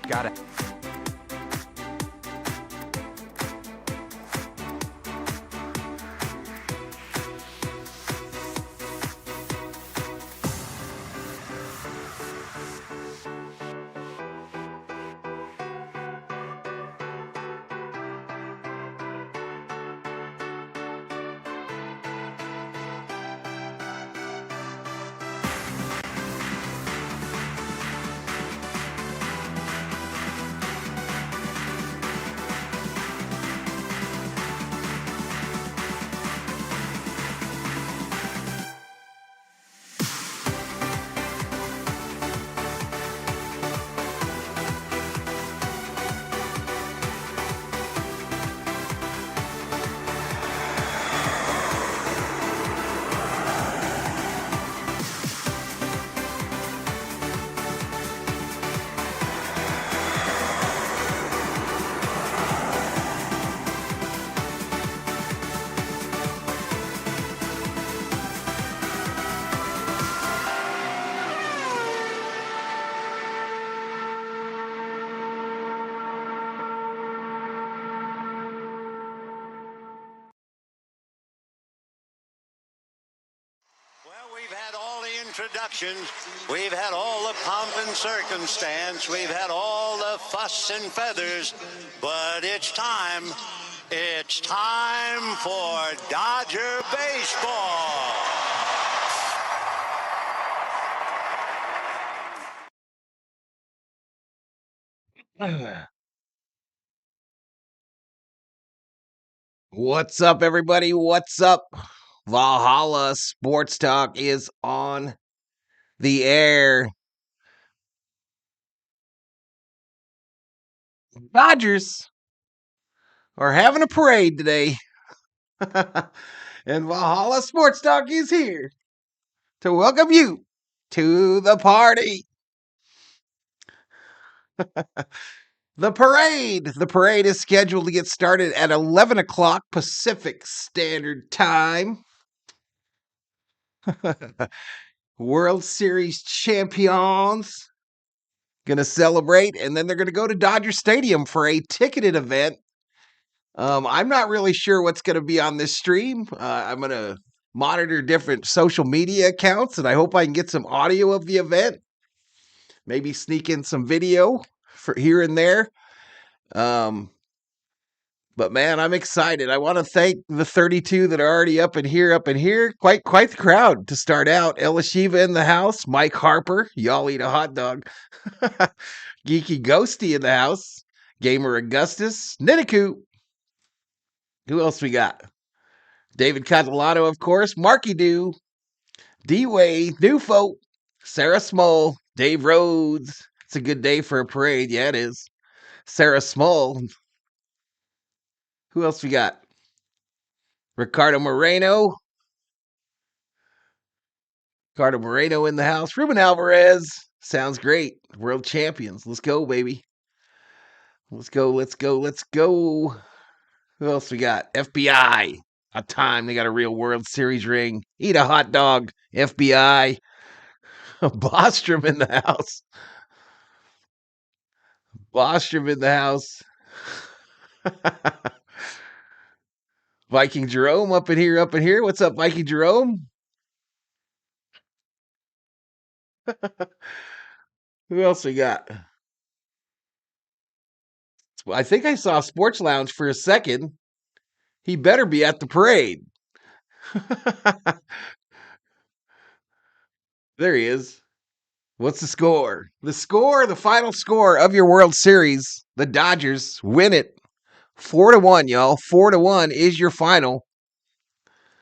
Got it. We've had all the introductions. We've had all the pomp and circumstance. We've had all the fuss and feathers. But it's time. It's time for Dodger baseball. What's up, everybody? What's up? Valhalla Sports Talk is on the air. Dodgers are having a parade today. And Valhalla Sports Talk is here to welcome you to the party. The parade is scheduled to get started at 11 o'clock Pacific Standard Time. World Series champions gonna celebrate, and then they're gonna go to Dodger Stadium for a ticketed event. I'm not really sure what's gonna be on this stream. I'm gonna monitor different social media accounts, and I hope I can get some audio of the event. Maybe sneak in some video for here and there. But man, I'm excited. I want to thank the 32 that are already up in here. Quite the crowd to start out. Elishiva in the house. Mike Harper. Y'all eat a hot dog. Geeky Ghosty in the house. Gamer Augustus. Niniku. Who else we got? David Catalano, of course. Marky Doo. D-Way. Newfo. Sarah Small. Dave Rhodes. It's a good day for a parade. Yeah, it is. Sarah Small. Who else we got? Ricardo Moreno. Ricardo Moreno in the house. Ruben Alvarez. Sounds great. World champions. Let's go, baby. Let's go. Who else we got? FBI. A time. They got a real World Series ring. Eat a hot dog. FBI. Bostrom in the house. Viking Jerome up in here. What's up, Viking Jerome? Who else we got? I think I saw Sports Lounge for a second. He better be at the parade. There he is. What's the score? The final score of your World Series. The Dodgers win it. 4-1, y'all. 4-1 is your final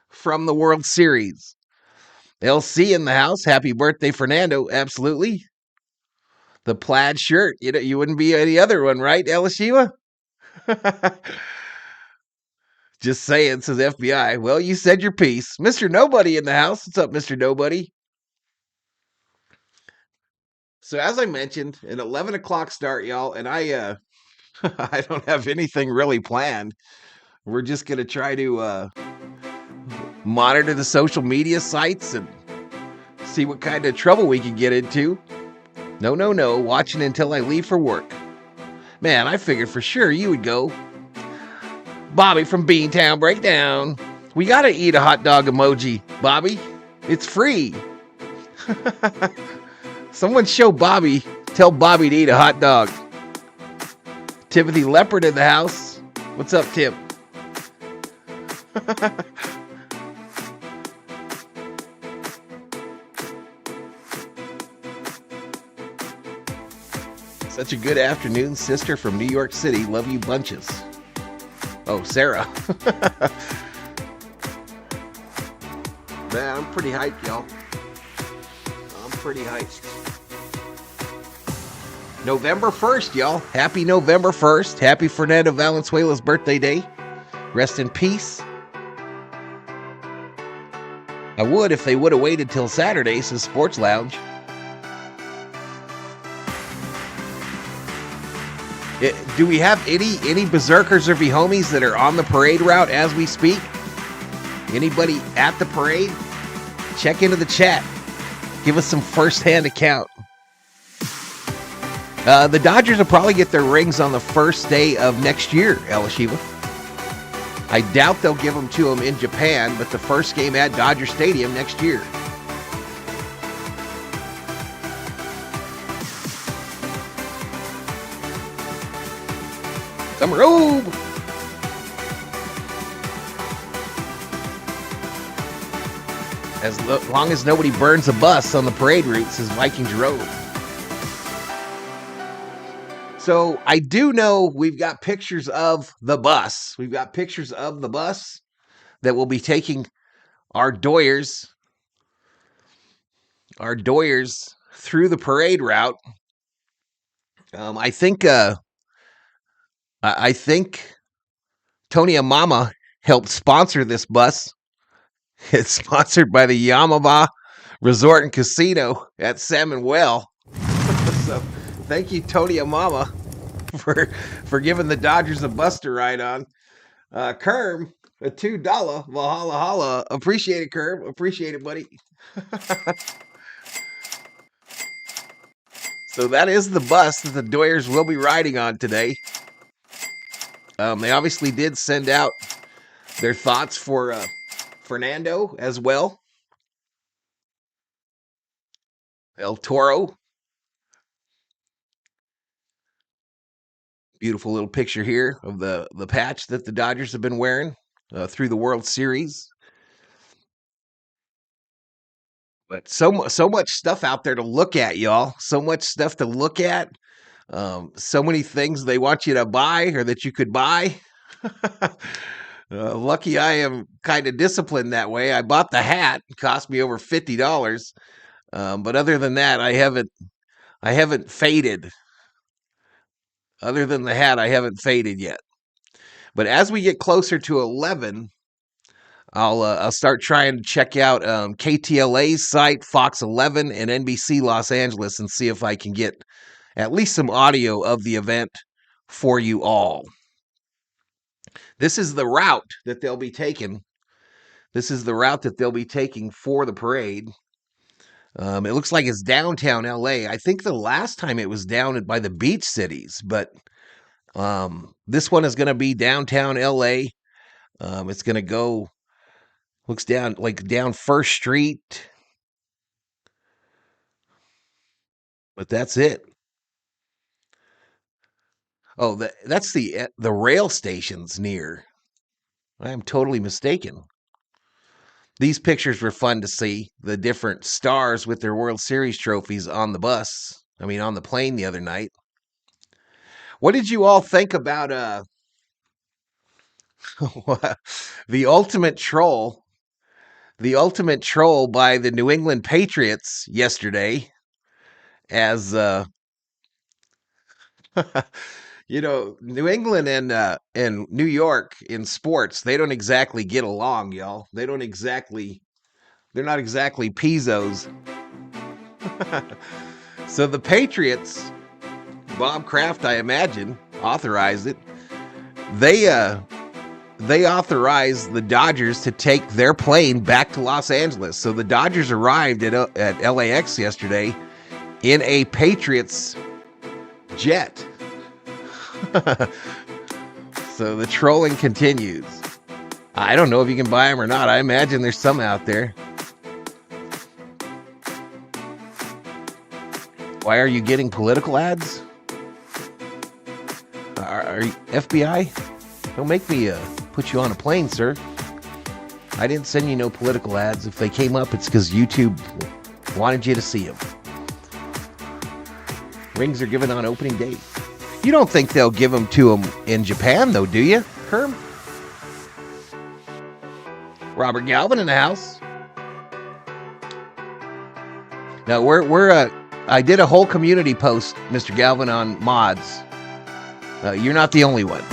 from the World Series. LC in the house. Happy birthday, Fernando. Absolutely. The plaid shirt. You wouldn't be any other one, right, Elishiva? Just saying, says FBI. Well, you said your piece. Mr. Nobody in the house. What's up, Mr. Nobody? So as I mentioned, an 11 o'clock start, y'all, and I I don't have anything really planned. We're just going to try to monitor the social media sites and see what kind of trouble we can get into. No. Watching until I leave for work. Man, I figured for sure you would go. Bobby from Beantown Breakdown. We gotta eat a hot dog emoji, Bobby. It's free. Someone show Bobby, tell Bobby to eat a hot dog. Timothy Leopard in the house. What's up, Tim? Such a good afternoon, sister from New York City. Love you bunches. Oh, Sarah. Man, I'm pretty hyped, y'all. I'm pretty hyped. November 1st, y'all. Happy November 1st. Happy Fernando Valenzuela's birthday day. Rest in peace. I would if they would have waited till Saturday, says Sports Lounge. Do we have any berserkers or homies that are on the parade route as we speak? Anybody at the parade? Check into the chat. Give us some first-hand account. The Dodgers will probably get their rings on the first day of next year, Elishiva. I doubt they'll give them to them in Japan, but the first game at Dodger Stadium next year. Summer Robe! As long as nobody burns a bus on the parade route, says Vikings Road. So I do know we've got pictures of the bus. We've got pictures of the bus that will be taking our Doyers through the parade route. I think Tony Amama helped sponsor this bus. It's sponsored by the Yamamoto Resort and Casino at Salmon Well. So thank you, Tony Amama, for giving the Dodgers a bus to ride on. Kerm, a $2 Valhalla holla. Appreciate it, Kerm. Appreciate it, buddy. So that is the bus that the Doyers will be riding on today. They obviously did send out their thoughts for Fernando as well. El Toro. Beautiful little picture here of the patch that the Dodgers have been wearing through the World Series. But so much stuff out there to look at, y'all. So much stuff to look at. So many things they want you to buy or that you could buy. Lucky I am kind of disciplined that way. I bought the hat. It cost me over $50. But other than that, I haven't faded. Other than the hat, I haven't faded yet. But as we get closer to 11, I'll start trying to check out KTLA's site, Fox 11, and NBC Los Angeles, and see if I can get at least some audio of the event for you all. This is the route that they'll be taking. This is the route that they'll be taking for the parade. It looks like it's downtown LA. I think the last time it was down by the beach cities, but this one is going to be downtown LA. It's going to go, looks down First Street. But that's it. Oh, that's the rail stations near. I am totally mistaken. These pictures were fun to see. The different stars with their World Series trophies on the bus. I mean, on the plane the other night. What did you all think about the ultimate troll? The ultimate troll by the New England Patriots yesterday, as you know, New England and New York in sports, they don't exactly get along, y'all. They're not exactly Pizzos. So the Patriots, Bob Kraft, I imagine, authorized it. They authorized the Dodgers to take their plane back to Los Angeles. So the Dodgers arrived at LAX yesterday in a Patriots jet. So the trolling continues. I don't know if you can buy them or not. I imagine there's some out there. Why are you getting political ads? Are you FBI? Don't make me put you on a plane, sir. I didn't send you no political ads. If they came up, it's because YouTube wanted you to see them. Rings are given on opening day. You don't think they'll give them to them in Japan, though, do you, Herm? Robert Galvin in the house. Now, I did a whole community post, Mr. Galvin, on mods. You're not the only one.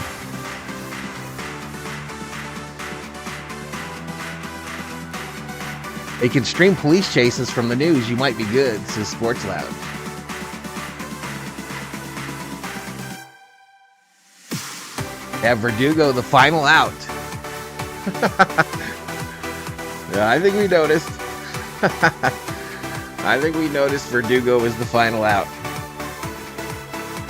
They can stream police chases from the news. You might be good, says Sports Loud. Have Verdugo the final out. Yeah, I think we noticed. I think we noticed Verdugo was the final out.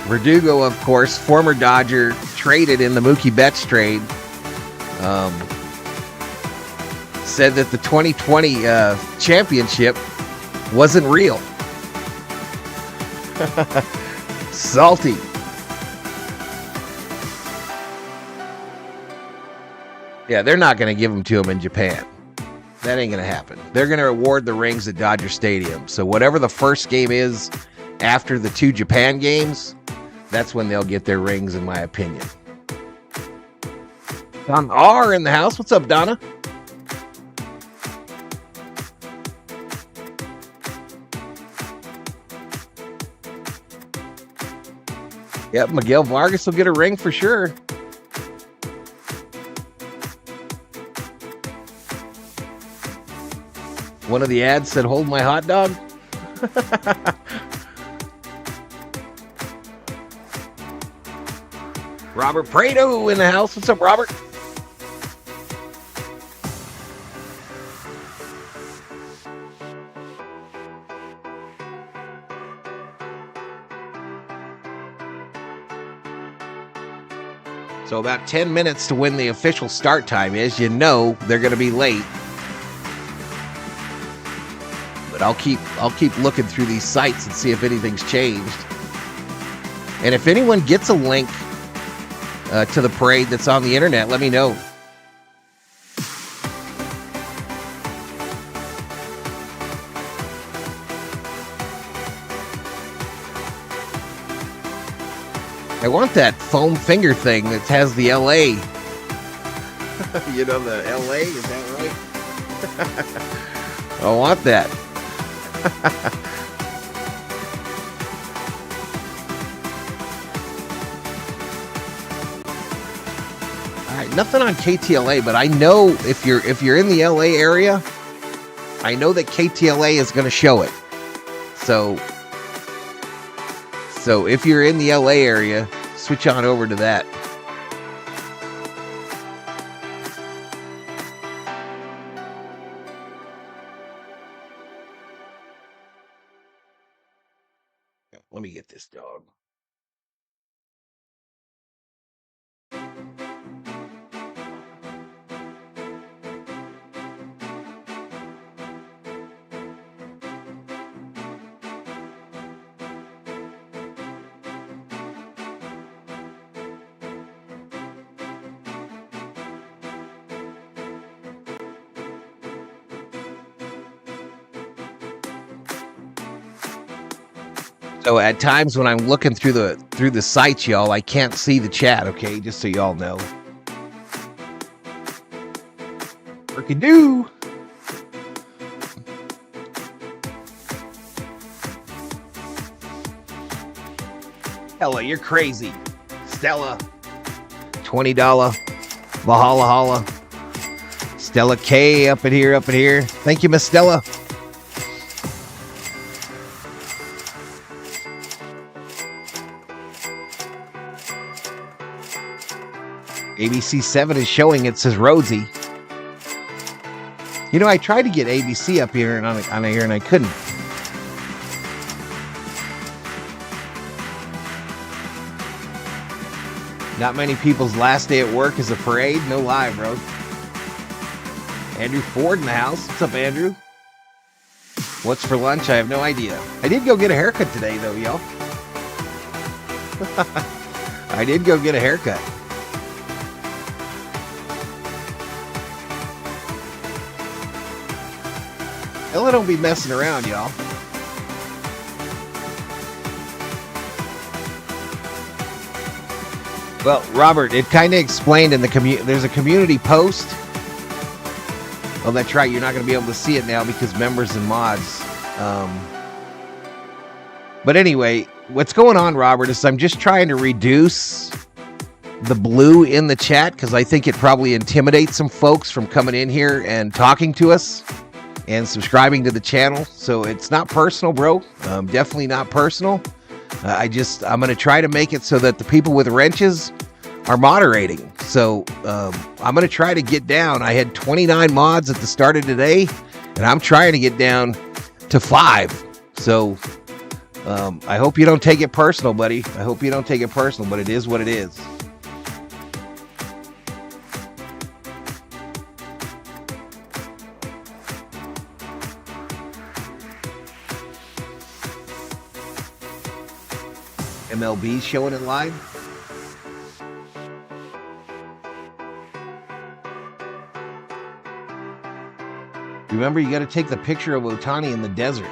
Verdugo, of course, former Dodger, traded in the Mookie Betts trade. Said that the 2020 championship wasn't real. Salty. Yeah, they're not going to give them to him in Japan. That ain't going to happen. They're going to award the rings at Dodger Stadium. So whatever the first game is after the 2 Japan games, that's when they'll get their rings, in my opinion. Don R in the house. What's up, Donna? Yep, Miguel Vargas will get a ring for sure. One of the ads said, "Hold my hot dog." Robert Prado in the house. What's up, Robert? So about 10 minutes to when the official start time is. You know they're going to be late. But I'll keep looking through these sites and see if anything's changed. And if anyone gets a link to the parade that's on the internet, let me know. I want that foam finger thing that has the LA. You know, the LA, is that right? I want that. All right, nothing on KTLA, but I know if you're in the LA area, I know that KTLA is going to show it. So if you're in the LA area, switch on over to that. Let me get this dog. So at times when I'm looking through the sites, y'all, I can't see the chat, okay? Just so y'all know. Worky-doo! Stella, you're crazy. Stella. $20. Valhalla holla. Stella K up in here. Thank you, Miss Stella. ABC 7 is showing it, says Rhodesy. You know, I tried to get ABC up here and on here, and I couldn't. Not many people's last day at work is a parade. No lie, bro. Andrew Ford in the house. What's up, Andrew? What's for lunch? I have no idea. I did go get a haircut today, though, y'all. I did go get a haircut. Ella don't be messing around, y'all. Well, Robert, it kind of explained in the community. There's a community post. Oh, that's right. You're not going to be able to see it now because members and mods. But anyway, what's going on, Robert, is I'm just trying to reduce the blue in the chat because I think it probably intimidates some folks from coming in here and talking to us and subscribing to the channel. So it's not personal, bro. Definitely not personal. I'm going to try to make it so that the people with wrenches are moderating. So I'm going to try to get down. I had 29 mods at the start of today, and I'm trying to get down to 5. So I hope you don't take it personal, buddy. I hope you don't take it personal, but it is what it is. MLB showing it live. Remember, you got to take the picture of Ohtani in the desert.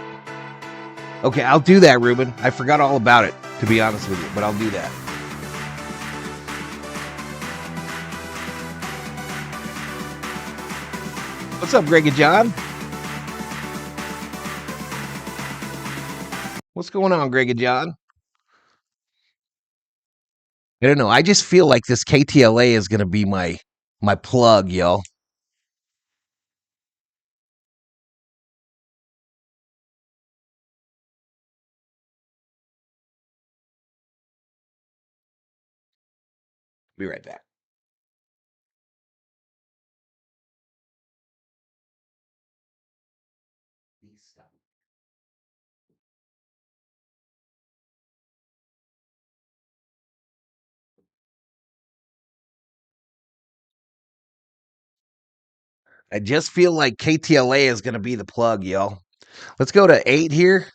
Okay, I'll do that, Ruben. I forgot all about it, to be honest with you, but I'll do that. What's up, Greg and John? What's going on, Greg and John? I don't know. I just feel like this KTLA is going to be my plug, y'all. Be right back. I just feel like KTLA is going to be the plug, y'all. Let's go to 8 here.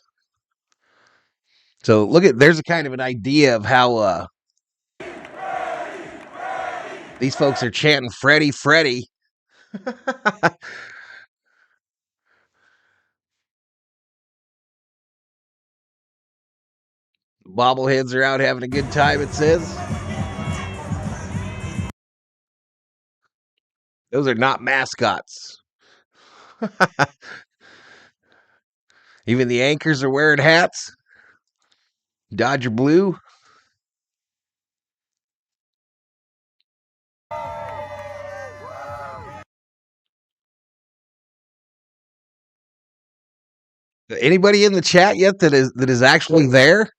So look at, there's a kind of an idea of how these folks are chanting Freddy, Freddy. Bobbleheads are out having a good time, it says. Those are not mascots. Even the anchors are wearing hats. Dodger blue. Anybody in the chat yet that is actually there?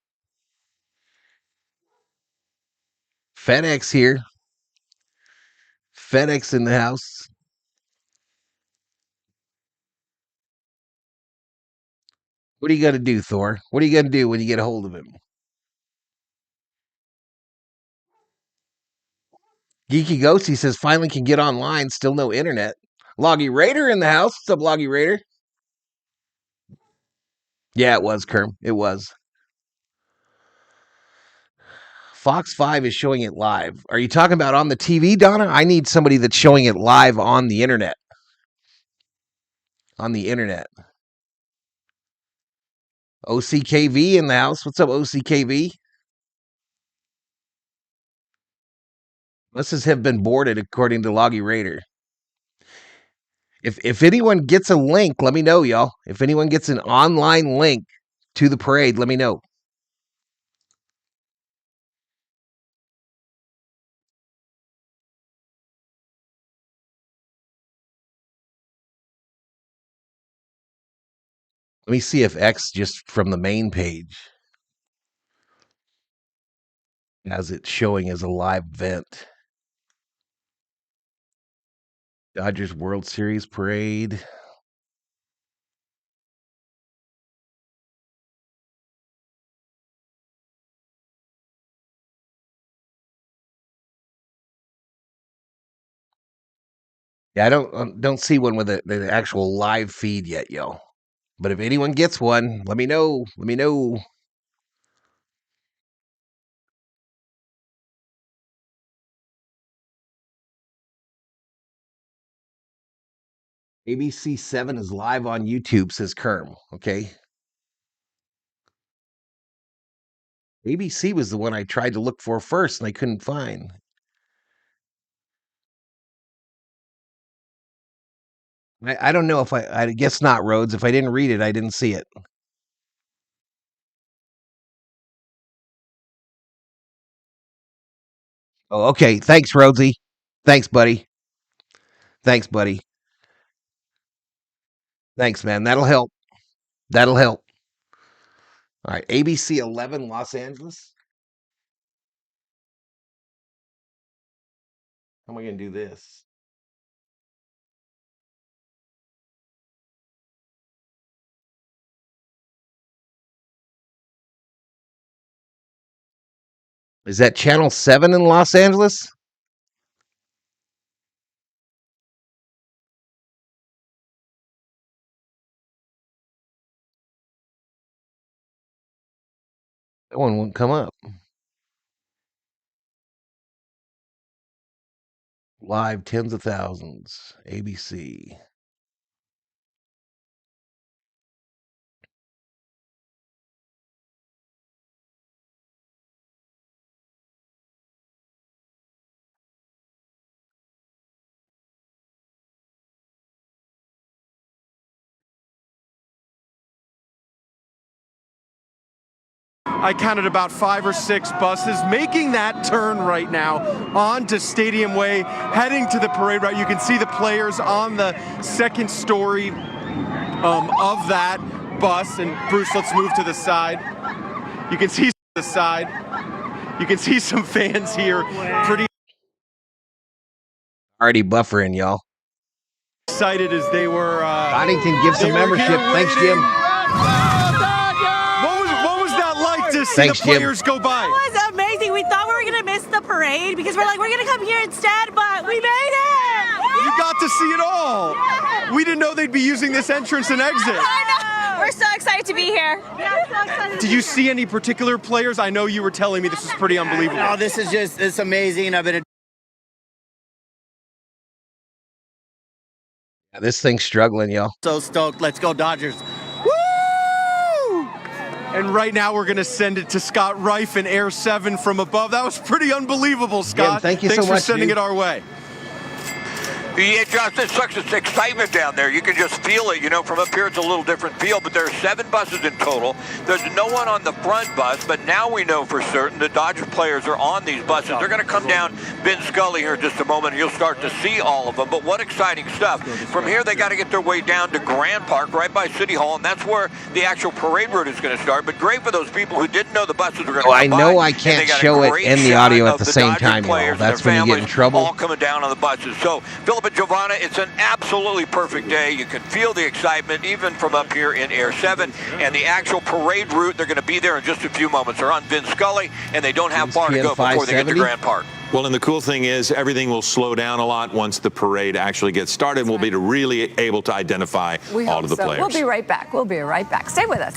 FedEx here. FedEx in the house. What are you going to do, Thor? What are you going to do when you get a hold of him? Geeky Ghosty says finally can get online. Still no internet. Loggy Raider in the house. What's up, Loggy Raider? Yeah, it was, Kerm. It was. Fox 5 is showing it live. Are you talking about on the TV, Donna? I need somebody that's showing it live on the internet. On the internet. OCKV in the house. What's up, OCKV? Must have been boarded, according to Loggy Raider. If anyone gets a link, let me know, y'all. If anyone gets an online link to the parade, let me know. Let me see if X just from the main page has it showing as a live event. Dodgers World Series parade. Yeah, I don't see one with the actual live feed yet, yo. But if anyone gets one, let me know. Let me know. ABC 7 is live on YouTube, says Kerm. Okay. ABC was the one I tried to look for first and I couldn't find. I don't know if I guess not, Rhodes. If I didn't read it, I didn't see it. Oh, okay. Thanks, Rhodesy. Thanks, buddy. Thanks, buddy. Thanks, man. That'll help. That'll help. All right. ABC 11, Los Angeles. How am I going to do this? Is that channel 7 in Los Angeles? That one won't come up. Live tens of thousands. ABC. I counted about 5 or 6 buses making that turn right now onto Stadium Way, heading to the parade route. You can see the players on the second story of that bus. And Bruce, let's move to the side. You can see the side. You can see some fans here. Pretty Already buffering, y'all. excited as they were. Boddington gives some membership. Thanks, Jim. What was that like to see Thanks, the players go by? It was amazing. We thought we were going to miss the parade because we're like, we're going to come here instead, but we made it. You got to see it all. Yeah. We didn't know they'd be using this entrance and exit. I know. We're so excited to be here. Yeah, so excited. Did you see any particular players? I know you were telling me this was pretty unbelievable. No, this is just, it's amazing. I've been Yeah, this thing's struggling, y'all. so stoked. Let's go Dodgers. Woo! And right now we're going to send it to Scott Reif in Air 7 from above. That was pretty unbelievable, Scott. Thank you Thanks so much, for sending dude. it our way. Yeah, Josh, there's such excitement down there. You can just feel it. You know, from up here, it's a little different feel, but there are 7 buses in total. There's no one on the front bus, but now we know for certain the Dodgers players are on these buses. They're going to come down Ben Scully here in just a moment, and you'll start to see all of them. But what exciting stuff. From here, they got to get their way down to Grand Park, right by City Hall, and that's where the actual parade route is going to start. But great for those people who didn't know the buses were going to come by. I know I can't show it and the audio at the same time, y'all. That's when you get in trouble. All coming down on the buses. So, Philip and Giovanna, it's an absolutely perfect day. You can feel the excitement even from up here in Air 7. And the actual parade route, they're going to be there in just a few moments. They're on Vin Scully, and they don't have far to go before they get to Grand Park. Well, and the cool thing is everything will slow down a lot once the parade actually gets started. We'll be really able to identify all of the players. We'll be right back. We'll be right back. Stay with us.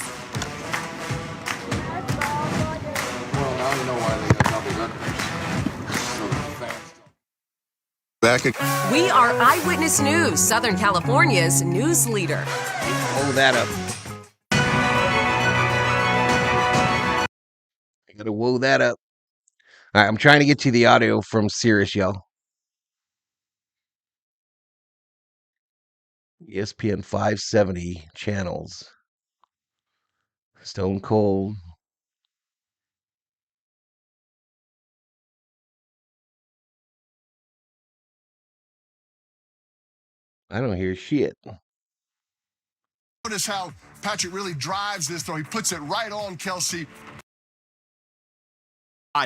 Well, now you know why they got double gunners. So fast. Back again. We are Eyewitness News, Southern California's news leader. Hold that up. I gotta whoa that up. All right, I'm trying to get you the audio from Sirius, y'all. ESPN 570 channels. Stone Cold. I don't hear shit. Notice how Patrick really drives this, though. He puts it right on Kelsey.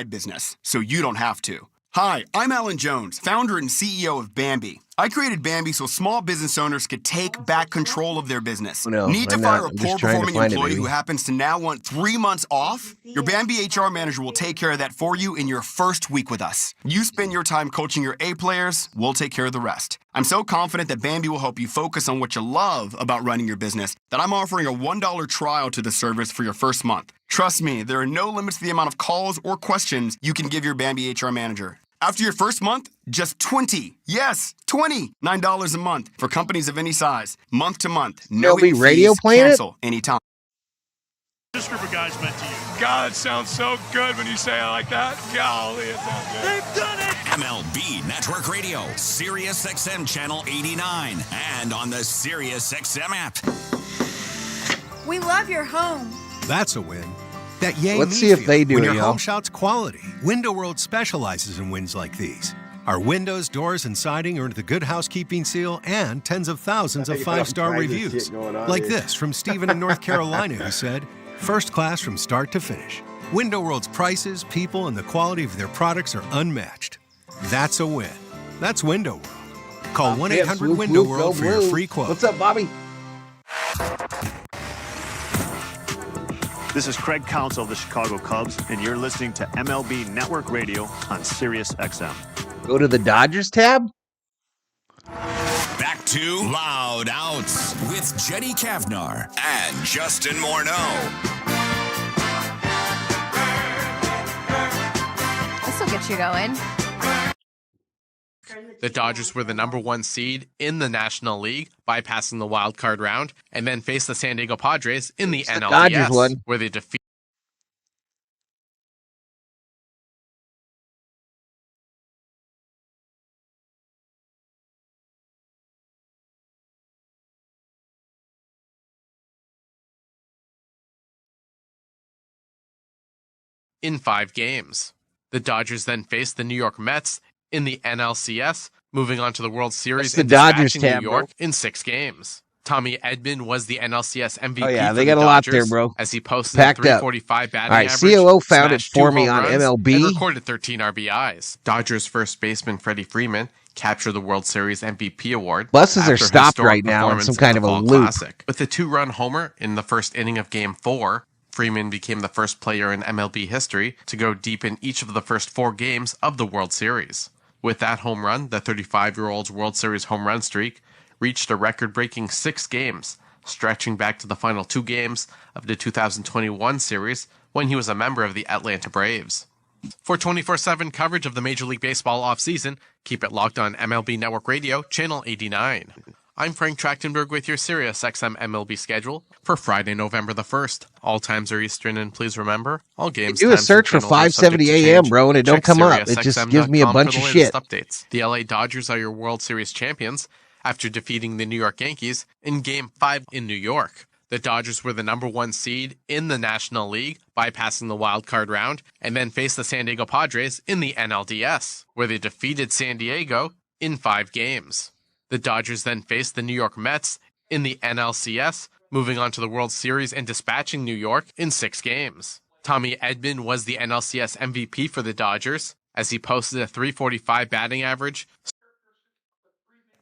Business, so you don't have to. Hi, I'm Alan Jones, founder and CEO of Bambi. I created Bambi so small business owners could take back control of their business. No, Need to I'm fire not. a I'm just poor trying to performing find it, employee baby. who happens to now want 3 months off? Your Bambi HR manager will take care of that for you in your first week with us. You spend your time coaching your A players, we'll take care of the rest. I'm so confident that Bambi will help you focus on what you love about running your business that I'm offering a $1 trial to the service for your first month. Trust me, there are no limits to the amount of calls or questions you can give your Bambi HR manager. After your first month, just $20. Yes, $29 a month for companies of any size. Month to month. No There'll be hidden radio fees. playing it? Cancel anytime. This group of guys meant to you. God, it sounds so good when you say it like that. Golly, it sounds good. They've done it! MLB Network Radio, Sirius XM Channel 89, and on the Sirius XM app. We love your home. That's a win. That yay Let's me see if feel they do when it, your y'all. home shouts quality. Window World specializes in wins like these. Our windows, doors, and siding earned the Good Housekeeping seal and tens of thousands of 5-star reviews. Like this from Stephen in North Carolina, who said, "First class from start to finish. Window World's prices, people, and the quality of their products are unmatched. That's a win. That's Window World. Call 1-800-WINDOW-WORLD for your free quote." What's up, Bobby? This is Craig Counsell of the Chicago Cubs, and you're listening to MLB Network Radio on Sirius XM. Go to the Dodgers tab. Back to Loud Outs with Jenny Kavnar and Justin Morneau. This will get you going. The Dodgers were the #1 seed in the National League, bypassing the wild card round, and then faced the San Diego Padres in the NLDS, Dodgers one. where they defeated. In 5 games. The Dodgers then faced the New York Mets in the NLCS, moving on to the World Series the and Dodgers dispatching tab, New York in 6 games. Tommy Edman was the NLCS MVP Oh, yeah, for they the got a lot Dodgers, there, bro. as he posted Packed a up. .345 batting All right, average, COO found it smashed for 2 me home on runs, MLB. and recorded 13 RBIs. Dodgers first baseman Freddie Freeman captured the World Series MVP award. Buses are after a stopped historic right now in performance some kind the of a Fall loop. Classic. With a 2-run homer in the first inning of Game 4, Freeman became the first player in MLB history to go deep in each of the first 4 games of the World Series. With that home run, the 35-year-old's World Series home run streak reached a record-breaking 6 games, stretching back to the final 2 games of the 2021 series when he was a member of the Atlanta Braves. For 24/7 coverage of the Major League Baseball offseason, keep it locked on MLB Network Radio, Channel 89. I'm Frank Trachtenberg with your Sirius XM MLB schedule for Friday, November the 1st. All times are Eastern, and please remember, all games. Do a search for 570 AM, bro, and it don't come up. It just gives me a bunch of shit. Updates. The LA Dodgers are your World Series champions after defeating the New York Yankees in Game 5 in New York. The Dodgers were the #1 seed in the National League, bypassing the wild card round, and then faced the San Diego Padres in the NLDS, where they defeated San Diego in 5 games. The Dodgers then faced the New York Mets in the NLCS, moving on to the World Series and dispatching New York in 6 games. Tommy Edman was the NLCS MVP for the Dodgers, as he posted a .345 batting average.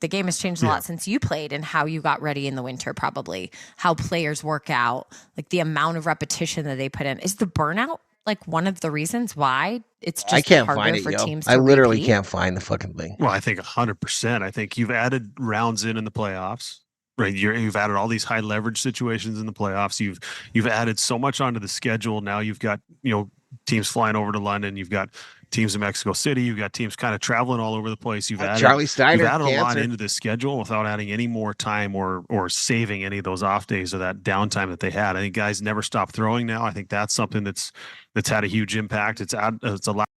The game has changed a lot since you played and how you got ready in the winter, probably. How players work out, like the amount of repetition that they put in. Is the burnout like one of the reasons why it's just I can't harder find it, for yo. teams I to literally repeat? can't find the fucking thing. Well, I think 100%. I think you've added rounds in the playoffs, right? You've added all these high leverage situations in the playoffs. You've added so much onto the schedule. Now you've got, teams flying over to London. You've got teams in Mexico City. You've got teams kind of traveling all over the place. You've added Charlie Steiner, you've added a lot cancer. into the schedule without adding any more time or saving any of those off days or that downtime that they had. I think guys never stop throwing now. I think that's something that's had a huge impact. It's allowed.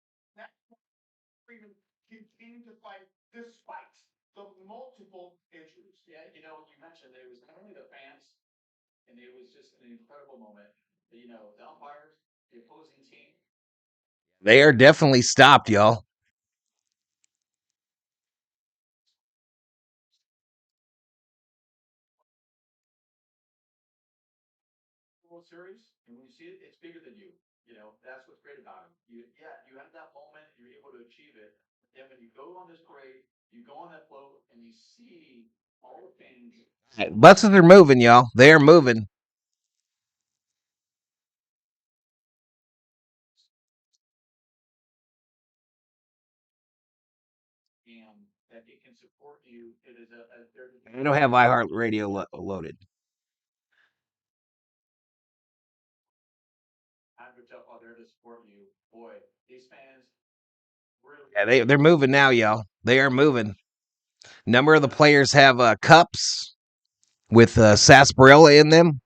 Freeman continued to fight despite the multiple injuries. Yeah, you mentioned it was not only the fans, and it was just an incredible moment. But, the umpires, the opposing team. They are definitely stopped, y'all. World Series, and when you see it, it's bigger than you. That's what's great about it. You had that moment, you're able to achieve it. Then when you go on this parade, You go on that float and you see all the fans. Buses are moving, y'all. They are moving. And that it can support you. It is I don't have iHeartRadio loaded. are there to support you. Boy, these fans really. Yeah, they're moving now, y'all. They are moving. Number of the players have cups with sarsaparilla in them.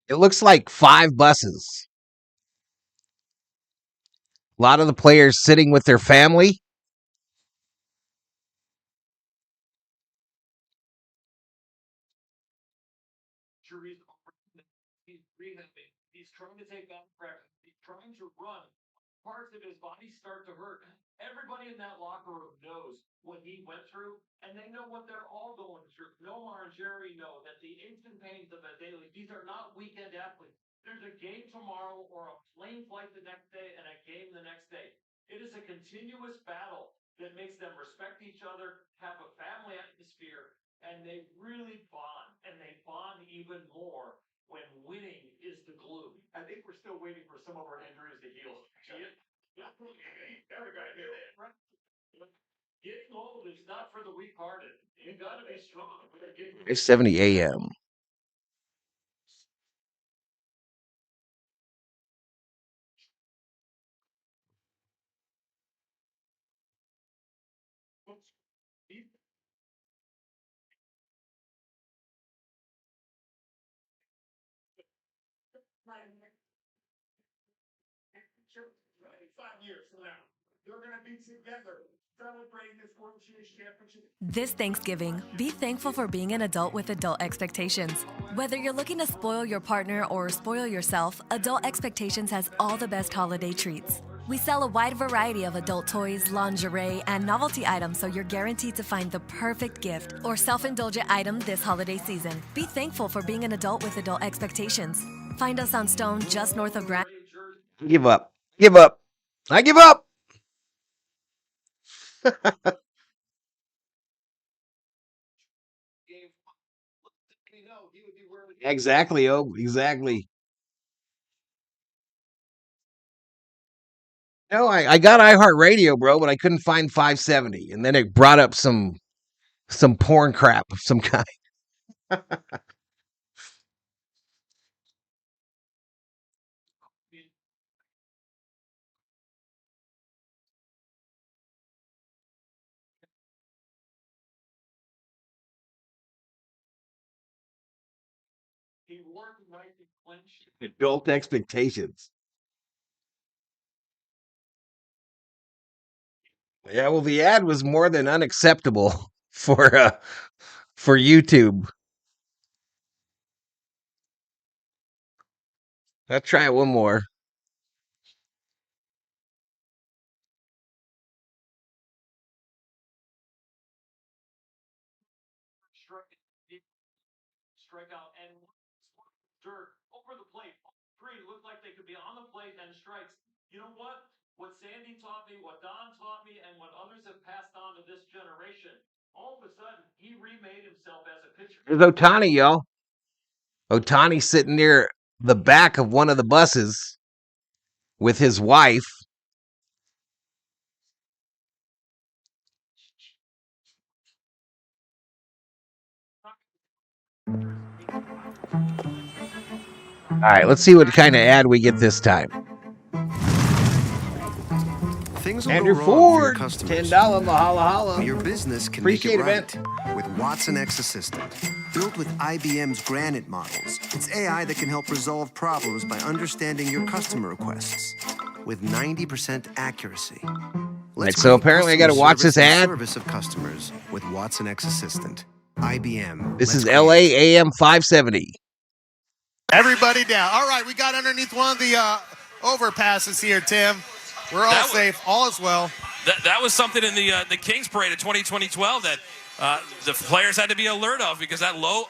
It looks like 5 buses. A lot of the players sitting with their family. He's trying to take that pressure. He's trying to run. Parts of his body start to hurt. Everybody in that locker room knows what he went through, and they know what they're all going through. Nomar and Jerry know that the aches and pains of a daily, these are not weekend athletes. There's a game tomorrow or a plane flight the next day and a game the next day. It is a continuous battle that makes them respect each other, have a family atmosphere, and they really bond, and they bond even more when winning is the glue. I think we're still waiting for some of our injuries to heal. Getting old is not for the weak-hearted. You got to be strong. It's 70 a.m. This Thanksgiving, be thankful for being an adult with adult expectations. Whether you're looking to spoil your partner or spoil yourself, Adult Expectations has all the best holiday treats. We sell a wide variety of adult toys, lingerie, and novelty items so you're guaranteed to find the perfect gift or self-indulgent item this holiday season. Be thankful for being an adult with adult expectations. Find us on Stone just north of Grand. Give up. Give up. I give up. Exactly, exactly. No, I got iHeartRadio, bro, but I couldn't find 570, and then it brought up some porn crap of some kind. Adult expectations. Yeah, well, the ad was more than unacceptable for YouTube. Let's try it one more. Strikeout and dirt over the plate. All 3 look like they could be on the plate and strikes. You know what? What Sandy taught me, what Don taught me, and what others have passed on to this generation. All of a sudden, he remade himself as a pitcher. There's Ohtani, y'all. Ohtani sitting near the back of one of the buses with his wife. All right, let's see what kind of ad we get this time. Things will Andrew go wrong Ford, for your customers. $10 Mahala Hala. Your business can Appreciate make it it, right with Watson X Assistant. Built with IBM's Granite models, it's AI that can help resolve problems by understanding your customer requests with 90% accuracy. Right, so apparently I got to watch this ad. Service of customers with Watson X Assistant. IBM. This is LA AM 570. Everybody down. All right, we got underneath one of the overpasses here, Tim. We're all safe. All is well. That was something in the Kings parade of 2012 that the players had to be alert of, because that low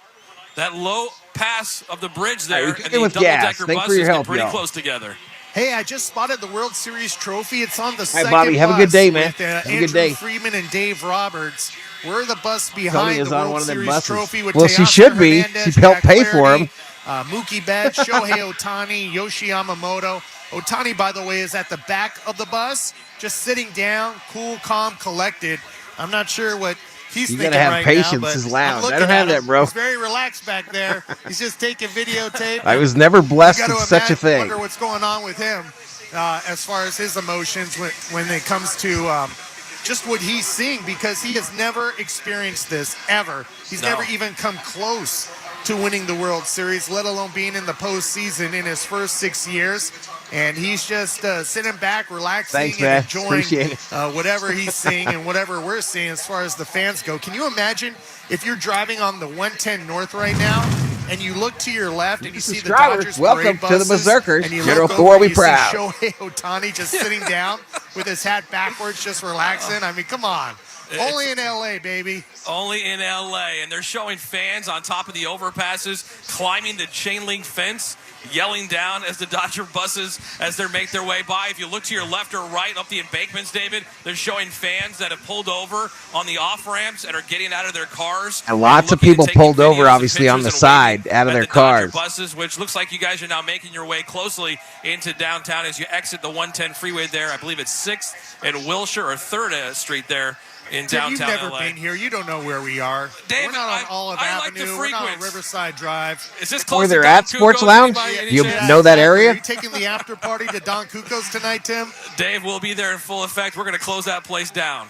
That low pass of the bridge there, Right, and the with gas. double-decker Thanks for your buses get help, pretty y'all. close together. Hey, I just spotted the World Series trophy. It's on the All second right, Bobby, have a good bus day, man. with, Have a Andrew good day. Freeman and Dave Roberts. We're the bus Tony behind is the on World one of them Series buses. trophy with Well, she Teoscar should be. Hernandez, She helped pay Jack for him. Flaherty, Mookie Betts, Shohei Ohtani, Yoshinobu. Ohtani, by the way, is at the back of the bus, just sitting down, cool, calm, collected. I'm not sure what he's You thinking gotta have right patience. now, but His I'm lounge. I looking don't have at that, him. bro. He's very relaxed back there. He's just taking videotape. I was never blessed You gotta with such a thing. wonder what's going on with him as far as his emotions when it comes to just what he's seeing, because he has never experienced this ever. He's never even come close to winning the World Series, let alone being in the postseason in his first 6 years. And he's just sitting back, relaxing, Thanks, man. and enjoying Appreciate it. whatever he's seeing and whatever we're seeing as far as the fans go. Can you imagine if you're driving on the 110 North right now and you look to your left and you see the Dodgers Welcome parade to the buses, Berserkers. and you General look Thor, over we and you proud. see Shohei Ohtani just sitting down with his hat backwards, just relaxing. I mean, come on. Only in L.A., baby. Only in L.A. And they're showing fans on top of the overpasses, climbing the chain link fence, yelling down as the Dodger buses, as they make their way by. If you look to your left or right up the embankments, David, they're showing fans that have pulled over on the off-ramps and are getting out of their cars. And lots of people pulled over, obviously, on the side, out of their cars. Buses, which looks like you guys are now making your way closely into downtown as you exit the 110 freeway there. I believe it's 6th and Wilshire, or 3rd Street there in downtown You've never LA. been here. You don't know where we are. David, we're not on Olive I like Avenue. to We're not on frequent. Riverside Drive. Is this Where close they're to at, Don Sports Cuco's, Lounge? anybody? Any You chance? know that Are area? you taking the after party to Don Cuco's tonight, Tim? Dave will be there in full effect. We're going to close that place down.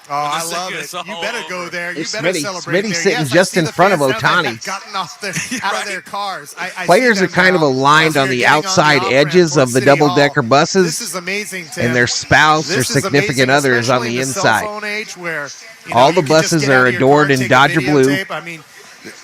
Oh, I love it. You better go there. You It's better Smitty. celebrate Smitty's there. sitting Yes, I just see in the front of fans now that Ohtani. have gotten off out of their cars. I Players see are them kind of now aligned as on they're the getting outside off-ramp edges towards of the City Hall. double-decker buses. This is amazing, Tim. And their spouse or This is significant amazing, other is on especially the in cell inside. phone age where, All you the can just buses get out are of your car adored and in take a Dodger blue, videotape. I mean,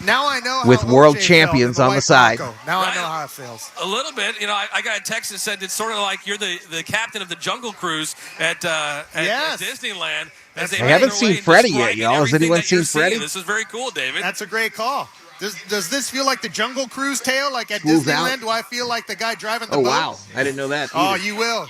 now I know with how world OJ felt champions in on the white side. Bronco. Now I know how it feels. A little bit. You know, I got a text that said it's sort of like you're the captain of the Jungle Cruise at Disneyland. As they I make haven't their seen way Freddy yet, describing y'all. Has everything anyone that you're seen Freddy? seeing. This is very cool, David. That's a great call. Does this feel like the Jungle Cruise tale, like at School's Disneyland? out. Do I feel like the guy driving the Oh, boat? wow. I didn't know that Oh, either. you will.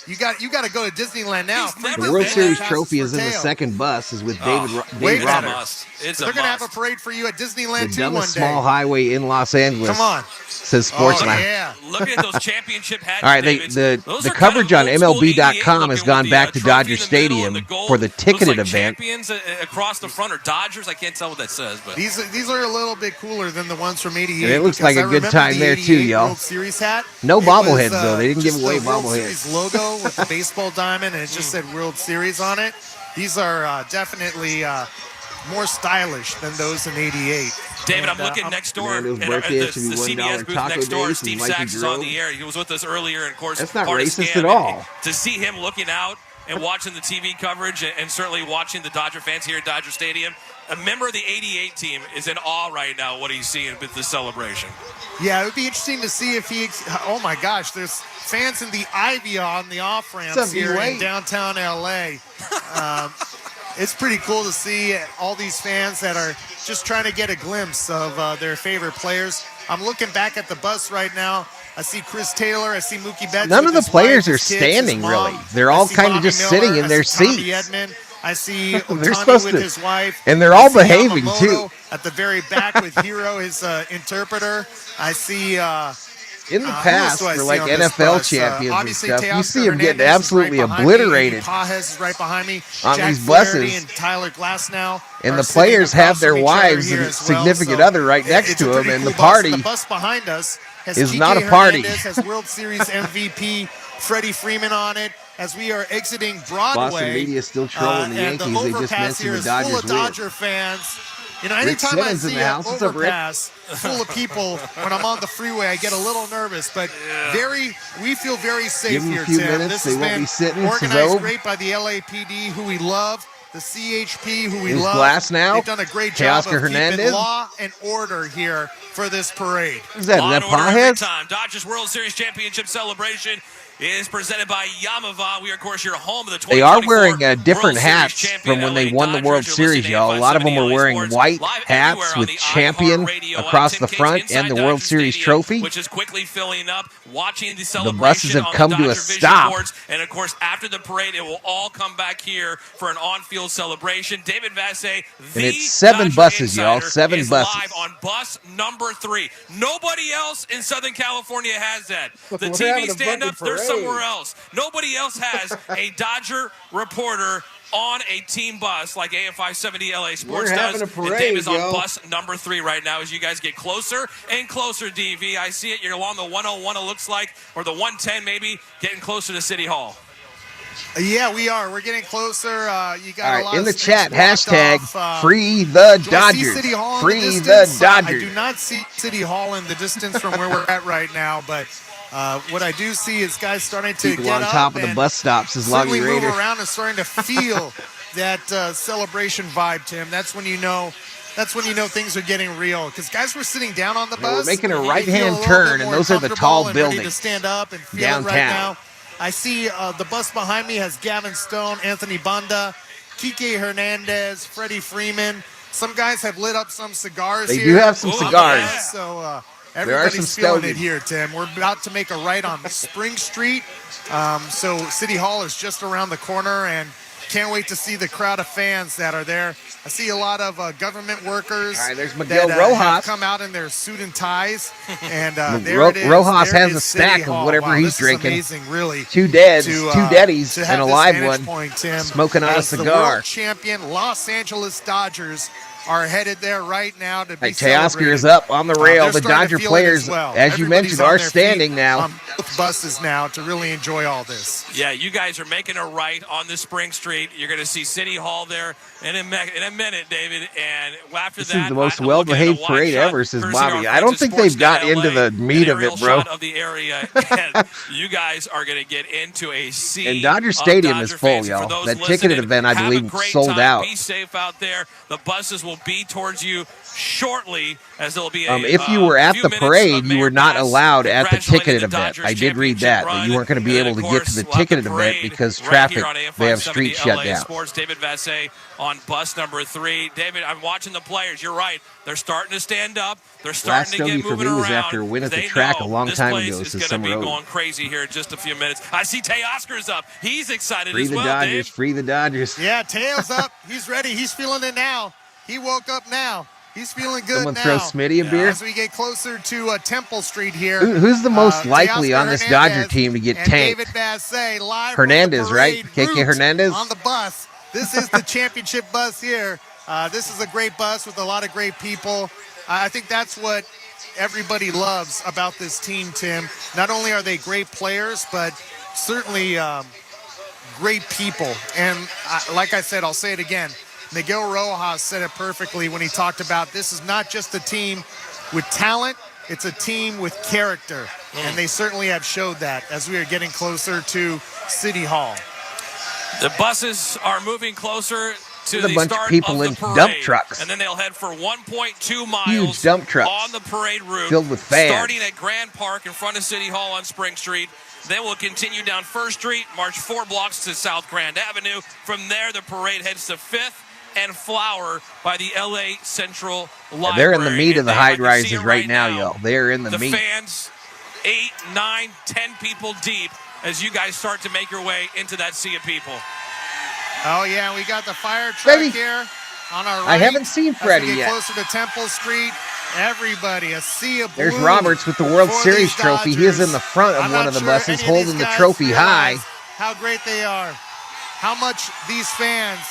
You got to go to Disneyland now. The World Series trophy is in the second bus, is with Dave Way better. Roberts. It's They're going to have a parade for you at Disneyland The too one dumbest day. small highway in Los Angeles. Come on. Says Sports Oh, Lounge. yeah. Looking at those championship hats, All right, David, the coverage on MLB.com has gone back to Dodger Stadium for the ticketed event. Champions across the front, or Dodgers. I can't tell what that says, but These are a little bit cooler than the ones from '88. And it looks because like a I good remember time the there, too, 88 y'all. World Series hat. No It bobbleheads, was, though. They didn't give just away the World bobbleheads. Series logo with the baseball diamond, and it just said World Series on it. These are definitely more stylish than those in '88. David, I'm looking next door at the CBS booth next door. Steve Sachs is on the air. He was with us earlier, and of course, That's not part of racist Scam. at all. To see him looking out and watching the TV coverage, and certainly watching the Dodger fans here at Dodger Stadium, a member of the '88 team is in awe right now. What he's seeing with the celebration. Yeah, it would be interesting to see if he. Oh my gosh, there's fans in the Ivy on the off ramps here in downtown LA. It's pretty cool to see all these fans that are just trying to get a glimpse of their favorite players. I'm looking back at the bus right now. I see Chris Taylor. I see Mookie Betts. None of with the his players wife, are his kids, standing, his mom. really. They're all I see kind of Bobby just Miller. sitting in I their see Tommy seats. Edman. I see They're Ohtani supposed with to- his wife. and they're I all see behaving, Yamamoto too. At the very back with Hero, his interpreter. I see. In the who else past, do I for see like on this NFL bus? champions and Obviously, stuff, you Teoscar see them getting Hernandez is absolutely right behind me. obliterated Pages is right behind me. on Jack these Flaherty buses. and Tyler Glasnow And are the sitting players have across their from each other wives here and as well. significant So other right next it's a to them, pretty and cool the party bus. The bus behind us has is TJ not a party. Hernandez, has World Series MVP Freddie Freeman on it. As we are exiting Broadway, Boston media is still trolling the and Yankees. They just overpass here mentioned the is full Dodgers of win. Dodger fans. You know, Rick anytime I Simmons in see the an house. What's up, Rick? overpass full of people when I'm on the freeway, I get a little nervous. But we feel very safe Give 'em a here, few Tim. minutes. This They has won't been be sitting. organized Zoe. great by the LAPD, who we love, the CHP, who we Is love. Glasnow? They've done a great job Teoscar of Hernandez? keeping law and order here for this parade. Is that Law that and order every potheads? time. Dodgers World Series championship celebration is presented by Yamamoto. We are, of course, your home of the 2024 They are wearing different World hats Series from when they won the World Series, y'all. A lot of them were wearing white hats with champion across the front and the World Series trophy. Which is quickly filling up. Watching the The buses celebration have on come the to a Dodger Vision stop. boards. And, of course, after the parade, it will all come back here for an on-field celebration. David Vassay, And it's 7 buses, y'all. 7 is buses. live on bus number 3. Nobody else in Southern California has that. The We're TV having a stand-ups, fucking they're parade. somewhere else. Nobody else has a Dodger reporter on a team bus like AFI 70 LA Sports We're does. having a parade, and Dave is on yo. bus number 3 right now as you guys get closer and closer, DV. I see it. You're along the 101, it looks like, or the 110 maybe, getting closer to City Hall. Yeah, we are. We're getting closer. You got All a right, lot in of the streets chat, blocked hashtag off. free the Do I see Dodgers. City Hall in Free the the distance? I Dodgers. do not see City Hall in the distance from where we're at right now, but what I do see is guys starting to People get on up top of the and bus stops is certainly Loggy move Raiders. around and starting to feel that celebration vibe, Tim. That's when you know things are getting real. Because guys were sitting down on the We're bus. making a You feel right-hand little turn, bit and more those are the comfortable tall and ready to buildings stand up and feel downtown. it right now. I see the bus behind me has Gavin Stone, Anthony Banda, Kike Hernandez, Freddie Freeman. Some guys have lit up some cigars They here. do have some cigars. Yeah, so There are everybody's some feeling stogies. it here, Tim. We're about to make a right on Spring Street. So City Hall is just around the corner, and can't wait to see the crowd of fans that are there. I see a lot of government workers. All right, there's Miguel that, Rojas. have come out in their suit and ties, and there Ro- it is. Rojas There has is a stack City of Hall. whatever Wow, he's this is drinking. amazing, really. 2 deads, to, 2 daddies, to have and a this live vantage one. point, Tim, Smoking on a as the cigar. world champion Los Angeles Dodgers are headed there right now to be Hey, Teoscar celebrated. is up on the rail. They're The starting Dodger to feel it players, as, well. as you Everybody's mentioned, on are their feet standing now. on both buses now to really enjoy all this. Yeah, you guys are making a right on the Spring Street. You're going to see City Hall there in a minute, David. And after This that, is the most I'm looking at a well-behaved wide parade shot, ever, says courtesy of Bobby. our I don't friends think at they've got Sportsnet into LA, the meat an of it, aerial bro. shot of the area, and you guys are going to get into a sea. And Dodger of Stadium Dodger is full, fans. And for y'all. those That ticketed listening, event, I have a believe, great sold time. out. Be safe out there. The buses will be towards you shortly, as there'll be a If you were at few the minutes parade, of you were Mayor not Bass allowed at the congratulating ticketed the event. Dodgers I did read championship that, that run. you weren't going to be And able then, to of get to the course, we'll have ticketed the event parade because right traffic, here on AFI they have 70 streets shut LA down. Sports. David Vassay on bus number 3. David, I'm watching the players. You're right. They're starting to stand up. They're starting Last to stogie get for moving me was around. after a win at the They track a know long this time place ago, is says going to be Summer Road. going crazy here in just a few minutes. I see Teoscar's up. He's excited Free as the well, Dodgers, Dave. free the Dodgers. Yeah, Teo's up. He's ready. He's feeling it now. He woke up now. He's feeling good Someone now. throw Smitty a beer? As we get closer to Temple Street here. Who's the most likely Teoscar on this Hernandez Dodger team to get and tanked? David Vassay live Hernandez, from the right? parade KK route Hernandez? on the bus. This is the championship bus here. This is a great bus with a lot of great people. I think that's what everybody loves about this team, Tim. Not only are they great players, but certainly great people. And like I said, I'll say it again. Miguel Rojas said it perfectly when he talked about this is not just a team with talent, it's a team with character. And they certainly have showed that as we are getting closer to City Hall. The buses are moving closer to There's a the bunch of start people of in the parade. dump trucks. And then they'll head for 1.2 miles Huge dump trucks on the parade route, filled with fans. starting at Grand Park in front of City Hall on Spring Street. Then we'll continue down First Street, march 4 blocks to South Grand Avenue. From there, the parade heads to 5th and Flower by the LA Central Library. They're in the meat of the And high I can see rises it right now, y'all. They're in the The meat. fans, 8, 9, 10 people deep as you guys start to make your way into that sea of people. Oh, yeah, we got the fire truck Freddy. here on our right. I haven't seen Freddy as we get yet. closer to Temple Street. Everybody, a sea of blue. There's Roberts with the World for Series these trophy. He is in Dodgers. the front of I'm one not of the sure buses, any of holding these the guys trophy high. realize how great they are, how much these fans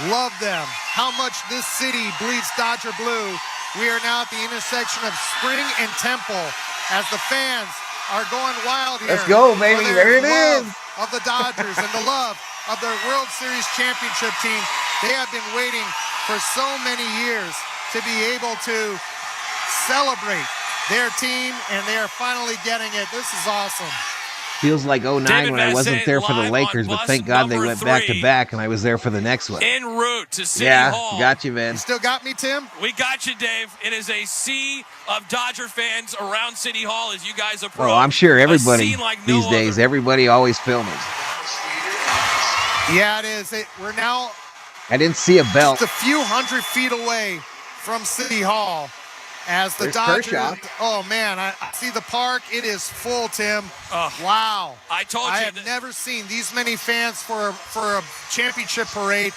love them, how much this city bleeds Dodger blue. We are now at the intersection of Spring and Temple as the fans are going wild here. Let's go, baby. for There their it love is. Of the Dodgers and the love of their World Series championship team. They have been waiting for so many years to be able to celebrate their team, and they are finally getting it. This is awesome. Feels like 09 David when I wasn't Vassay there for the live Lakers, on but thank God they went back to back and I was there for the next one. En route to City Yeah, Hall. got you, man. You still got me, Tim? We got you, Dave. It is a sea of Dodger fans around City Hall as you guys approach. Oh, I'm sure everybody like these days, everybody always filming. Yeah, it is. We're now I didn't see a belt. just a few hundred feet away from City Hall as the There's Dodgers. Kershaw. Oh, man, I see the park. It is full, Tim. Wow. I told you. I have never seen these many fans for a championship parade.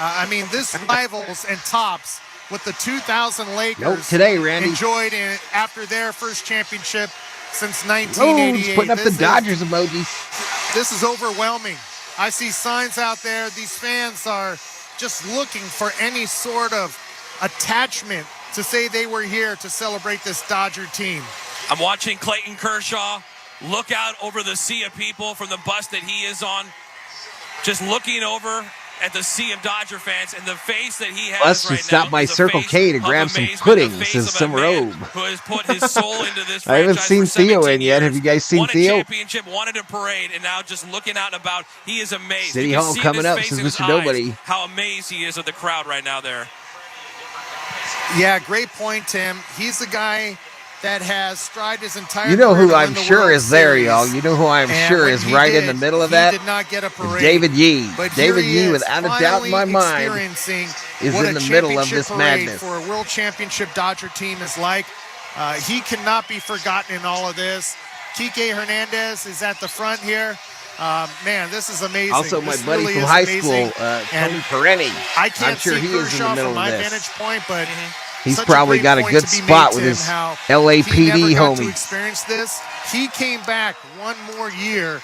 I mean, this rivals and tops what the 2000 Lakers Nope, today, Randy. enjoyed after their first championship since 1988. Putting up the Dodgers emojis. This is overwhelming. I see signs out there. These fans are just looking for any sort of attachment to say they were here to celebrate this Dodger team. I'm watching Clayton Kershaw look out over the sea of people from the bus that he is on, just looking over at the sea of Dodger fans, and the face that he has Bus right just stopped now by is a Circle face K to of grab some amazement, pudding, the face says of a some man robe. who has put his soul into this I haven't franchise seen for 17 Theo in yet. Have you guys seen won a Theo? championship, wanted a parade, and now just looking out and about, he is amazed. City You can Hall see in coming his up, face says and his Mr. eyes Nobody. how amazed he is of the crowd right now there. Yeah, great point, Tim. He's the guy that has strived his entire You know career who to I'm win the sure World is there, Series. y'all. You know who I'm And sure when is he right in did, the middle of he that? did not get a parade. David Yee. But here David he Yee, is, without a doubt in my finally mind, experiencing is what in a the middle of championship this parade madness. for a World Championship Dodger team is like. He cannot be forgotten in all of this. Kike Hernandez is at the front here. Man, this is amazing. Also, my This buddy really from is high amazing. school, And Tony Perenni. I can't I'm sure see he is in Kershaw the middle from of my this. vantage point, but He's such probably great got a point good to be spot made, with Tim, his how LAPD he never got to homies. experience this. He came back one more year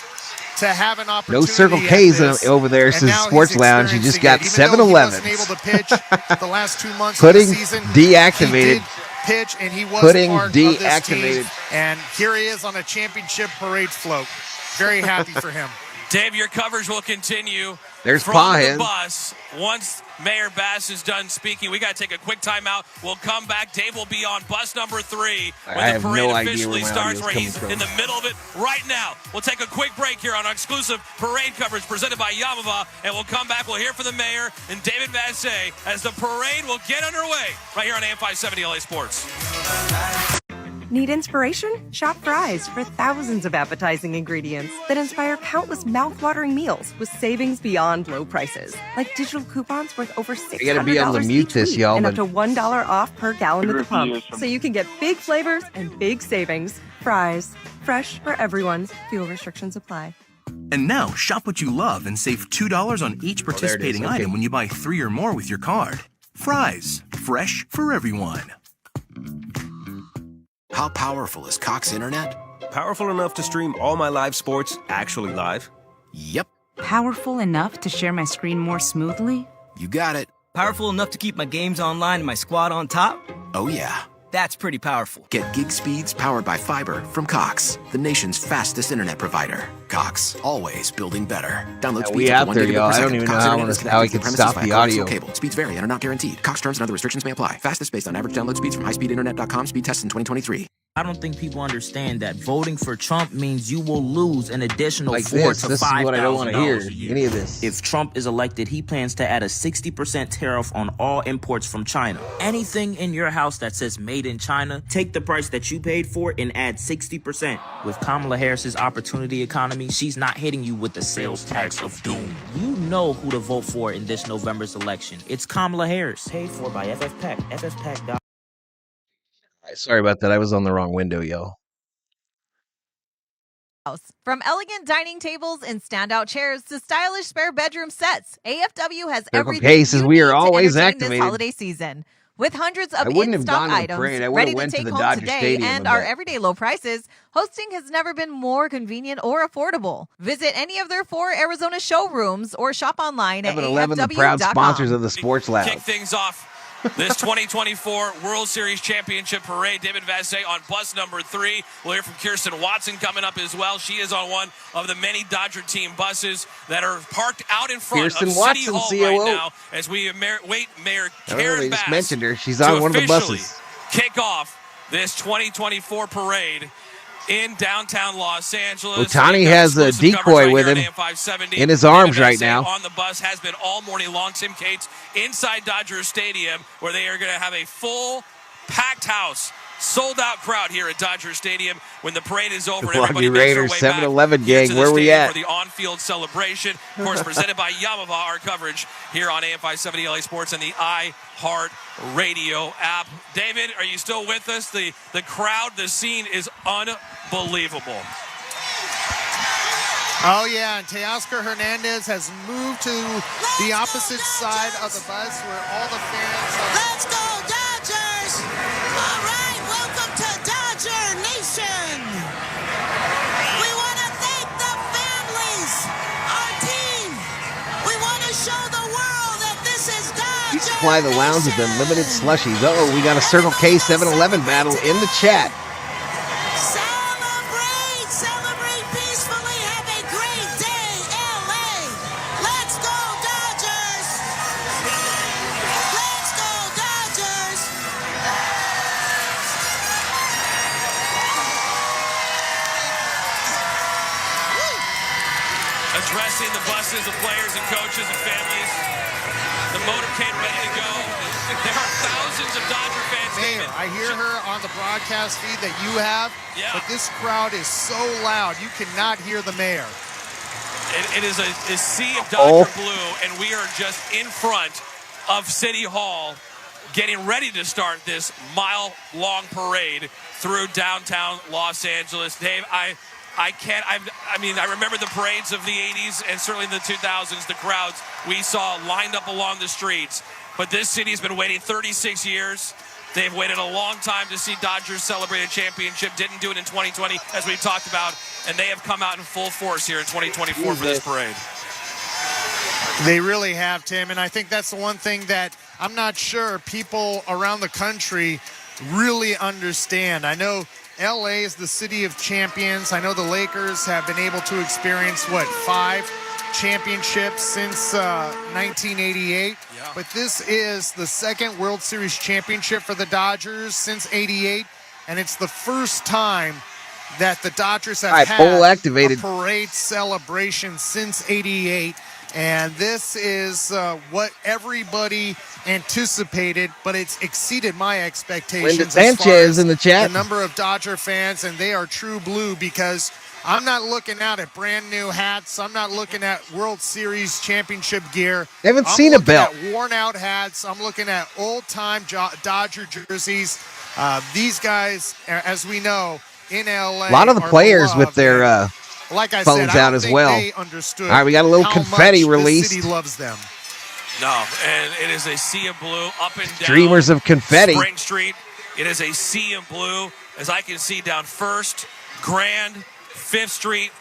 to have an opportunity. No Circle at K's this, over there, and says now Sports he's Lounge. He just got experiencing it. Even though he 7-Elevens. wasn't able to pitch the last 2 months Putting of the season. deactivated. He did pitch, and he was Putting part of this team. deactivated. And here he is on a championship parade float. Very happy for him. Dave, your coverage will continue. There's from Pawhead. the bus. Once Mayor Bass is done speaking, we got to take a quick timeout. We'll come back. Dave will be on bus number 3 I when have the parade no idea officially where my starts, audio's where coming he's from. in the middle of it right now. We'll take a quick break here on our exclusive parade coverage presented by Yamamoto, and we'll come back. We'll hear from the mayor and David Vassay as the parade will get underway right here on AM 570 LA Sports. Need inspiration? Shop Fry's for thousands of appetizing ingredients that inspire countless mouth-watering meals with savings beyond low prices. Like digital coupons worth over $600 I gotta be able to mute each this, week y'all, and up but- to $1 off per gallon at the pump. So you can get big flavors and big savings. Fry's. Fresh for everyone. Fuel restrictions apply. And now, shop what you love and save $2 on each participating Okay. item when you buy 3 or more with your card. Fry's. Fresh for everyone. How powerful is Cox Internet? Powerful enough to stream all my live sports actually live? Yep, Powerful enough to share my screen more smoothly? you got it. Powerful enough to keep my games online and my squad on top? Oh yeah. That's pretty powerful. Get gig speeds powered by fiber from Cox, the nation's fastest internet provider. Cox, always building better. Download Yeah, speeds we up out to 1 there, gigabit y'all. per I don't second. even know Cox how Internet is I connected to can the premises stop via the coaxial audio. cable. Speeds vary and are not guaranteed. Cox terms and other restrictions may apply. Fastest based on average download speeds from highspeedinternet.com speed tests in 2023. I don't think people understand that voting for Trump means you will lose an additional Like $4,000 this. to This is $5,000 what I don't want to hear. a year. Any of this. If Trump is elected, he plans to add a 60% tariff on all imports from China. Anything in your house that says made in China, take the price that you paid for and add 60%. With Kamala Harris's opportunity economy, she's not hitting you with the sales tax of doom. You know who to vote for in this November's election. It's Kamala Harris. Paid for by FFPAC. FFPAC. All right, sorry about that. I was on the wrong window, y'all. From elegant dining tables and standout chairs to stylish spare bedroom sets, AFW has Circle everything K says you we need are to always entertain this activated. holiday season. With hundreds I of wouldn't have in-stock gone to the items parade. I would ready have to went to take the home Dodger today Stadium and and our back. everyday low prices, hosting has never been more convenient or affordable. Visit any of their 4 Arizona showrooms or shop online at 7-Eleven, the proud sponsors AFW.com. of the Sports Lounge. Kick things off this 2024 World Series Championship Parade. David Vassay on bus number 3. We'll hear from Kirsten Watson coming up as well. She is on one of the many Dodger team buses that are parked out in front Kirsten of Watson, City Hall COO. right now as we wait Mayor Oh, Karen they just Bass mentioned her. She's to on one of the officially buses. kick off this 2024 parade in downtown Los Angeles. Ohtani has a decoy with him in his arms right now. On the bus has been all morning long. Tim Cates inside Dodger Stadium, where they are going to have a full packed house, sold out crowd here at Dodger Stadium when the parade is over. Everybody Raiders 7-Eleven gang, where we at? For the on-field celebration, of course, presented by Yamamoto. Our coverage here on AM 570 LA Sports and the iHeart Radio app. David, are you still with us? The crowd, the scene is unbelievable. Oh, yeah, and Teoscar Hernandez has moved to the opposite side of the bus where all the fans are. Let's go, Dodgers! All right, welcome to Dodger Nation. We want to thank the families, our team. We want to show the world that this is Dodger Supply the lounge with unlimited slushies. Uh-oh, we got a Circle K 7-Eleven battle in the chat. Celebrate peacefully. Have a great day, LA. Let's go, Dodgers. Let's go, Dodgers. Addressing the buses, the players and coaches and families. The motorcade ready to go. There are thousands of Dodger fans. Mayor, I hear her on the broadcast feed that you have, but this crowd is so loud, you cannot hear the mayor. It is a sea of Dodger blue, and we are just in front of City Hall getting ready to start this mile-long parade through downtown Los Angeles. Dave, I remember the parades of the 80s and certainly in the 2000s, the crowds we saw lined up along the streets. But this city's been waiting 36 years. They've waited a long time to see Dodgers celebrate a championship. Didn't do it in 2020, as we talked about. And they have come out in full force here in 2024 for this parade. They really have, Tim. And I think that's the one thing that I'm not sure people around the country really understand. I know LA is the city of champions. I know the Lakers have been able to experience, 5 championships since 1988. But this is the second World Series championship for the Dodgers since '88, and it's the first time that the Dodgers have had a parade celebration since '88. And this is what everybody anticipated, but it's exceeded my expectations. Linda Sanchez in the chat. The number of Dodger fans, and they are true blue, because I'm not looking out at brand new hats. I'm not looking at World Series championship gear. They haven't seen a belt. I'm looking at worn out hats. I'm looking at old-time Dodger jerseys. These guys, as we know, in LA, a lot of the players with their like I phones said, out as well. All right, we got a little confetti released. The city loves them. No, and it is a sea of blue up and down. Dreamers of confetti. Spring Street. It is a sea of blue, as I can see down 1st, Grand, 5th Street.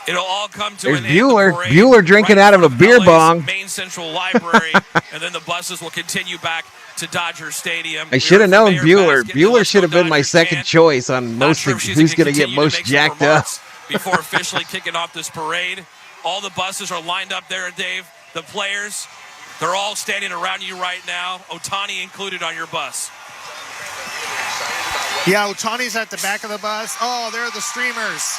It'll all come to There's an Bueller. end. The parade Bueller drinking right out of a beer LA's bong. Main Central Library, and then the buses will continue back to Dodger Stadium. I should have known Bueller. Bueller should have been my second choice on most of who's going to get most jacked up. Before officially kicking off this parade. All the buses are lined up there, Dave. The players, they're all standing around you right now. Ohtani included on your bus. Yeah, Ohtani's at the back of the bus. Oh, there are the streamers.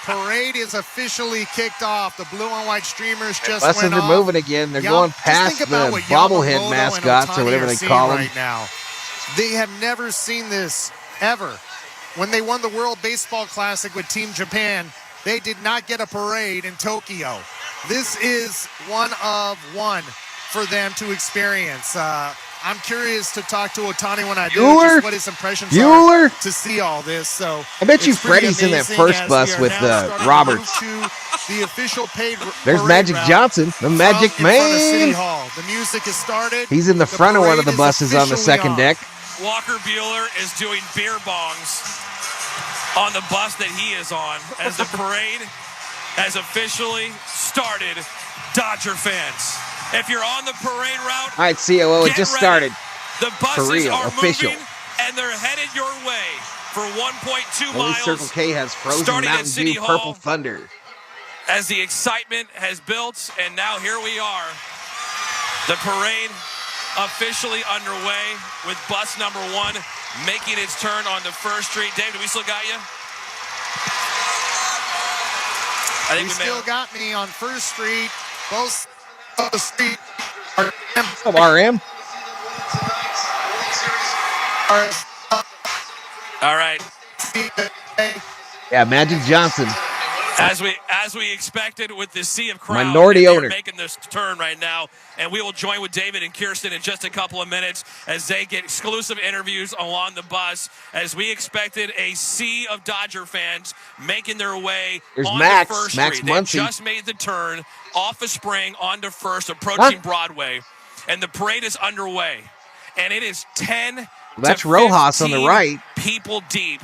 Parade is officially kicked off. The blue and white streamers just Buses went are off. moving again. They're going past the bobblehead mascots or whatever they call them. Right now. They have never seen this ever. When they won the World Baseball Classic with Team Japan, they did not get a parade in Tokyo. This is one of one for them to experience. I'm curious to talk to Ohtani when I do, just what his impressions are to see all this. So I bet you Freddy's in that first bus with Roberts. The official There's Magic Johnson, the Magic Man. City Hall. The music has started. He's in the front of one of the buses on the second deck. Walker Bueller is doing beer bongs on the bus that he is on as the parade has officially started. Dodger fans, if you're on the parade route, all right, COO, it just started. The buses for real, are official. moving, and they're headed your way for 1.2 Only miles. Circle K has frozen Mountain Dew Purple Thunder. As the excitement has built, and now here we are. The parade officially underway with bus number 1 making its turn onto 1st Street. Dave, do we still got you? I think You we still may got me on First Street. Both of the street are Of RM. all right. Yeah, Magic Johnson. As we expected with the sea of crowd, Minority they're owner. making this turn right now, and we will join with David and Kirsten in just a couple of minutes as they get exclusive interviews along the bus. As we expected, a sea of Dodger fans making their way There's onto Max. First Max Street. They Muncy. just made the turn off of Spring onto First, approaching Broadway, and the parade is underway. And it is 10 That's to Rojas on the 15 right. people deep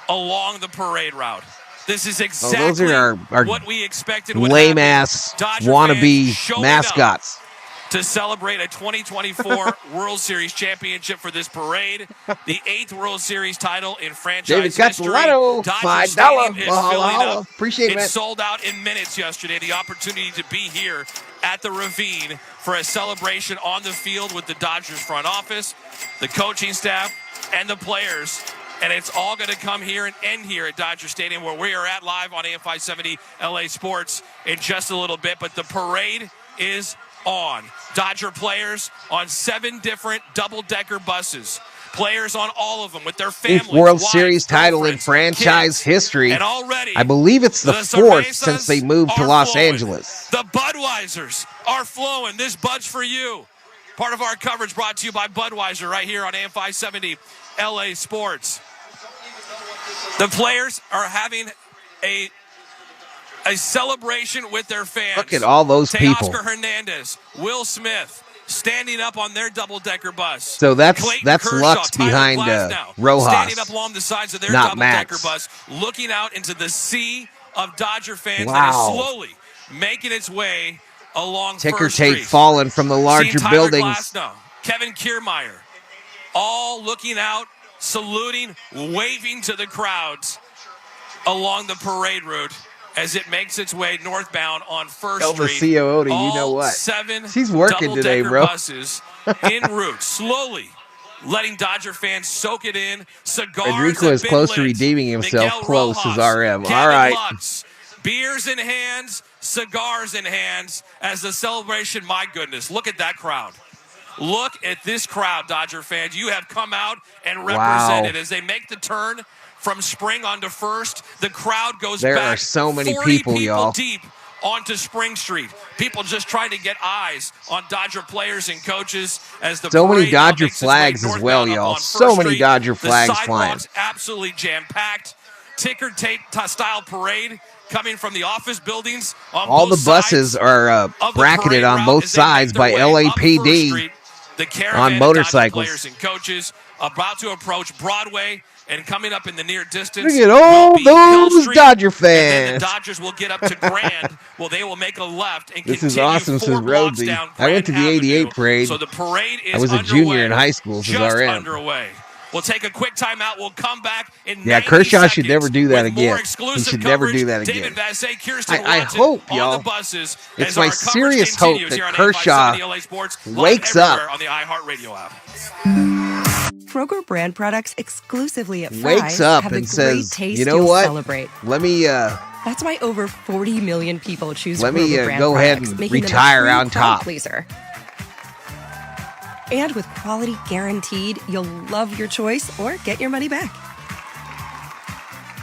along the parade route. This is Oh, exactly those are our what we expected would lame happen. ass Dodger wannabe fans showing mascots. up to celebrate a 2024 World Series championship for this parade, the 8th World Series title in franchise David history. Catalano, Dodger $5. Stadium is Holla, filling holla. up. Appreciate it, It man. sold out in minutes yesterday. The opportunity to be here at the Ravine for a celebration on the field with the Dodgers front office, the coaching staff, and the players. And it's all going to come here and end here at Dodger Stadium, where we are at live on AM 570 LA Sports in just a little bit. But the parade is on. Dodger players on 7 different double-decker buses. Players on all of them with their families. 8th World wives, Series title in girlfriends, franchise kids. history. And already, I believe it's the the 4th cervezas since they moved to are Los flowing. Angeles. The Budweisers are flowing. This Bud's for you. Part of our coverage brought to you by Budweiser right here on AM 570 LA Sports. The players are having a celebration with their fans. Look at all those people. Teoscar Hernandez, Will Smith, standing up on their double-decker bus. So that's Clayton that's Kershaw, Lux Tyler behind Glasnow, Rojas. standing up along the sides of their Not double-decker Max. bus, looking out into the sea of Dodger fans that Wow. is slowly making its way along Ticker First tape Street. falling from the larger Seeing Tyler buildings. Glasnow, Kevin Kiermaier, all looking out, saluting, waving to the crowds along the parade route as it makes its way northbound on First Tell the Street. COO to you All know what. 7 She's working today, double-decker bro. buses en route, slowly letting Dodger fans soak it in. Cigars Enrico have is been close to lit. redeeming himself. Miguel Close as Rojas, RM. Kevin All right. Lux, beers in hands, cigars in hands as the celebration. My goodness, look at that crowd. Look at this crowd, Dodger fans. You have come out and represented as they make the turn from Spring onto First. The crowd goes There back are so many 40 people, y'all. deep onto Spring Street. People just trying to get eyes on Dodger players and coaches as the So many parade now Dodger makes its way flags as well, northbound up y'all. on So First many Street. Dodger flags the flying. sidewalks absolutely jam-packed. Ticker tape style parade coming from the office buildings on All both the buses sides are of the bracketed parade on route both as they make sides their by way up First LAPD Street. The on caravan of motorcycles. Dodger players and coaches about to approach Broadway, and coming up in the near distance. Look at all will be Hill those Street, Dodger and then fans. the Dodgers will get up to Grand. Well, they will make a left and This is continue awesome, 4 says blocks Rhodesy. down I went to the Grand 88 Avenue. parade. So the parade is I was a underway, junior in high school as just RM. underway. We'll take a quick timeout. We'll come back in Yeah, 90 Kershaw should seconds never do that with more again. He exclusive should never coverage. do that David again. Vassay, Kirsten I Watson hope, on y'all. the buses It's as my our coverage serious hope continues that here on Kershaw 570 LA Sports, live wakes up. everywhere on the iHeartRadio app. Kroger brand products exclusively at Fry's Wakes up have and the says, great taste you know you'll what? celebrate. Let me That's why over 40 million people choose Let Kroger me brand go ahead products, and making them a retire true on crowd top. pleaser. And with quality guaranteed, you'll love your choice or get your money back.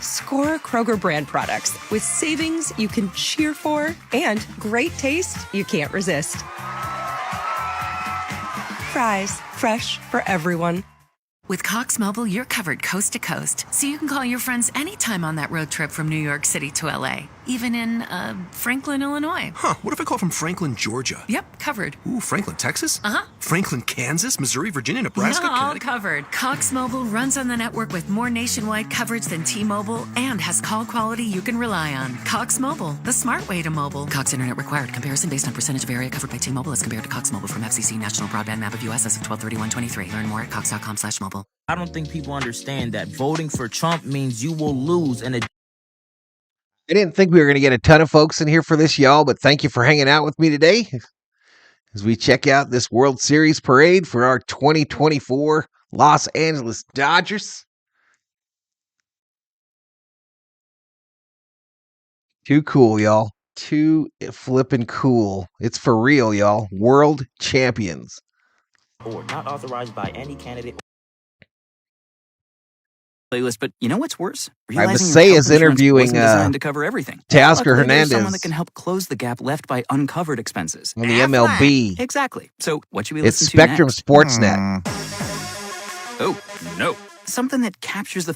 Score Kroger brand products with savings you can cheer for and great taste you can't resist. Fry's, fresh for everyone. With Cox Mobile, you're covered coast to coast, so you can call your friends anytime on that road trip from New York City to LA, even in, Franklin, Illinois. Huh, what if I call from Franklin, Georgia? Yep, covered. Ooh, Franklin, Texas? Uh-huh. Franklin, Kansas, Missouri, Virginia, Nebraska, Yeah, all Connecticut. covered. Cox Mobile runs on the network with more nationwide coverage than T-Mobile and has call quality you can rely on. Cox Mobile, the smart way to mobile. Cox Internet required. Comparison based on percentage of area covered by T-Mobile as compared to Cox Mobile from FCC National Broadband Map of US as of 12/31/23. Learn more at cox.com/mobile. I don't think people understand that voting for Trump means you will lose in a I didn't think we were going to get a ton of folks in here for this, y'all, but thank you for hanging out with me today as we check out this World Series parade for our 2024 Los Angeles Dodgers. Too cool, y'all. Too flippin' cool. It's for real, y'all. World champions. Or not authorized by any candidate. Playlist, but you know what's worse? Vasey is interviewing designed to cover everything. Teoscar Luckily, there's someone Hernandez that can help close the gap left by uncovered expenses. on the MLB. Exactly. So what should we It's listen to Spectrum next? Sportsnet. Oh, no. Something that captures the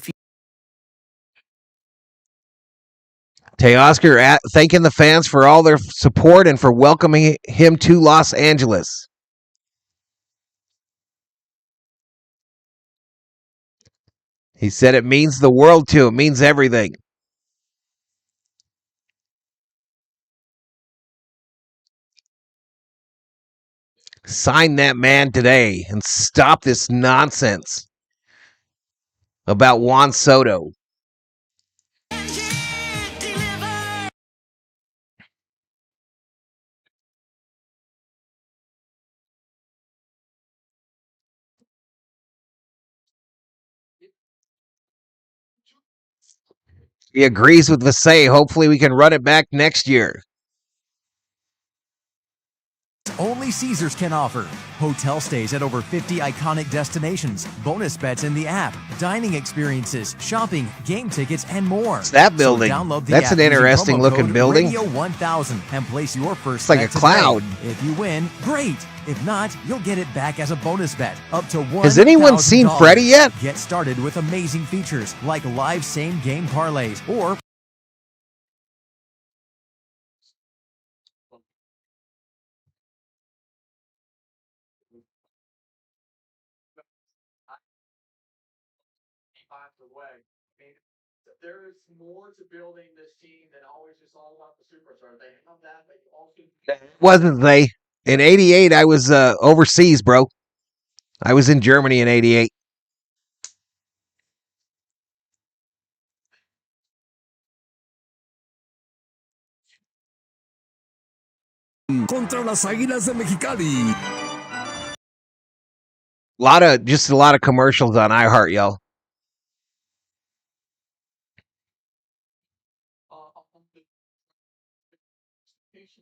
Teoscar thanking the fans for all their support and for welcoming him to Los Angeles. He said it means the world to him, means everything. Sign that man today and stop this nonsense about Juan Soto. He agrees with Vasey. Hopefully we can run it back next year. Only Caesars can offer. Hotel stays at over 50 iconic destinations, bonus bets in the app, dining experiences, shopping, game tickets, and more. It's that building. That's an interesting looking building. Radio 1000 and place your first It's like bet a cloud. today. If you win, great. If not, you'll get it back as a bonus bet up to $1,000. Has anyone seen Freddy yet? Get started with amazing features like live same game parlays or There is more to building this team than always just all about the superstar. They have that, but you also Wasn't they? In 88, I was overseas, bro. I was in Germany in 88. Contra las Águilas de Mexicali. Just a lot of commercials on iHeart, y'all.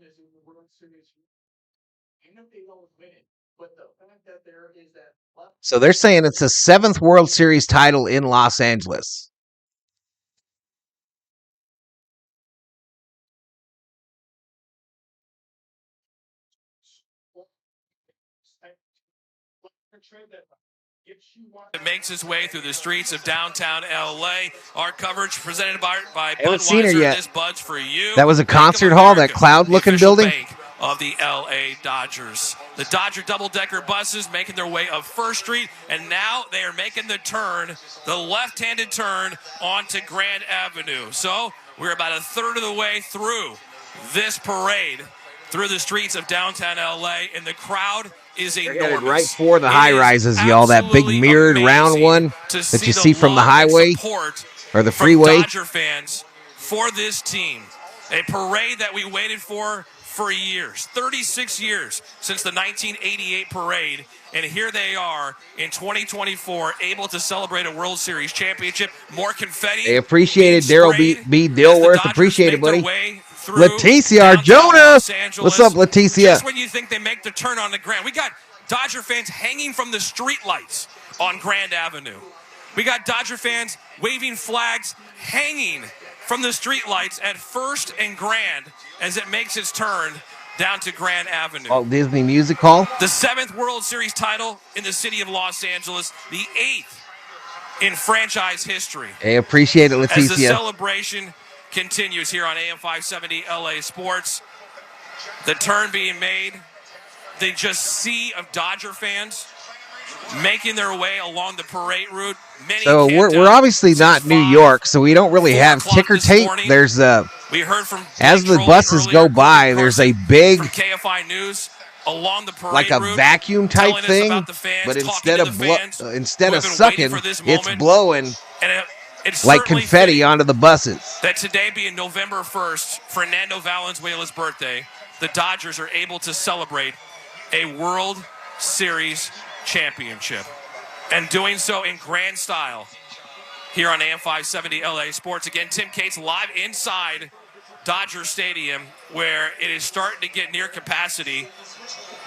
is in the World Series. I know they don't win it, but the fact that there is that So they're saying it's the 7th World Series title in Los Angeles. It makes its way through the streets of downtown LA. Our coverage presented by Haven't seen her Budweiser. yet. This Bud's for you. That was a concert hall, that cloud-looking building. Bank of the LA Dodgers. The Dodger double-decker buses making their way up First Street, and now they are making the turn, the left-handed turn onto Grand Avenue. So we're about a third of the way through this parade through the streets of downtown LA, and the crowd is They're enormous. headed right for the high rises, y'all. That big mirrored round one that you see from the highway or the freeway. Dodger fans for this team. A parade that we waited for years. 36 years since the 1988 parade. And here they are in 2024, able to celebrate a World Series championship. More confetti. They appreciated Daryl B. Dilworth. Appreciate it, buddy. Leticia Arjona. What's up, Leticia? Just when you think they make the turn on the Grand. We got Dodger fans hanging from the streetlights on Grand Avenue. We got Dodger fans waving flags hanging from the streetlights at First and Grand as it makes its turn down to Grand Avenue. Walt Disney Music Hall. The 7th World Series title in the city of Los Angeles, the 8th in franchise history. Hey, appreciate it, As the Leticia. celebration continues here on AM 570 LA Sports, the turn being made, the just sea of Dodger fans making their way along the parade route. Many So we're obviously not New York, so we don't really have ticker tape. There's we heard from as the buses go by, there's a big KFI News along the parade like a route, vacuum type telling us thing, about the fans, but talking to the fans who instead have of been sucking, waiting for this it's moment. blowing And it's like certainly confetti fitting onto the buses. that today being November 1st, Fernando Valenzuela's birthday, the Dodgers are able to celebrate a World Series championship. And doing so in grand style here on AM 570 LA Sports. Again, Tim Cates live inside Dodger Stadium, where it is starting to get near capacity.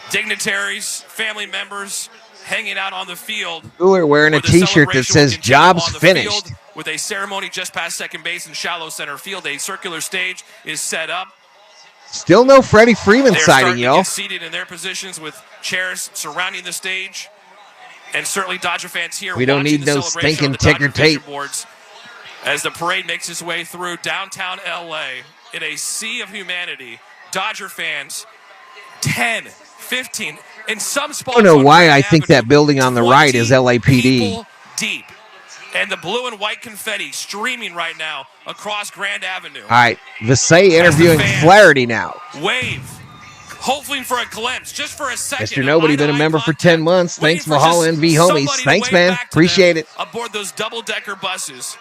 Dignitaries, family members hanging out on the field. Cooler wearing a T-shirt that says "Job's finished." With a ceremony just past second base in shallow center field, a circular stage is set up. Still no Freddie Freeman sighting, y'all. Seated in their positions with chairs surrounding the stage, and certainly Dodger fans here. We don't need no stinking ticker tape. Boards as the parade makes its way through downtown LA in a sea of humanity. Dodger fans, 10, 15, in some spots. I don't know why I think that building on the right is LAPD. Deep. And the blue and white confetti streaming right now across Grand Avenue. All right, Visay interviewing Flaherty now. Wave, hoping for a glimpse, just for a second. Mr. Nobody been a member for 10 months. Thanks, Valhalla and V homies. Thanks, man. Appreciate it. Aboard those double-decker buses,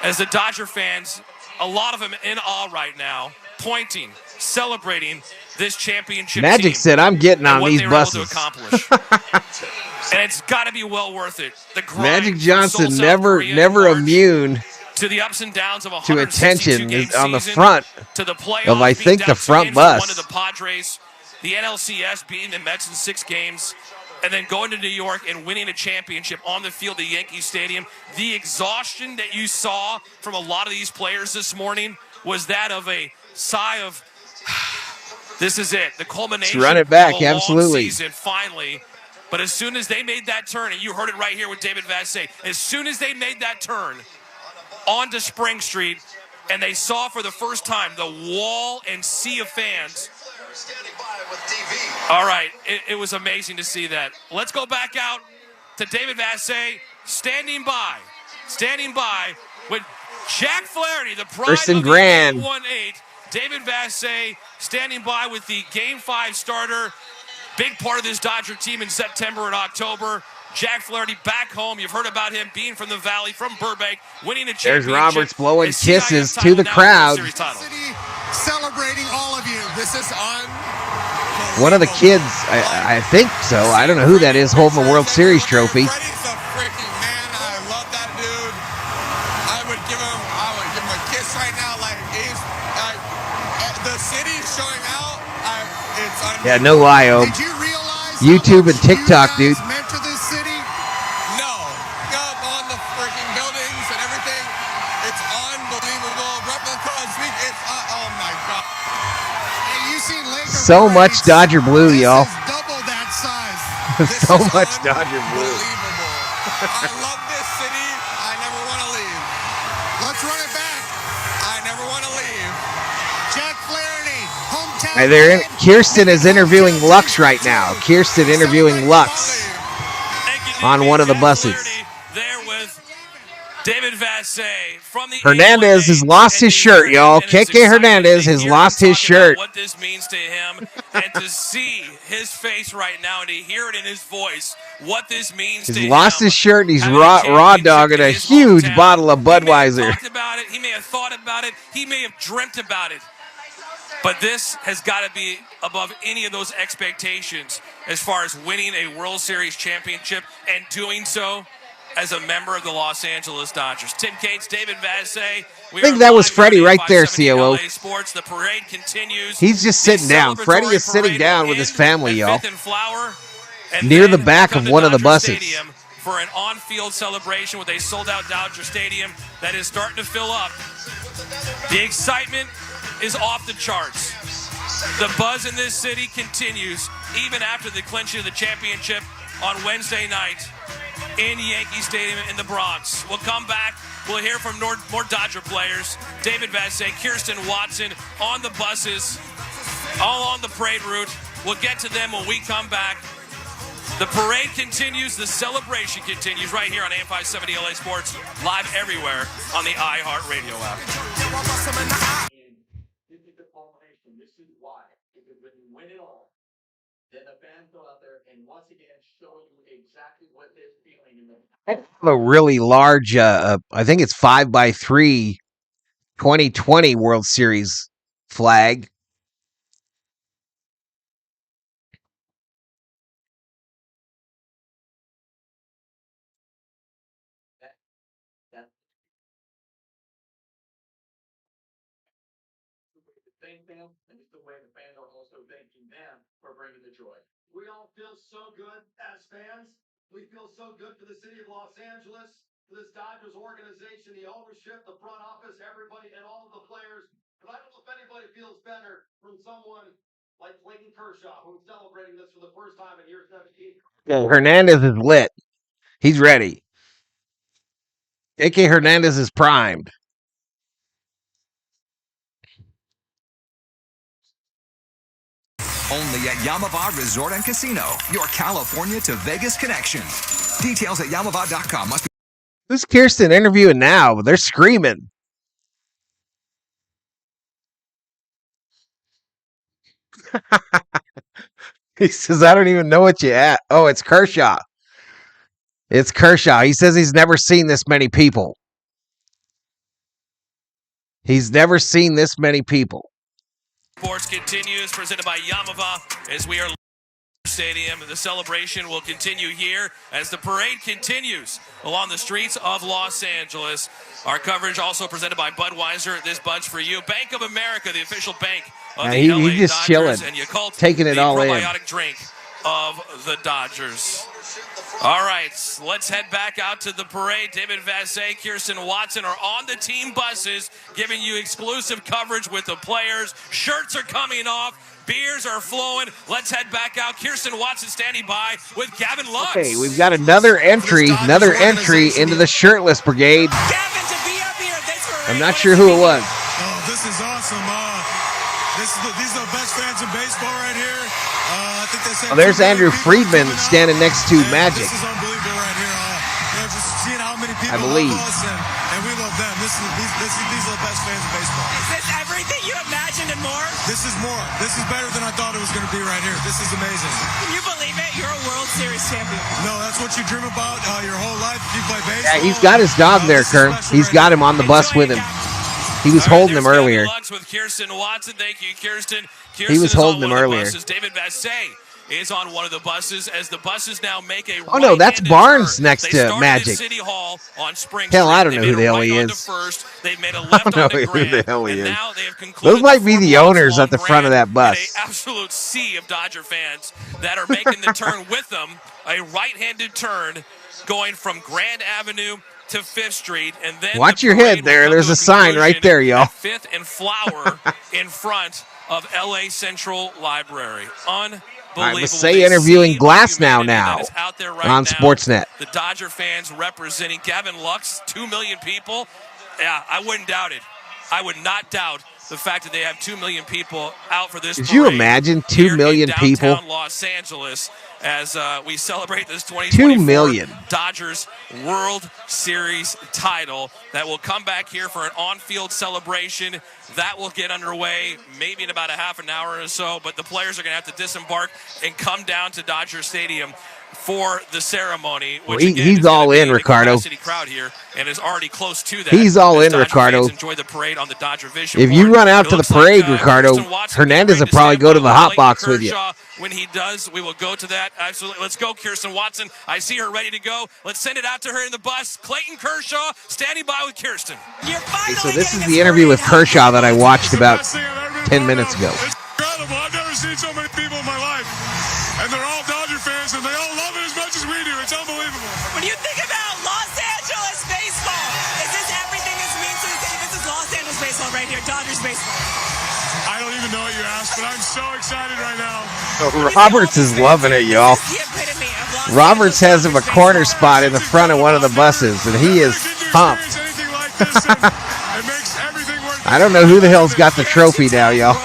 as the Dodger fans, a lot of them in awe right now, pointing, celebrating this championship. Magic said, "I'm getting on these buses." And it's got to be well worth it. The Magic Johnson never immune to the ups and downs of to attention on the season, front to the of, I think, the front bus. One of the Padres, the NLCS beating the Mets in 6 games, and then going to New York and winning a championship on the field at Yankee Stadium. The exhaustion that you saw from a lot of these players this morning was that of a sigh of, this is it, the culmination. Let's run it back, of a absolutely. long season, finally. But as soon as they made that turn, and you heard it right here with David Vassegh, as soon as they made that turn onto Spring Street, and they saw for the first time the wall and sea of fans. All right, it was amazing to see that. Let's go back out to David Vassegh standing by with Jack Flaherty, the pride First and of the grand. 818. David Vassegh standing by with the Game 5 starter. Big part of this Dodger team in September and October. Jack Flaherty back home. You've heard about him being from the Valley, from Burbank, winning a championship. There's Roberts blowing kisses to the crowd. Celebrating all of you. This is on. One of the kids, I think so. I don't know who that is holding the World Series trophy. Freddie's a freaking man. I love that dude. I would give him a kiss right now. Like the city's showing out. It's unbelievable. Yeah, no lie, Ob. Did you realize YouTube and TikTok, dude. meant to this city? No. Up on the freaking buildings and everything. It's unbelievable. Replicas. It's oh my god. Hey, you seen Lakers? So much Dodger blue, y'all. Double that size. So much Dodger blue. I love this city. I never want to leave. Let's run it back. I never want to leave. Jack Flaherty, hometown. Kirsten is interviewing Lux right now. Kirsten interviewing Lux on one of the buses. There with David Vassegh from the Hernandez has lost his shirt, y'all. Keke Hernandez has lost his shirt. What this means to him, and to see his face right now and to hear it in his voice, what this means to him. He's lost his shirt and he's raw dogging a huge bottle of Budweiser. He may have talked about it. He may have thought about it. He may have dreamt about it. But this has got to be above any of those expectations as far as winning a World Series championship and doing so as a member of the Los Angeles Dodgers. Tim Cates, David Vassegh. I think that was Freddie right there, COO. Sports. The parade continues. He's just sitting down. Freddie is sitting down with his family, y'all. Near the back of one of the buses. For an on-field celebration with a sold-out Dodger Stadium that is starting to fill up. The excitement is off the charts. The buzz in this city continues even after the clinching of the championship on Wednesday night in Yankee Stadium in the Bronx. We'll come back. We'll hear from more Dodger players. David Vassegh, Kirsten Watson on the buses, all on the parade route. We'll get to them when we come back. The parade continues. The celebration continues right here on AM 570 LA Sports, live everywhere on the iHeartRadio app. This is the culmination. This is why. Because when you win it all, then the fans go out there and once again show you exactly what they're feeling in the. I have a really large, I think it's 5x3 2020 World Series flag. thank them, and it's the way the fans are also thanking them for bringing the joy. We all feel so good as fans. We feel so good for the city of Los Angeles, for this Dodgers organization, the ownership, the front office, everybody, and all of the players. But I don't know if anybody feels better from someone like Clayton Kershaw, who's celebrating this for the first time in year 17. Yeah, Hernandez is lit. He's ready. AK Hernandez is primed. Only at Yamava Resort and Casino, your California to Vegas connection. Details at yamava.com. Who's Kirsten interviewing now? They're screaming. He says, I don't even know what you at. Oh, it's Kershaw. It's Kershaw. He says he's never seen this many people. He's never seen this many people. Sports continues, presented by Yamava, as we are stadium. The celebration will continue here as the parade continues along the streets of Los Angeles. Our coverage also presented by Budweiser. This bud's for you. Bank of America, the official bank of the LA He's just Dodgers, chilling, and Yakult, taking it all in. The probiotic drink of the Dodgers. All right, let's head back out to the parade. David Vassay, Kirsten Watson are on the team buses, giving you exclusive coverage with the players. Shirts are coming off. Beers are flowing. Let's head back out. Kirsten Watson standing by with Gavin Lux. Okay, we've got another entry into the shirtless brigade. Gavin, to be up here. I'm not sure who it was. Oh, this is awesome. These are the best fans in baseball right here. I think they said There's Andrew Freeman standing next to Magic. This is unbelievable right here. Just seeing how many people I believe. love us and we love them. These are the best fans in baseball. Is this everything you imagined and more? This is more. This is better than I thought it was going to be right here. This is amazing. Can you believe it? You're a World Series champion. No, that's what you dream about your whole life. You play baseball. Yeah, he's got his dog there, Kurt. He's got him on the bus with him. He was holding him earlier. With Kirsten Watson. Thank you, Kirsten. He was holding him earlier. David Vassay is on one of the buses as the buses now make a Oh no, that's Barnes next to Magic. City Hall on Spring Hell, Street. I don't know who the hell he is. They've made a left I on don't know the who the Grand, hell he and is. now they have concluded Those might be the owners at the front of that bus. An absolute sea of Dodger fans that are making the turn with them. A right-handed turn going from Grand Avenue to 5th Street, and then watch your head there. There's a sign right there, y'all. 5th and Flower in front of LA Central Library. Unbelievable. All right, Vassay interviewing Glasnow now on Sportsnet. The Dodger fans representing Gavin Lux, 2 million people. Yeah, I wouldn't doubt it. I would not doubt the fact that they have 2 million people out for this Could you imagine 2 million people? Los Angeles as we celebrate this 2024 2 million. Dodgers World Series title that will come back here for an on-field celebration. That will get underway maybe in about a half an hour or so, but the players are going to have to disembark and come down to Dodger Stadium for the ceremony. Which He's all in, Ricardo. Crowd here and is already close to that. He's all in, Ricardo. Enjoy the parade on the Dodger Vision If you run out to the parade, Ricardo, Hernandez will probably go to the hot box with you. When he does, we will go to that. Absolutely. Let's go, Kirsten Watson. I see her ready to go. Let's send it out to her in the bus. Clayton Kershaw standing by with Kirsten. Okay, so this is the interview with Kershaw that I watched about 10 minutes ago. It's incredible. I've never seen so many people in my life. And they're all Dodger fans, and they all love it as much as we do. It's unbelievable. When you think about Los Angeles baseball, is this everything this means to the city? This is Los Angeles baseball right here, Dodgers baseball. I don't even know what you asked, but I'm so excited right now. Roberts is loving it, y'all. Roberts has him a corner spot in the front of one of the buses, and he is pumped. I don't know who the hell's got the trophy now, y'all.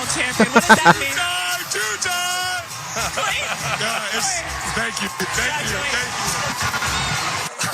Thank you.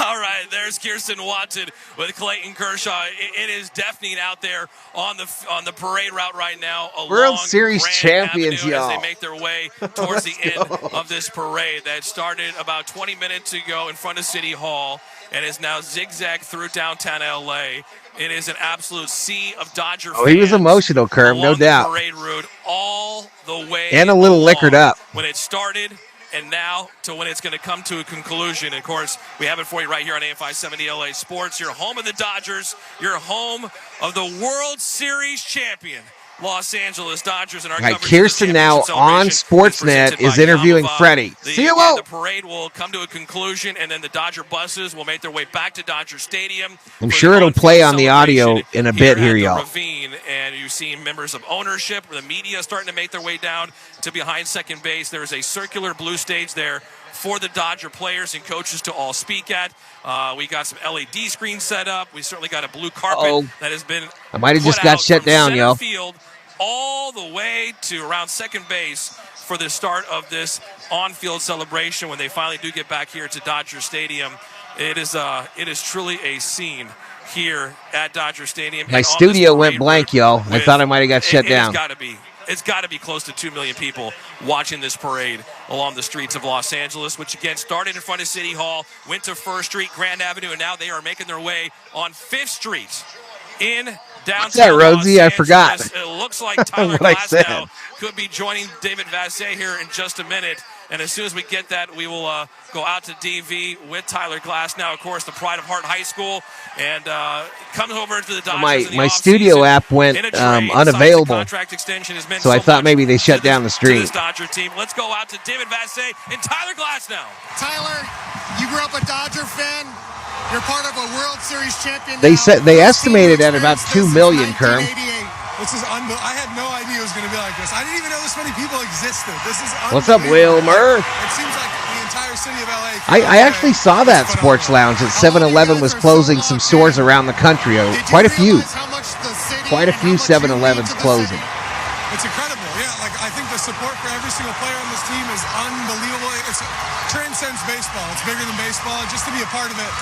All right, there's Kirsten Watson with Clayton Kershaw. It is deafening out there on the parade route right now. World Series champions, y'all. y'all. As they make their way towards the end of this parade that started about 20 minutes ago in front of City Hall and is now zigzagged through downtown LA. It is an absolute sea of Dodger fans. Oh, he was emotional, Kerm, no doubt. Parade route all the way and a little liquored up. When it started and now to when it's going to come to a conclusion. Of course, we have it for you right here on AFI 70 LA Sports. Your home of the Dodgers, your home of the World Series champion. Los Angeles Dodgers, and our All right, coverage of the Kirsten now championship on celebration Sportsnet is interviewing Freddy. See you all. The parade will come to a conclusion, and then the Dodger buses will make their way back to Dodger Stadium. I'm sure it'll play on the audio in a bit here, y'all. Ravine, and you see members of ownership, the media starting to make their way down to behind second base. There's a circular blue stage there for the Dodger players and coaches to all speak at. We got some LED screens set up. We certainly got a blue carpet that has been I might have just got shut down, yo. Field all the way to around second base for the start of this on-field celebration when they finally do get back here to Dodger Stadium. It is truly a scene here at Dodger Stadium. My studio went blank, y'all. I thought I might have got shut down. It's got to be close to 2 million people watching this parade along the streets of Los Angeles, which again started in front of City Hall, went to 1st Street, Grand Avenue, and now they are making their way on 5th Street in downtown. What's that, Rosie? I forgot. It looks like Tyler Glasnow could be joining David Vassegh here in just a minute. And as soon as we get that, we will go out to DV with Tyler Glasnow, of course, the pride of Hart High School, and comes over to the Dodgers. My studio app went unavailable, so I thought maybe they shut down the stream. Dodger team. Let's go out to David Vassegh and Tyler Glasnow. Tyler, you grew up a Dodger fan. You're part of a World Series champion. They said they estimated at about 2 million, Kerm. This is unbelievable. I had no idea it was going to be like this. I didn't even know this many people existed. This is What's up, Wilmer? It seems like the entire city of LA. I actually saw that sports lounge at 7-Eleven was closing some stores around the country. Quite a few 7-Elevens closing. It's incredible. Yeah, like I think the support for every single player on this team is unbelievable. It transcends baseball. It's bigger than baseball. Just to be a part of it.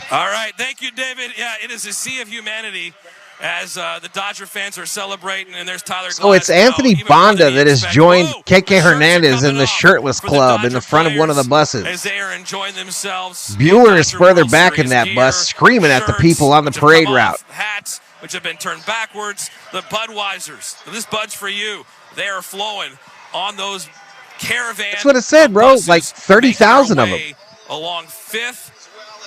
All right, thank you, David. Yeah, it is a sea of humanity as the Dodger fans are celebrating, and there's Tyler Glasnow. So it's Anthony Bonda that has joined KK Hernandez in the Shirtless Club in the front of one of the buses. As they are enjoying themselves. Bueller is further back in that bus, screaming at the people on the parade route. Hats, which have been turned backwards. The Budweisers, this Bud's for you. They are flowing on those caravans. That's what it said, bro. Like 30,000 of them. Along 5th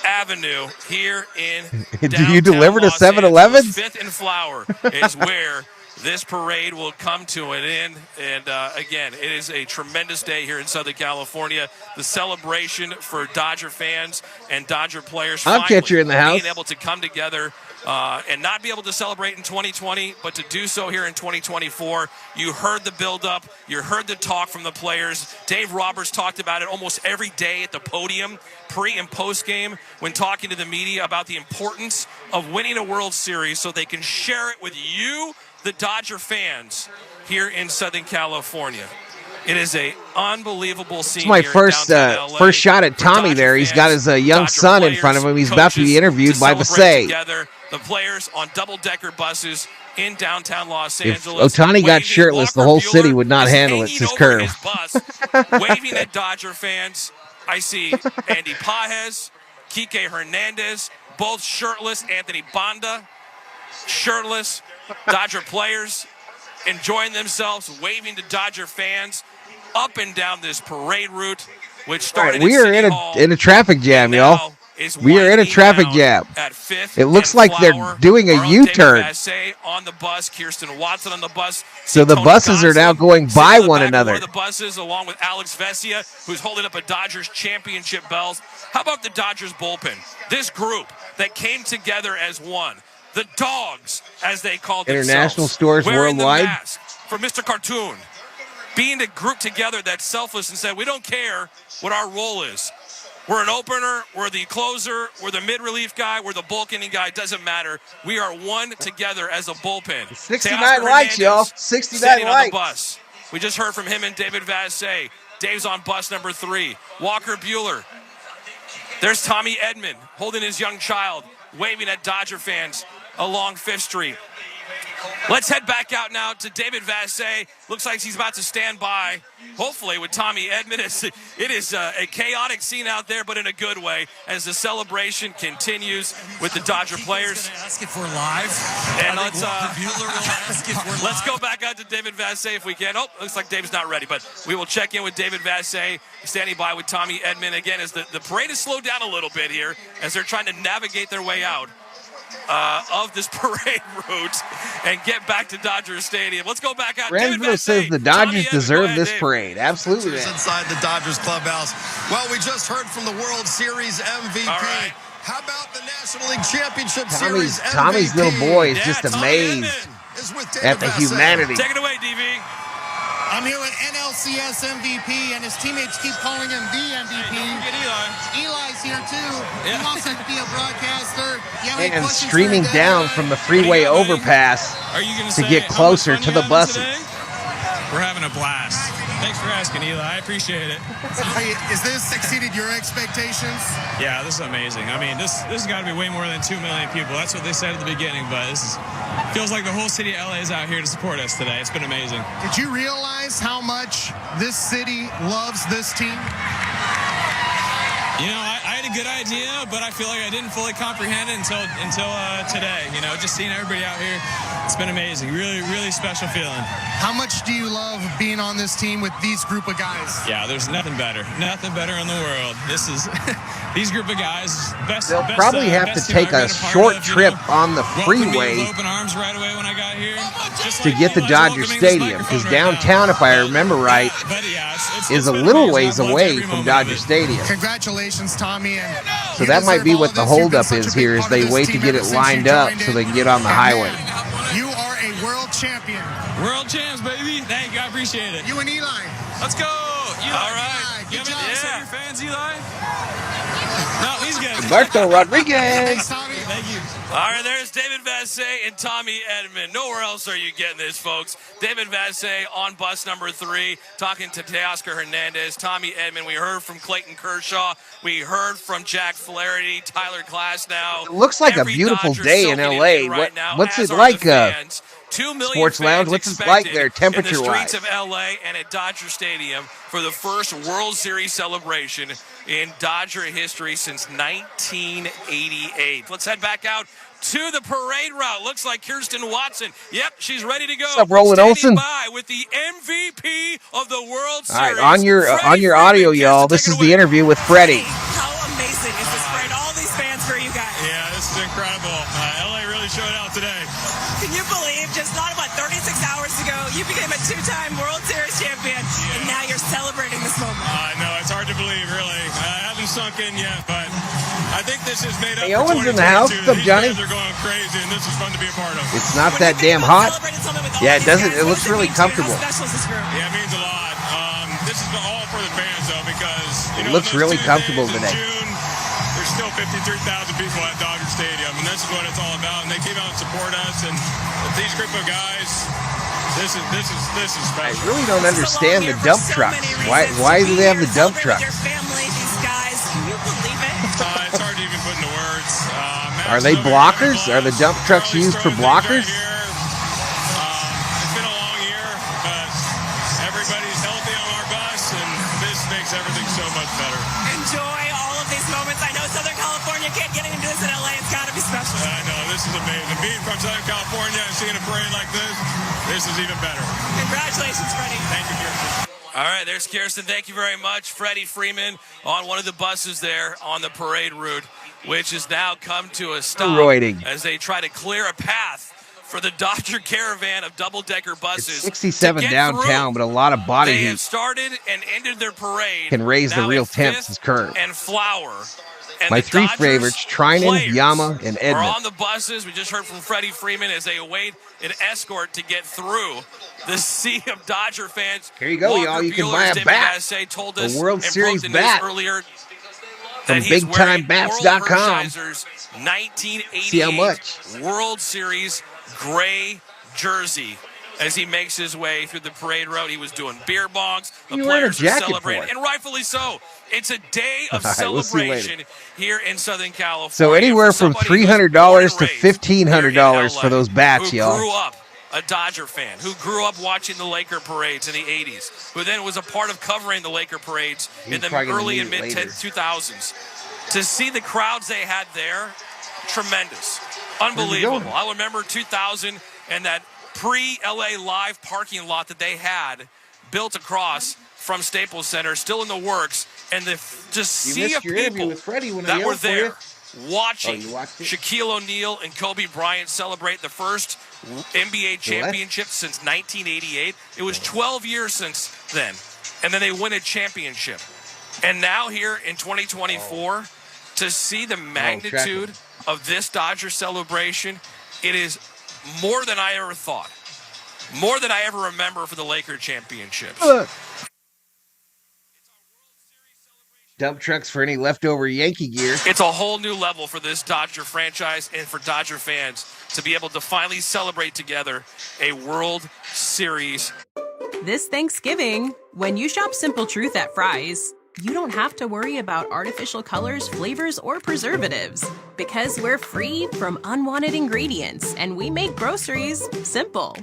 Avenue here in Do you deliver to 7-Eleven? 5th and Flower is where this parade will come to an end. And again, it is a tremendous day here in Southern California. The celebration for Dodger fans and Dodger players. I'll catch you in the house. Being able to come together and not be able to celebrate in 2020, but to do so here in 2024. You heard the build-up. You heard the talk from the players. Dave Roberts talked about it almost every day at the podium, pre- and post-game, when talking to the media about the importance of winning a World Series so they can share it with you, the Dodger fans, here in Southern California. It is a unbelievable scene. It's my first shot at Tommy there. He's got his young son in front of him. He's about to be interviewed by Vassegh. The players on double-decker buses in downtown Los Angeles. If Ohtani got shirtless, the whole city would not handle it. It's his curve. Waving at Dodger fans. I see Andy Pages, Kike Hernandez, both shirtless. Anthony Bonda, shirtless. Dodger players enjoying themselves, waving to Dodger fans up and down this parade route, which started we are in a traffic jam, y'all. We are in a traffic jam. It looks like they're doing a U-turn. On the bus, Kirsten Watson on the bus. So the buses are now going by one another. The buses, along with Alex Vesia, who's holding up a Dodgers championship belt. How about the Dodgers bullpen? This group that came together as one. The Dogs, as they called themselves. International stores worldwide. The mask for Mr. Cartoon. Being a group together that's selfless and said, we don't care what our role is. We're an opener, we're the closer, we're the mid-relief guy, we're the bulk inning guy. It doesn't matter. We are one together as a bullpen. 69 likes, y'all. 69 likes. On the bus. We just heard from him and David Vassegh. Dave's on bus number 3. Walker Bueller. There's Tommy Edman holding his young child, waving at Dodger fans along 5th Street. Let's head back out now to David Vassegh. Looks like he's about to stand by, hopefully, with Tommy Edman. It is a chaotic scene out there, but in a good way, as the celebration continues with the Dodger players. Ask it for live. And let's go back out to David Vassegh if we can. Oh, looks like Dave's not ready, but we will check in with David Vassegh, standing by with Tommy Edman. Again, as the parade has slowed down a little bit here, as they're trying to navigate their way out of this parade route and get back to Dodger Stadium. Let's go back out. Renfro says the Dodgers deserve this parade. Absolutely. Inside the Dodgers clubhouse. Well, we just heard from the World Series MVP. All right. How about the National League Championship Series MVP? Tommy's little boy is just amazed at the humanity. Take it away, DV. I'm here with NLCS MVP, and his teammates keep calling him the MVP. Eli's here too. He wants to be a broadcaster. And streaming down from the freeway overpass to get closer to the buses. We're having a blast. Thanks for asking, Eli. I appreciate it. Is this exceeded your expectations? Yeah, this is amazing. I mean, this has got to be way more than 2 million people. That's what they said at the beginning, but feels like the whole city of LA is out here to support us today. It's been amazing. Did you realize how much this city loves this team? You know, I had a good idea, but I feel like I didn't fully comprehend it until today. You know, just seeing everybody out here, it's been amazing. Really, really special feeling. How much do you love being on this team with these group of guys? Yeah, there's nothing better in the world. This is these group of guys. They'll probably have to take a short trip on the freeway open arms right away when I got here, to get to Dodger Stadium, because downtown, if I remember right, is a little ways away from Dodger Stadium. Congratulations, Tommy. So that might be what the holdup is here, is they wait to get it lined up so they can get on the highway. You are a world champion. World champs, baby. Thank you. I appreciate it. You and Eli. Let's go. Eli. All right. You have any your fans, Eli? No, he's good. Humberto Rodriguez. Thanks, Tommy. Thank you. All right, there's David Vassay and Tommy Edman. Nowhere else are you getting this, folks. David Vassay on bus number 3, talking to Teoscar Hernandez. Tommy Edman, we heard from Clayton Kershaw. We heard from Jack Flaherty, Tyler Glasnow. It looks like a beautiful day in LA. What's it like, Sports Lounge? What's it like there, temperature-wise? In the streets of LA and at Dodger Stadium for the first World Series celebration in Dodger history since 1988. Let's head back out to the parade route. Looks like Kirsten Watson. Yep, she's ready to go. What's up, Roland Olson? By with the MVP of the World Series. All right, on your audio, y'all, this is the interview with Freddy. How amazing is this parade? All these fans for you guys. Yeah, this is incredible. LA really showed out today. Can you believe just not about 36 hours ago, you became a 2-time World Series champion, and now you're celebrating this moment? No, it's hard to believe, really. I haven't sunk in yet, but I think this is made up. Hey, Owen's in the house. What's up, Johnny? They're going crazy, and this is fun to be a part of. It's not that damn hot. Yeah, it doesn't. It looks really comfortable. Yeah, it means a lot. This is all for the fans, though, because it looks really comfortable today. June, there's still 53,000 people at Dodger Stadium, and this is what it's all about. And they came out and support us, and with these group of guys, this is special. I really don't understand the dump trucks. Why do they have the dump trucks? Your family, these guys, can you believe it? It's hard to even put into words. Are they blockers? Are the dump trucks used for blockers? It's been a long year, but everybody's healthy on our bus, and this makes everything so much better. Enjoy all of these moments. I know Southern California can't get into this in LA. It's got to be special. I know, this is amazing. Being from Southern California and seeing a parade like this is even better. Congratulations, Freddie. Thank you, Kirsten. All right, there's Kirsten. Thank you very much. Freddie Freeman on one of the buses there on the parade route, which has now come to a stop as they try to clear a path for the Dodger caravan of double-decker buses. It's 67 downtown, but a lot of body They heat. have started and ended their parade. Can raise the now real at temps 5th as current. and Flower. And My the 3 Dodgers favorites, Trinan, players Yama, and are Edman. on the buses. We just heard from Freddie Freeman as they await an escort to get through the sea of Dodger fans. Here you go, Walker y'all. You can Buehler, buy as a David bat. Vassay told A us World and Series broke the news bat earlier from that he's wearing BigTimeBats.com. Oral Hershiser's 1988 See how much. World Series gray jersey. As he makes his way through the parade route, he was doing beer bongs. The You wearing a players are jacket celebrating, for it. and rightfully so. It's a day of All right, we'll see you later. celebration here in Southern California. So anywhere from For somebody who's $300 born and to raised $1,500 here for in those bats, who y'all. grew up a Dodger fan, who grew up watching the Laker parades in the 80s, who then was a part of covering the Laker parades in the probably gonna early need and it later. mid-2000s. To see the crowds they had there, tremendous. Unbelievable. I remember 2000 and that pre-LA Live parking lot that they had built across from Staples Center, still in the works, and the just You sea missed of your interview people with Freddy when I that yelled were for you. there watching Shaquille O'Neal and Kobe Bryant celebrate the first NBA championship since 1988. It was 12 years since then. And then they win a championship. And now here in 2024, to see the magnitude of this Dodger celebration, it is more than I ever thought. More than I ever remember for the Laker championships. Dump trucks for any leftover Yankee gear. It's a whole new level for this Dodger franchise and for Dodger fans to be able to finally celebrate together a World Series. This Thanksgiving, when you shop Simple Truth at Fry's, you don't have to worry about artificial colors, flavors, or preservatives because we're free from unwanted ingredients and we make groceries simple.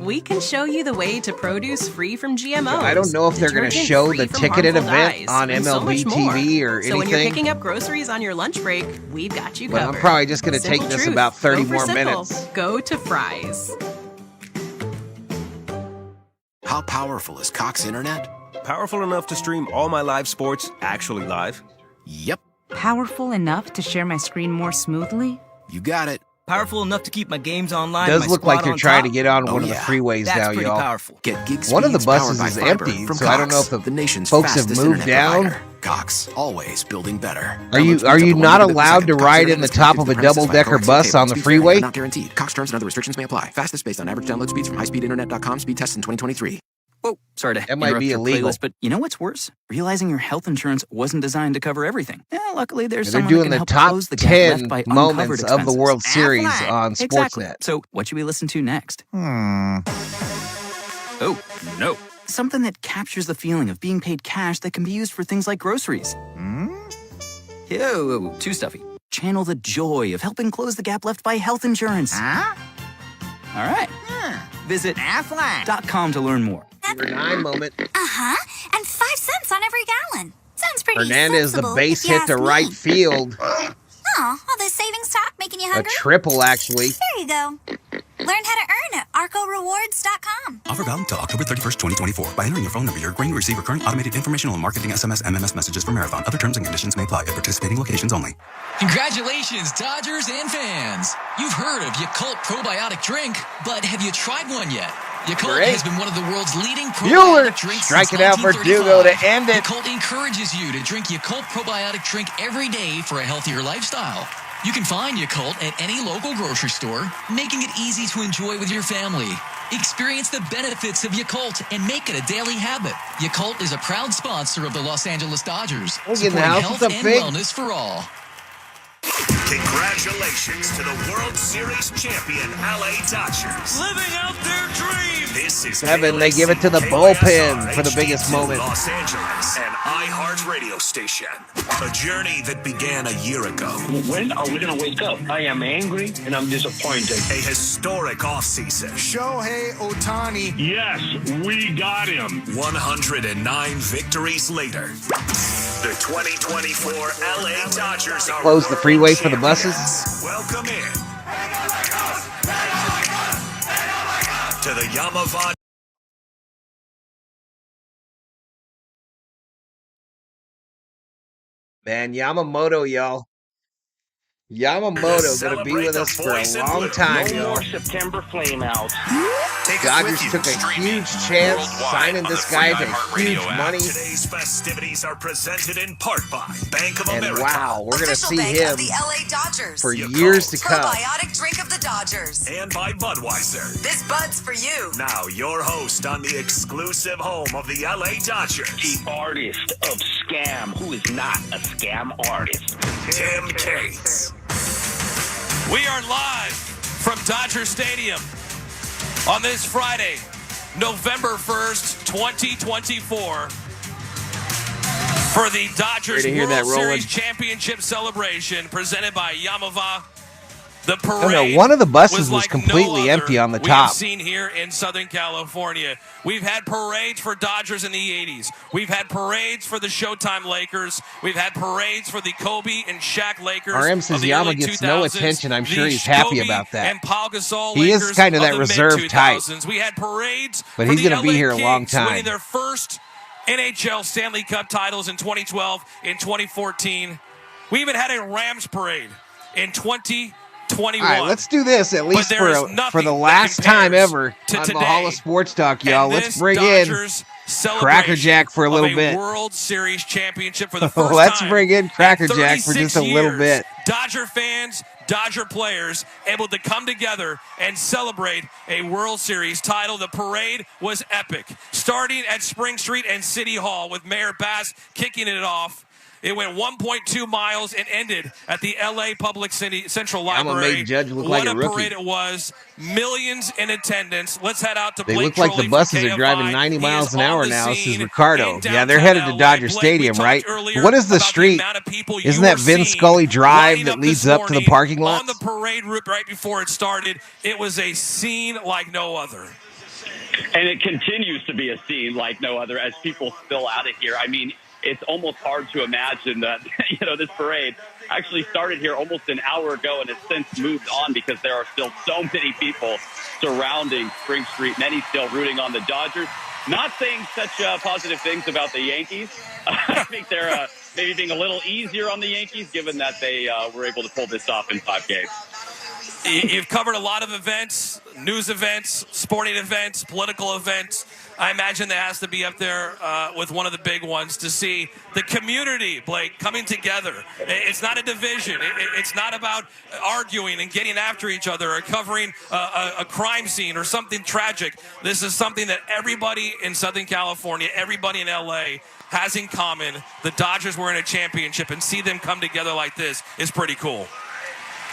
We can show you the way to produce free from GMOs. I don't know if they're going to show the ticketed event on MLB TV or anything. So when you're picking up groceries on your lunch break, we've got you covered. I'm probably just going to take this about 30 more simple. minutes. Go to Fry's. How powerful is Cox Internet? Powerful enough to stream all my live sports actually live? Yep. Powerful enough to share my screen more smoothly? You got it. Powerful enough to keep my games online. It does look like they're trying to get on one of the freeways now, y'all. Powerful. Get gig one of the speeds buses powered is by fiber empty, from so Cox, I don't know if the nation's folks have fastest moved internet down. provider. Cox, always building better. Are you not allowed to ride in the top of a double-decker bus on the freeway? Not guaranteed. Cox terms and other restrictions may apply. Fastest based on average download speeds from highspeedinternet.com. Speed tests in 2023. Whoa, sorry to that might be illegal. Playlist, but you know what's worse? Realizing your health insurance wasn't designed to cover everything. Yeah, luckily there's They're someone doing that the can help top close the gap left by 10 moments uncovered of the World Series expenses. on Exactly. Sportsnet. So what should we listen to next? Oh, no. Something that captures the feeling of being paid cash that can be used for things like groceries. Ew, too stuffy. Channel the joy of helping close the gap left by health insurance. All right. Visit Aflac.com to learn more. Number 9 moment. And 5 cents on every gallon. Sounds pretty Hernandez, the sensible, base if you hit to ask right me. field. Oh, all this savings talk making you A hungry? triple, actually. There you go. Learn how to earn at ArcoRewards.com. Offer valid until October 31st, 2024. By entering your phone number, you're agreeing to receive recurring automated informational and marketing SMS, MMS messages from Marathon. Other terms and conditions may apply at participating locations only. Congratulations, Dodgers and fans. You've heard of Yakult Probiotic Drink, but have you tried one yet? Yakult has been one of the world's leading probiotic drinks striking since out for 1935. Dugo to end it. Yakult encourages you to drink Yakult Probiotic Drink every day for a healthier lifestyle. You can find Yakult at any local grocery store, making it easy to enjoy with your family. Experience the benefits of Yakult and make it a daily habit. Yakult is a proud sponsor of the Los Angeles Dodgers, supporting health and wellness for all. Congratulations to the World Series champion LA Dodgers. Living out their dream. This is Kevin, they give it to the bullpen for the biggest moment. Los Angeles, an iHeart radio station. A journey that began a year ago. When are we going to wake up? I am angry and I'm disappointed. A historic offseason. Shohei Ohtani. Yes, we got him. 109 victories later. The 2024 LA Dodgers are Close the freeway for the buses. Welcome in to the Yamamoto. Man, Yamamoto, y'all. Yamamoto gonna be with us for a long time, No y'all. more September flameouts. Dodgers took a huge chance signing this guy to huge money. Today's festivities are presented in part by Bank of And America. wow, we're gonna see Bank him of the LA Dodgers. for years to come. Probiotic drink of the Dodgers. And by Budweiser. This Bud's for you. Now your host on the exclusive home of the LA Dodgers. The artist of scam, who is not a scam artist. Tim Cates. We are live from Dodger Stadium on this Friday, November 1st, 2024, for the Dodgers World Series Championship celebration presented by Yamamoto. The parade one of the buses was like completely no empty on the we have top. seen here in Southern California. We've had parades for Dodgers in the 80s. We've had parades for the Showtime Lakers. We've had parades for the Kobe and Shaq Lakers. RM says of the Yama early gets 2000s. no attention. I'm sure The he's happy Kobe about that. And Pau Gasol He is Lakers kind of that the reserved type. mid-2000s. We had parades But for he's the gonna be LA here a long Kings time. winning their first NHL Stanley Cup titles in 2012, in 2014. We even had a Rams parade in 2021. All right, let's do this at least for the last time ever on Valhalla Sports Talk, y'all. Let's bring in Cracker Jack for a little bit. World Series championship for the first time. Let's bring in Cracker Jack for just a little bit. Dodger fans, Dodger players able to come together and celebrate a World Series title. The parade was epic, starting at Spring Street and City Hall with Mayor Bass kicking it off. It went 1.2 miles and ended at the L.A. Public Central Library. I'm going to make Judge look like a rookie. What a parade it was. Millions in attendance. Let's head out to They Blake look like the buses are driving 90 miles an hour now, says Ricardo. Yeah, they're headed to Dodger Stadium, right? What is the street? Isn't that Vin Scully Drive that leads up to the parking lot? On the parade route right before it started, it was a scene like no other. And it continues to be a scene like no other as people spill out of here. I mean, it's almost hard to imagine that, this parade actually started here almost an hour ago and has since moved on because there are still so many people surrounding Spring Street, many still rooting on the Dodgers. Not saying such positive things about the Yankees. I think they're maybe being a little easier on the Yankees, given that they were able to pull this off in 5 games. You've covered a lot of events, news events, sporting events, political events. I imagine that has to be up there with one of the big ones to see the community, Blake, coming together. It's not a division. It's not about arguing and getting after each other or covering a crime scene or something tragic. This is something that everybody in Southern California, everybody in L.A. has in common. The Dodgers were in a championship, and see them come together like this is pretty cool.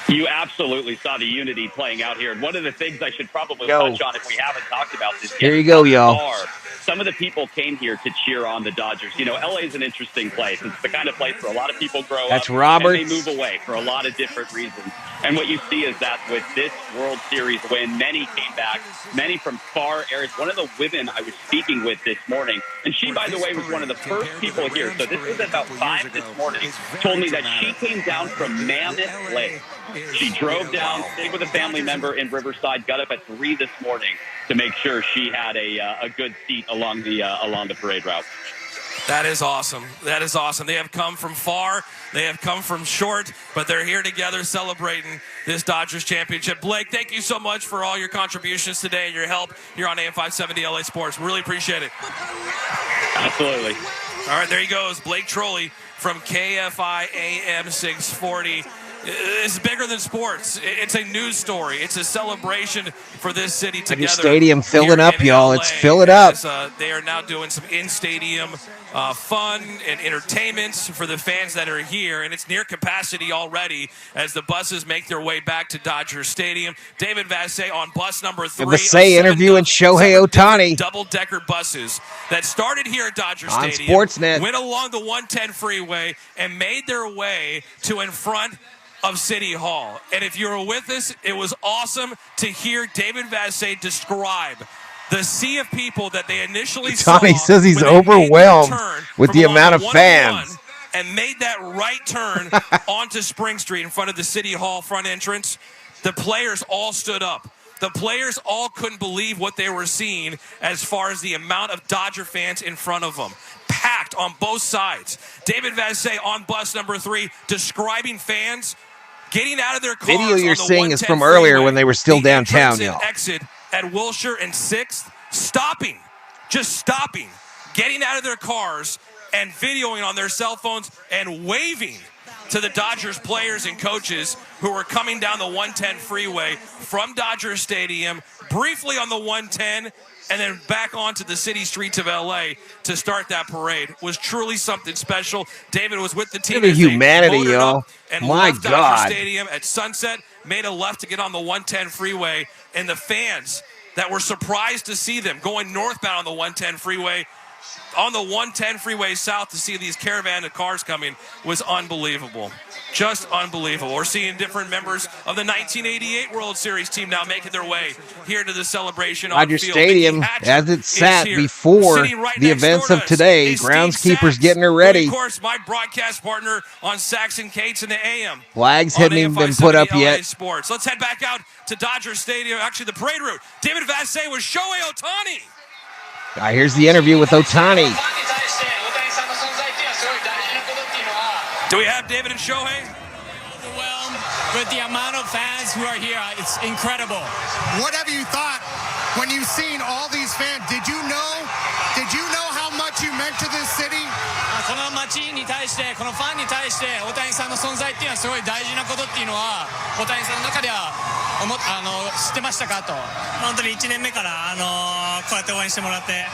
You absolutely saw the unity playing out here. And one of the things I should probably touch on if we haven't talked about this yet. Here you go, y'all. Some of the people came here to cheer on the Dodgers. LA is an interesting place. It's the kind of place where a lot of people grow up and they move away for a lot of different reasons. And what you see is that with this World Series win, many came back, many from far areas. One of the women I was speaking with this morning, and she, by the way, was one of the first people here. So this was about 5 this morning, told me that she came down from Mammoth Lake. She drove down, stayed with a family member in Riverside, got up at 3 this morning to make sure she had a good seat along the parade route. That is awesome. That is awesome. They have come from far. They have come from short, but they're here together celebrating this Dodgers championship. Blake, thank you so much for all your contributions today and your help here on AM 570 LA Sports. Really appreciate it. Absolutely. All right, there he goes. Blake Trolley from KFI AM 640. It's bigger than sports. It's a news story. It's a celebration for this city together. Your stadium filling up, y'all. It's fill it up. They are now doing some in-stadium fun and entertainment for the fans that are here, and it's near capacity already as the buses make their way back to Dodger Stadium. David Vassegh on bus number 3. Vassegh interviewing Shohei Ohtani. Double-decker buses that started here at Dodger on Stadium, Sportsnet, went along the 110 freeway, and made their way to in front of City Hall. And if you were with us, it was awesome to hear David Vassegh describe the sea of people that they initially saw. Ohtani says he's overwhelmed with the amount of fans. And made that right turn onto Spring Street in front of the City Hall front entrance. The players all stood up. The players all couldn't believe what they were seeing as far as the amount of Dodger fans in front of them. Packed on both sides. David Vassegh on bus number 3 describing fans getting out of their cars. Video you're seeing is from earlier when they were still downtown, y'all. Exit at Wilshire and 6th, just stopping, getting out of their cars and videoing on their cell phones and waving to the Dodgers players and coaches who were coming down the 110 freeway from Dodger Stadium, briefly on the 110, and then back onto the city streets of L.A. to start that parade. Was truly something special. David was with the team. Look at the humanity, y'all. My God. Dodger Stadium at sunset, made a left to get on the 110 freeway, and the fans that were surprised to see them going northbound on the 110 freeway, on the 110 freeway south to see these caravan of cars coming was unbelievable. Just unbelievable. We're seeing different members of the 1988 World Series team now making their way here to the celebration on Dodger field. Stadium, as it sat before the events of today, groundskeepers getting her ready. Of course, my broadcast partner on Saxon Cates in the AM. Flags hadn't even been put up yet. Sports. Let's head back out to Dodger Stadium. Actually, the parade route. David Vassegh with Shohei Ohtani. Here's the interview with Ohtani. Do we have David and Shohei? Overwhelmed with the amount of fans who are here. It's incredible. What have you thought when you've seen all these fans? Did you know how much you meant to this city? この街に対して、このファンに対して、大谷さんの存在っていうのはすごい大事なことっていうのは、大谷さんの中では知ってましたかと。本当に1年目からこうやって応援してもらって、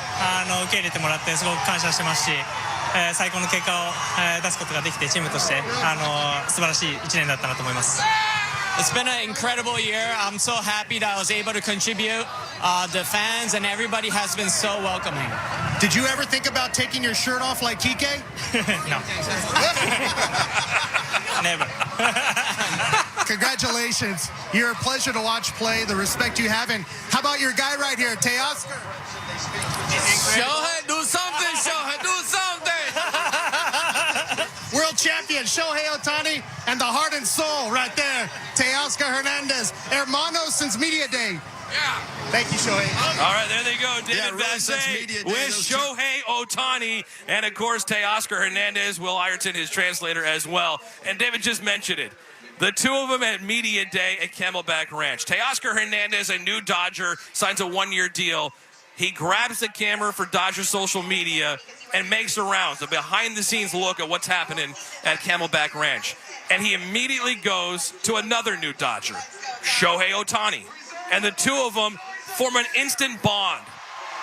受け入れてもらってすごく感謝してますし。最高の結果を出すことができてチームとして素晴らしい1年だったなと思います。It's been an incredible year. I'm so happy that I was able to contribute. The fans and everybody has been so welcoming. Did you ever think about taking your shirt off like Kike? No. Never. Congratulations. You're a pleasure to watch play, the respect you have. And how about your guy right here, Teoscar? Shohei, do something, Shohei, do something. World champion Shohei Ohtani and the heart and soul right there, Teoscar Hernandez. Hermanos since media day. Yeah. Thank you, Shohei. All right, there they go. David Vassay with Shohei Ohtani. And, of course, Teoscar Hernandez, Will Ireton, his translator as well. And David just mentioned it. The two of them at media day at Camelback Ranch. Teoscar Hernandez, a new Dodger, signs a 1-year deal. He grabs the camera for Dodger social media and makes the rounds, a behind-the-scenes look at what's happening at Camelback Ranch. And he immediately goes to another new Dodger, Shohei Ohtani. And the two of them form an instant bond.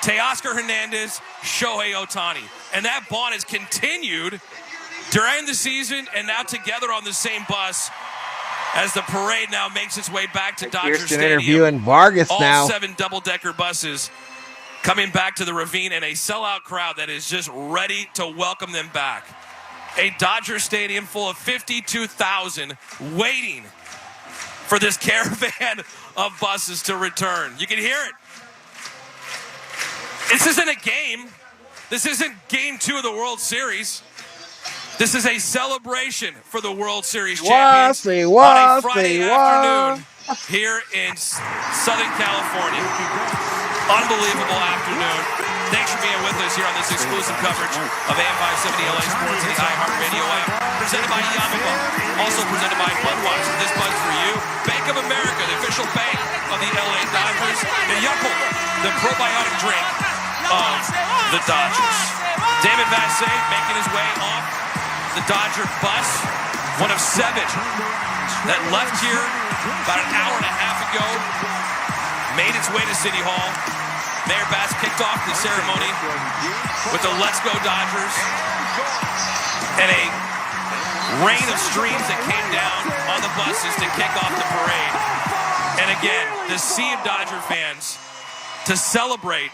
Teoscar Hernandez, Shohei Ohtani. And that bond has continued during the season and now together on the same bus as the parade now makes its way back to Dodger Kirsten Stadium. interviewing Vargas All now. 7 double-decker buses coming back to the Ravine and a sellout crowd that is just ready to welcome them back. A Dodger Stadium full of 52,000 waiting for this caravan of buses to return. You can hear it. This isn't a game. This isn't Game 2 of the World Series. This is a celebration for the World Series champions on a Friday afternoon here in Southern California. Unbelievable afternoon. Thanks for being with us here on this exclusive coverage of AM 570 LA Sports and the iHeartRadio app. Presented by Yamamoto. Also presented by Budweiser. This buzz for you. Bank of America, the official bank of the LA Dodgers. And Yakult, the probiotic drink of the Dodgers. David Vassay making his way off the Dodger bus. One of 7 that left here about an hour and a half ago. Made its way to City Hall. Mayor Bass kicked off the ceremony with the Let's Go Dodgers and a rain of streams that came down on the buses to kick off the parade. And again, the sea of Dodger fans to celebrate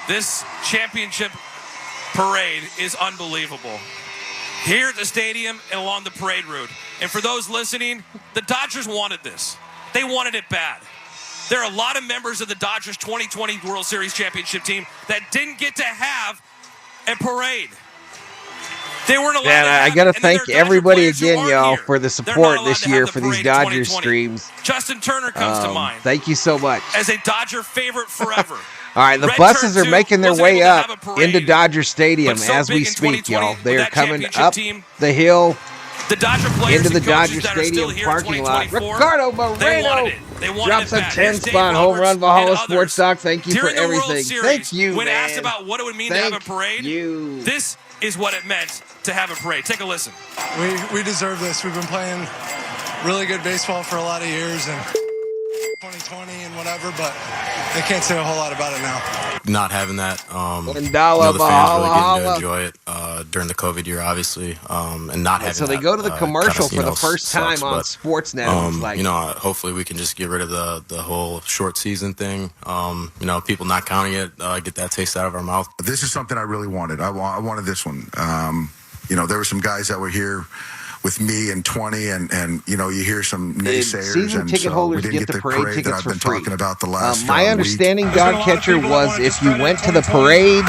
this championship parade is unbelievable. Here at the stadium and along the parade route. And for those listening, the Dodgers wanted this. They wanted it bad. There are a lot of members of the Dodgers 2020 World Series championship team that didn't get to have a parade. They weren't allowed to have I got to it. And then thank there are Dodger everybody players who again, aren't y'all, here. for the They're support not allowed this to year have the for these parade in Dodgers 2020. streams. Justin Turner comes to mind Thank you so much. as a Dodger favorite forever. All right, the Red buses Turn are 2 making their wasn't way able to up have a parade, into Dodger Stadium but so as we big in speak, 2020 y'all. They with are that coming championship up team. the hill The Dodger players into the and coaches Dodger that are still Stadium here in parking lot. 2024, Ricardo they Moreno wanted it. They wanted drops it a bad. Here's Dave 10-spot home Roberts run. Valhalla and Sports others. Talk. Thank you for During the World everything. Series, Thank you, when man. asked about what it would mean to have a parade, this is what it meant to have a parade. Take a listen. We deserve this. We've been playing really good baseball for a lot of years and 2020 and whatever, but they can't say a whole lot about it now. Not having that, the fans really getting to enjoy it during the COVID year, obviously, and not having. So they go to the commercial for the first time on Sportsnet. Hopefully we can just get rid of the whole short season thing. People not counting it, get that taste out of our mouth. This is something I really wanted. I wanted this one. There were some guys that were here with me in 20, and you hear some naysayers. Season and ticket so holders we didn't get the the parade tickets that I've for been free. talking about the last My week. understanding, dog catcher, was if you went to the parade,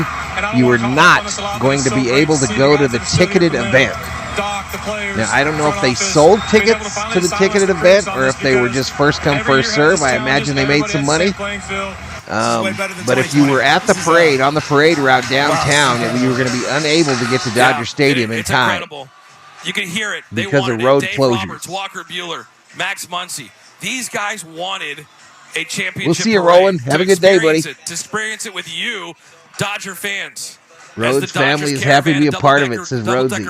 you were not going to be able to go to the ticketed event. Now, I don't know if they sold tickets to the ticketed event or if they were just first come, first serve. I imagine they made some money. But if you were at the parade, on the parade route downtown, and you were going to be unable to get to Dodger Stadium in time. Incredible. You can hear it. They because wanted of road Dave closures. Roberts, Walker Buehler, Max Muncy. These guys wanted a championship. We'll see you, parade Roland. Have a good day, buddy. To experience it with you, Dodger fans. Rhodes' family is happy to be a part of it, says Rhodesy.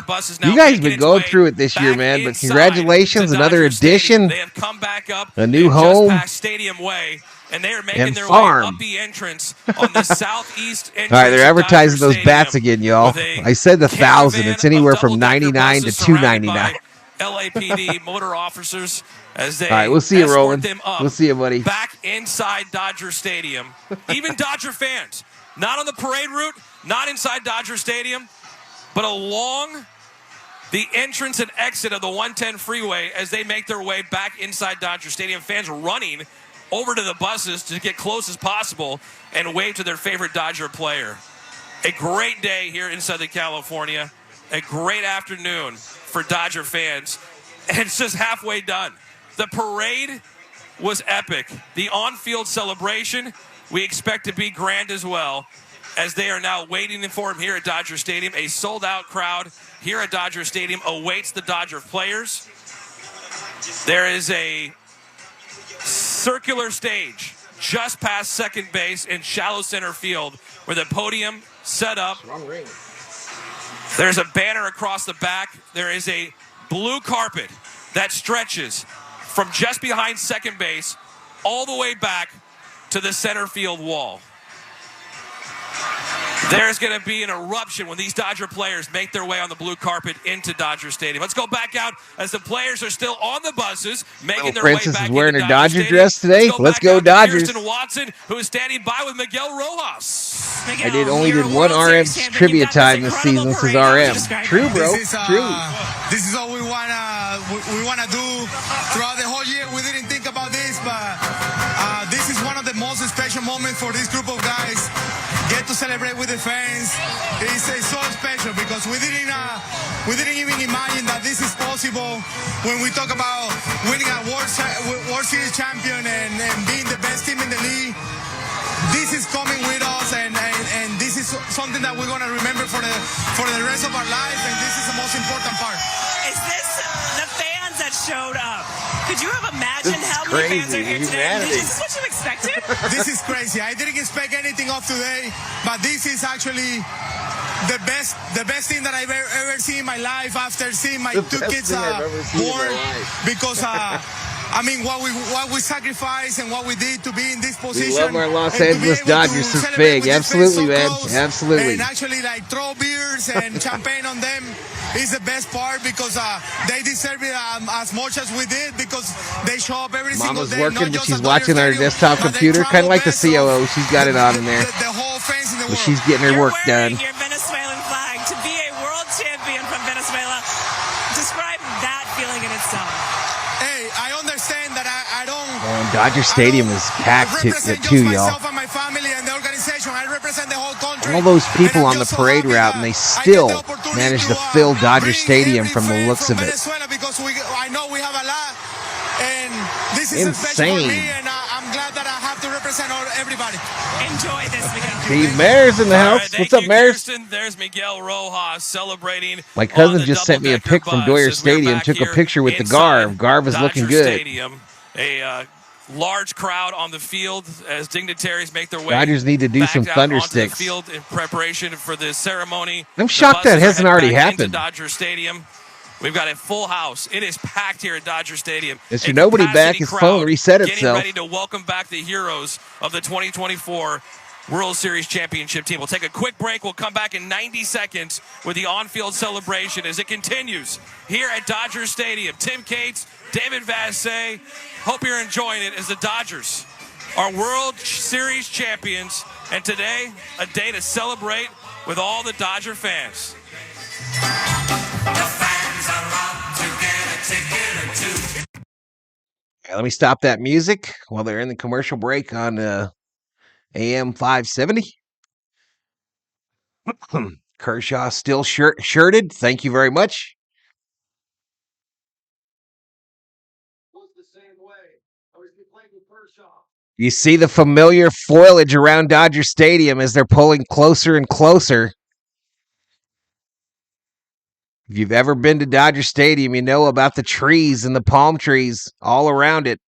You guys been going through it this year, man, but congratulations, another addition, They have come back up a new home, Stadium Way, and they are making and their farm. way up the entrance on the southeast entrance. All right, they're advertising those bats again, y'all. I said 1,000. It's anywhere from 99 to 299. LAPD motor officers as they all right, we'll see you, Roland. Them up we'll see you, buddy. Back inside Dodger Stadium. Even Dodger fans, not on the parade route, not inside Dodger Stadium, but along the entrance and exit of the 110 freeway as they make their way back inside Dodger Stadium. Fans running over to the buses to get close as possible and wave to their favorite Dodger player. A great day here in Southern California. A great afternoon for Dodger fans. And it's just halfway done. The parade was epic. The on-field celebration we expect to be grand as well, as they are now waiting for him here at Dodger Stadium. A sold-out crowd here at Dodger Stadium awaits the Dodger players. There is a circular stage just past second base in shallow center field where the podium set up. There's a banner across the back. There is a blue carpet that stretches from just behind second base all the way back to the center field wall. There's going to be an eruption when these Dodger players make their way on the blue carpet into Dodger Stadium. Let's go back out as the players are still on the buses, making their Francis way back is wearing into her Dodger Stadium. dress today. Let's go Dodgers. Kirsten Watson, who is standing by with Miguel Rojas. I only did one RM trivia time this season. This is RM. True, bro. True. This is all we wanna do throughout the whole year. We didn't think about this, but this is one of the most special moments for this group of guys. Get to celebrate with the fans. It's so special because we didn't even imagine that this is possible when we talk about winning a World Series champion and being the best team in the league. This is coming with us, and this is something that we're gonna remember for the rest of our life, and this is the most important part. Is this the fans that showed up? Could you have imagined how many fans are here today? Is this what you expected? This is crazy. I didn't expect anything of today, but this is actually the best thing that I've ever seen in my life after seeing my two kids born. Because I mean, what we sacrificed and what we did to be in this position. We love our Los Angeles Dodgers. This is big. Absolutely, man. Absolutely. And actually, like, throw beers and champagne on them is the best part because they deserve it as much as we did because they show up every single day. Mama's working, but she's watching our desktop computer, kind of like the COO. She's got it on in there. The whole fans in the world. But she's getting her work done. Your Venezuelan flag to be a world champion from Venezuela. Describe that feeling in itself. Hey, I understand that I don't. And Dodger Stadium is packed too, y'all. And my family and the organization. I represent the whole country. All those people on the parade route, and they still managed to fill Dodger Stadium from the looks of it. Because I know we have a lot, and this is insane. For me, and I'm glad that I have to represent everybody. Enjoy this, Miguel. Steve Mares in the house. What's up, Mares? There's Miguel Rojas celebrating. My cousin just sent me a pic from Dwyer Stadium. Took a picture with the Garv. Garv is looking good. Stadium, a large crowd on the field as dignitaries make their way. Dodgers need to do some thunder sticks. The field in preparation for the ceremony. I'm shocked that hasn't already happened. Dodger Stadium. We've got a full house. It is packed here at Dodger Stadium. Mr. Nobody back. His phone reset itself. Getting ready to welcome back the heroes of the 2024 World Series championship team. We'll take a quick break. We'll come back in 90 seconds with the on-field celebration as it continues here at Dodger Stadium. Tim Cates, David Vassay. Hope you're enjoying it as the Dodgers are World Series champions. And today, a day to celebrate with all the Dodger fans. Let me stop that music while they're in the commercial break on AM 570. Kershaw still shirted. Thank you very much. You see the familiar foliage around Dodger Stadium as they're pulling closer and closer. If you've ever been to Dodger Stadium, you know about the trees and the palm trees all around it.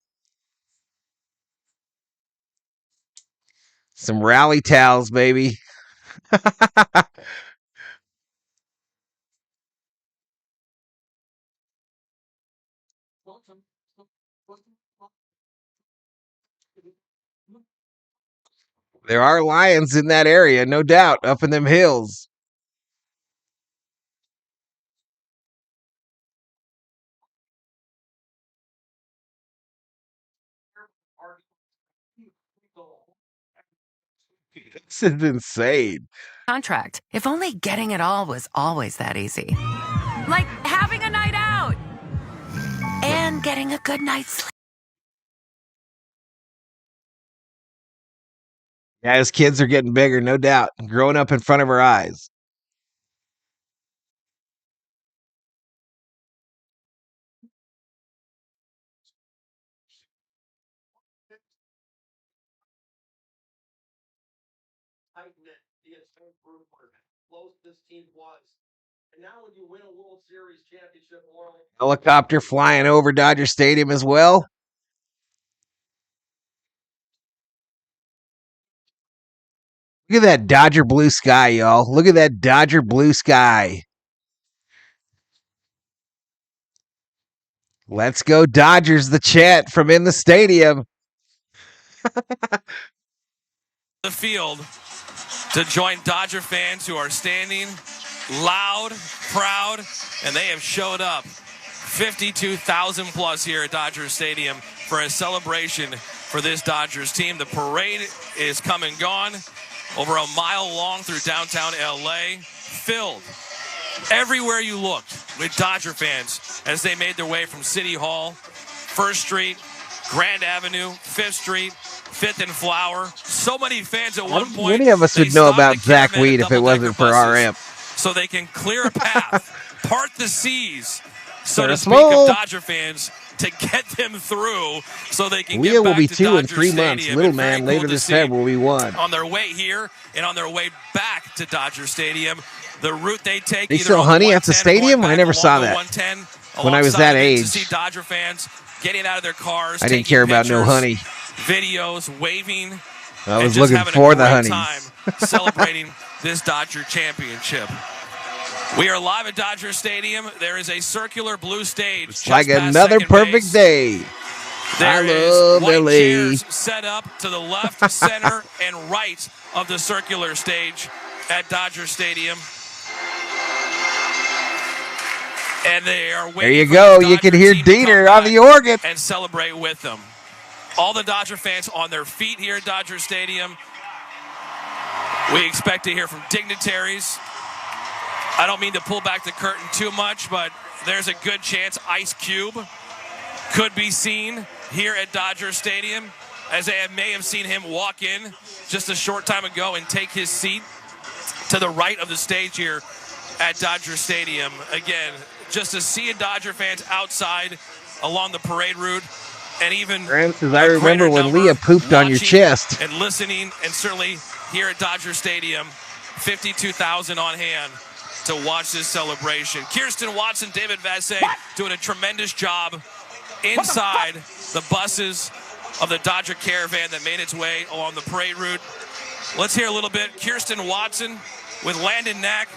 Some rally towels, baby. There are lions in that area, no doubt, up in them hills. This is insane. Contract. If only getting it all was always that easy. Like having a night out and getting a good night's sleep. Yeah, his kids are getting bigger, no doubt. Growing up in front of our eyes. Helicopter flying over Dodger Stadium as well. Look at that Dodger blue sky, y'all. Look at that Dodger blue sky. Let's go Dodgers, the chant from in the stadium. The field to join Dodger fans who are standing loud, proud, and they have showed up. 52,000 plus here at Dodger Stadium for a celebration for this Dodgers team. The parade is come and gone, over a mile long through downtown LA, filled everywhere you looked with Dodger fans as they made their way from City Hall, 1st Street, Grand Avenue, 5th Street, 5th and Flower. So many fans at one point. Many of us would know about Zach Weed if it wasn't for RM. So they can clear a path, part the seas, so to speak, of Dodger fans to get them through so they can get back will be to 2 Dodger in 3 months. Stadium. Little And very man cool later to this see Feb will be 1. on their way here and on their way back to Dodger Stadium. The route they take. They sell honey at the stadium? I never saw that. When I was that age. To see Dodger fans getting out of their cars. I didn't care about no honey. Videos, waving. I was looking for the honey. Time celebrating this Dodger championship. We are live at Dodger Stadium. There is a circular blue stage. It's like another perfect day. There is white chairs set up to the left, center, and right of the circular stage at Dodger Stadium. And they are waiting. There you go. You can hear Diener on the organ and celebrate with them. All the Dodger fans on their feet here at Dodger Stadium. We expect to hear from dignitaries. I don't mean to pull back the curtain too much, but there's a good chance Ice Cube could be seen here at Dodger Stadium, as they may have seen him walk in just a short time ago and take his seat to the right of the stage here at Dodger Stadium. Again, just to see Dodger fans outside along the parade route, and even Francis, I remember when Leah pooped on your chest. And listening, and certainly here at Dodger Stadium, 52,000 on hand to watch this celebration. Kirsten Watson, David Vassay doing a tremendous job inside the buses of the Dodger Caravan that made its way along the parade route. Let's hear a little bit. Kirsten Watson with Landon Knack,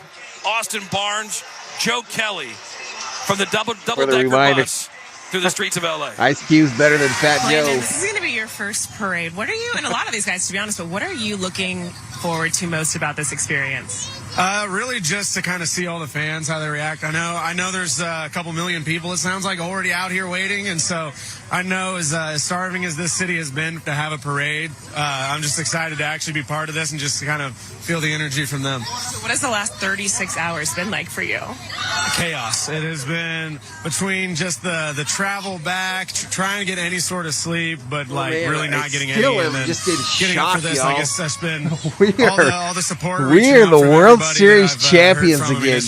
Austin Barnes, Joe Kelly from the double-decker bus through the streets of LA. Ice Cube's better than Fat Joe. This is going to be your first parade. What are you, and a lot of these guys, to be honest, but what are you looking forward to most about this experience? Really just to kind of see all the fans, how they react. I know there's a couple million people, it sounds like, already out here waiting. And so I know as starving as this city has been to have a parade, I'm just excited to actually be part of this and just to kind of feel the energy from them. So what has the last 36 hours been like for you? Chaos. It has been between just the travel back, trying to get any sort of sleep, but really not getting any. And then just getting getting shot, up for this, y'all. I guess that's been all the support. We are the World Series champions again, y'all. It's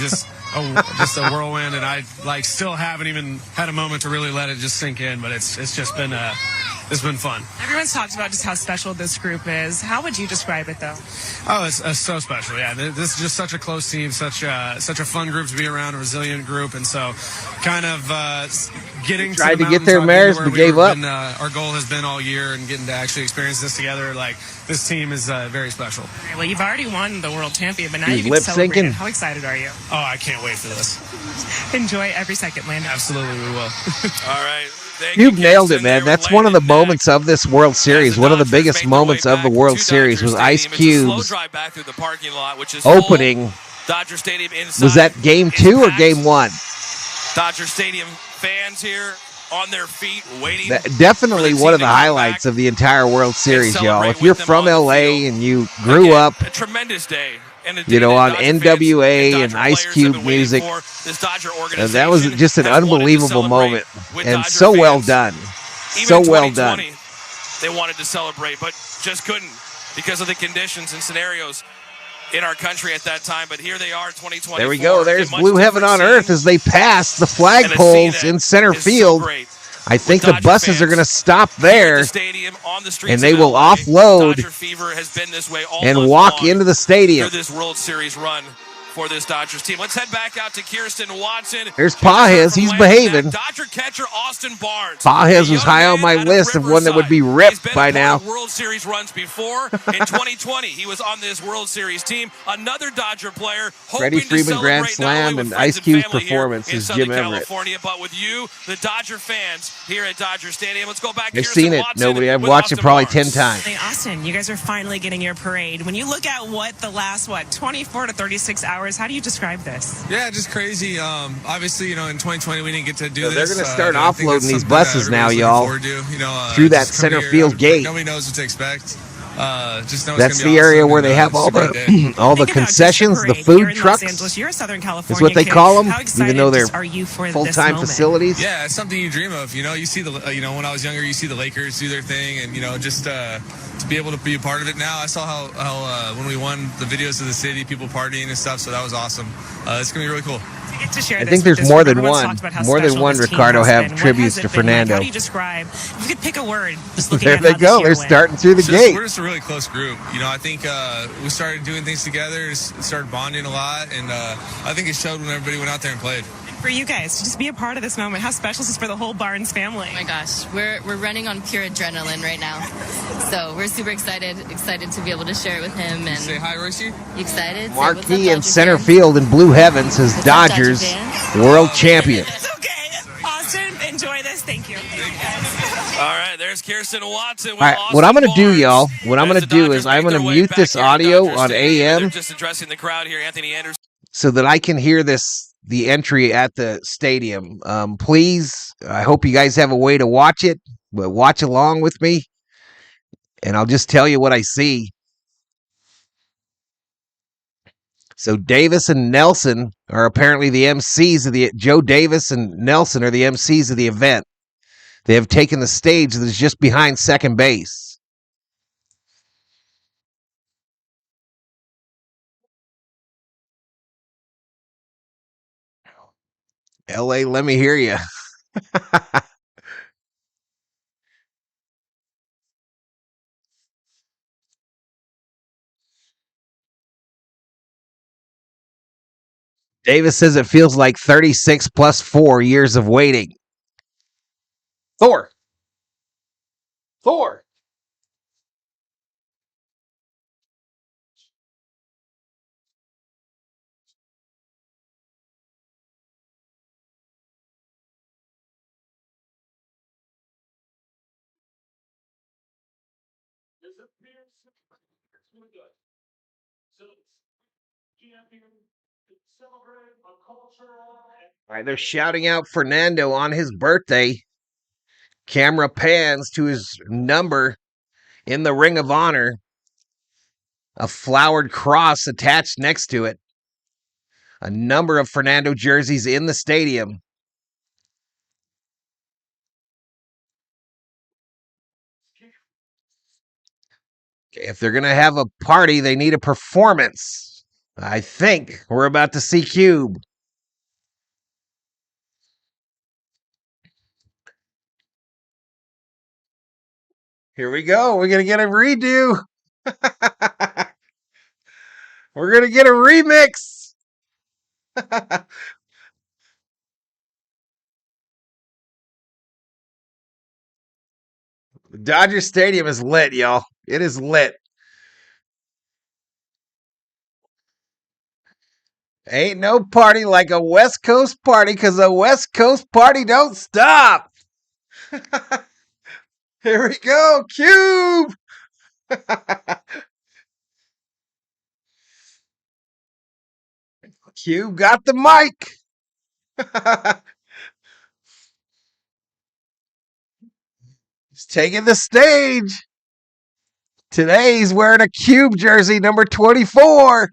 just been just a whirlwind, and I still haven't even had a moment to really let it just sink in. But it's just been it's been fun. Everyone's talked about just how special this group is. How would you describe it, though? Oh, it's so special. Yeah, this is just such a close team, such a fun group to be around, a resilient group, and so kind of getting tried to get their mares, but gave up. Our goal has been all year, and getting to actually experience this together. Like, this team is very special. Okay, well, you've already won the world champion, but now He's you can lip celebrate syncing. it. How excited are you? Oh, I can't wait for this. Enjoy every second, Landon. Absolutely, we will. All right. You've nailed it, man. That's one of the moments of this World Series. One of the biggest moments of the World Series was Ice Cube's opening. Dodger Stadium inside. Was that game 2 or game 1? Dodger Stadium fans here on their feet waiting. Definitely one of the highlights of the entire World Series, y'all. If you're from LA and you grew up, a tremendous day. You know, on NWA and Ice Cube music. That was just an unbelievable moment. And so well done. So well done. They wanted to celebrate, but just couldn't because of the conditions and scenarios in our country at that time. But here they are, 2024. There we go. There's Blue Heaven on Earth as they pass the flagpoles in center field. I think the buses are going to stop there, and they will offload and walk into the stadium. For this World Series run for this Dodgers team. Let's head back out to Kirsten Watson. There's Pajes. He's behaving. Dodger catcher Austin Barnes. Pajes was high on my list of one that would be ripped by now. World Series runs before. In 2020, he was on this World Series team. Another Dodger player. Freddie Freeman Grand Slam and Ice Cube's performance is Jim Everett. California, but with you, the Dodger fans here at Dodger Stadium. Let's go back. I've seen it. Nobody. I've watched it probably 10 times. Hey, Austin, you guys are finally getting your parade. When you look at what the last 24 to 36 hours. How do you describe this? Yeah, just crazy. Obviously, in 2020 we didn't get to do this. They're going to start offloading these buses now, y'all, through that center field gate. Nobody knows what to expect. Just know that's the area where they have all the all the concessions, the food trucks. You're a Southern California is what they call them, even though they're full-time facilities. Yeah, it's something you dream of. You see the when I was younger, you see the Lakers do their thing, and just to be able to be a part of it now. I saw how when we won the videos of the city, people partying and stuff. So that was awesome. It's gonna be really cool. I think there's more than one. More than one Ricardo have tributes to Fernando. How do you describe? If you could pick a word, just looking there at they how go. this year They're went. starting through the gate. We're just a really close group. I think we started doing things together, started bonding a lot, and I think it showed when everybody went out there and played. For you guys to just be a part of this moment, how special is this for the whole Barnes family? Oh my gosh, we're running on pure adrenaline right now, so we're super excited to be able to share it with him. And say hi, Royce. You excited? Marquee in center field in Blue Heaven says Dodgers world champion. It's okay, Austin. Enjoy this. Thank you. All right, there's Kirsten Watson. All right, what I'm going to do, y'all, what I'm going to do is I'm going to mute this audio on AM just addressing the crowd here, Anthony Anderson, so that I can hear the entry at the stadium. Please, I hope you guys have a way to watch it, but watch along with me, and I'll just tell you what I see. So Davis and Nelson are apparently the MCs of Joe Davis and Nelson are the MCs of the event. They have taken the stage that is just behind second base. LA, let me hear you. Davis says it feels like 36 plus 4 years of waiting. Thor. All right, they're shouting out Fernando on his birthday. Camera pans to his number in the Ring of Honor. A flowered cross attached next to it. A number of Fernando jerseys in the stadium. If they're going to have a party, they need a performance. I think we're about to see Cube. Here we go. We're going to get a redo. We're going to get a remix. Dodger Stadium is lit, y'all. It is lit. Ain't no party like a West Coast party because a West Coast party don't stop. Here we go. Cube. Cube got the mic. He's taking the stage. Today he's wearing a Cube jersey, number 24.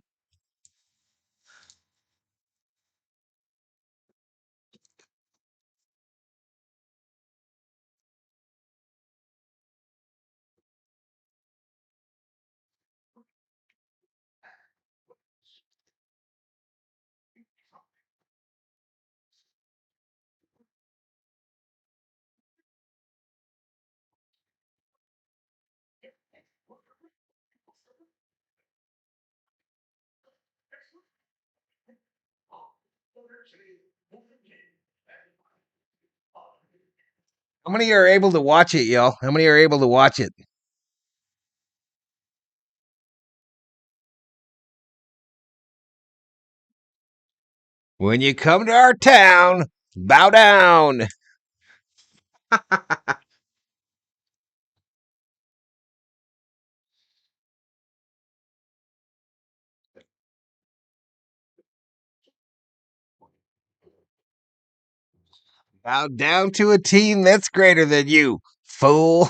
How many are able to watch it, y'all? How many are able to watch it? When you come to our town, bow down. Bow down to a team that's greater than you, fool.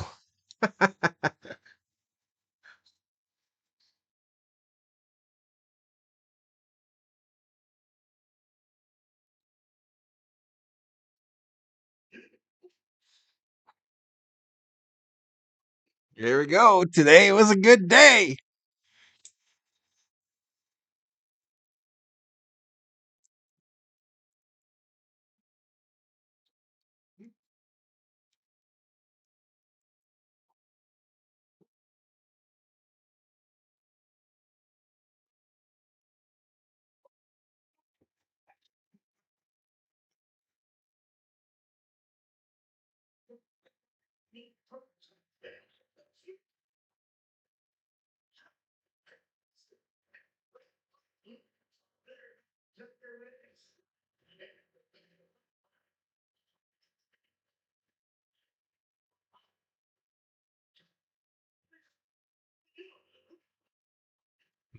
Here we go. Today was a good day.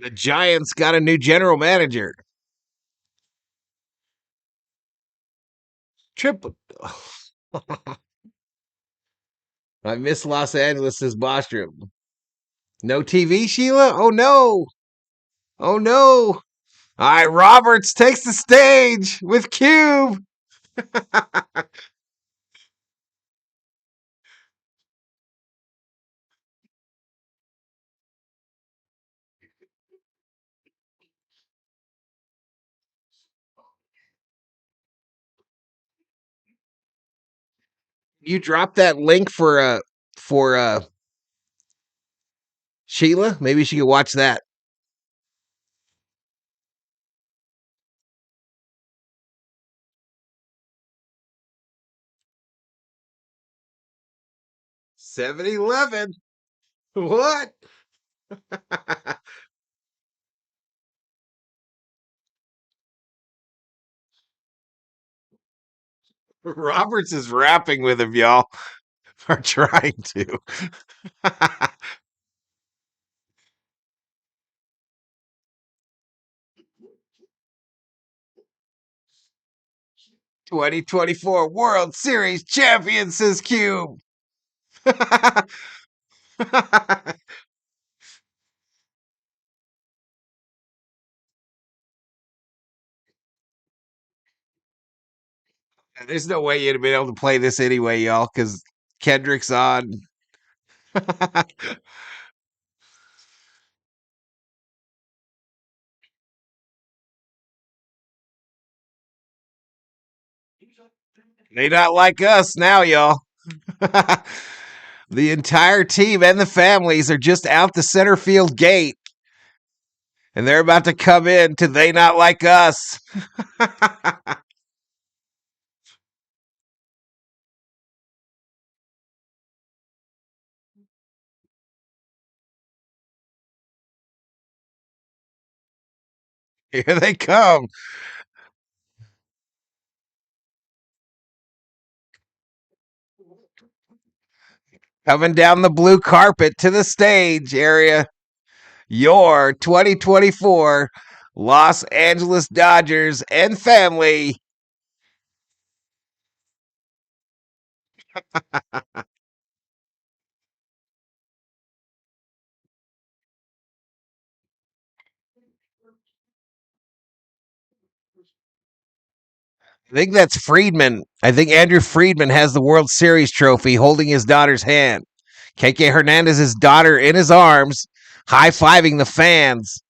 The Giants got a new general manager. Triple. I miss Los Angeles' Bostrom. No TV, Sheila? Oh, no. Oh, no. All right, Roberts takes the stage with Cube. You dropped that link for Sheila? Maybe she could watch that. $7-11. What? Roberts is rapping with him, y'all. Or trying to. "2024 World Series champion," says Cube. There's no way you'd have been able to play this anyway, y'all, because Kendrick's on. They not like us now, y'all. The entire team and the families are just out the center field gate. And they're about to come in to They Not Like Us. Here they come. Coming down the blue carpet to the stage area. Your 2024 Los Angeles Dodgers and family. I think that's Freeman. I think Andrew Freeman has the World Series trophy holding his daughter's hand. KK Hernandez's daughter in his arms, high-fiving the fans.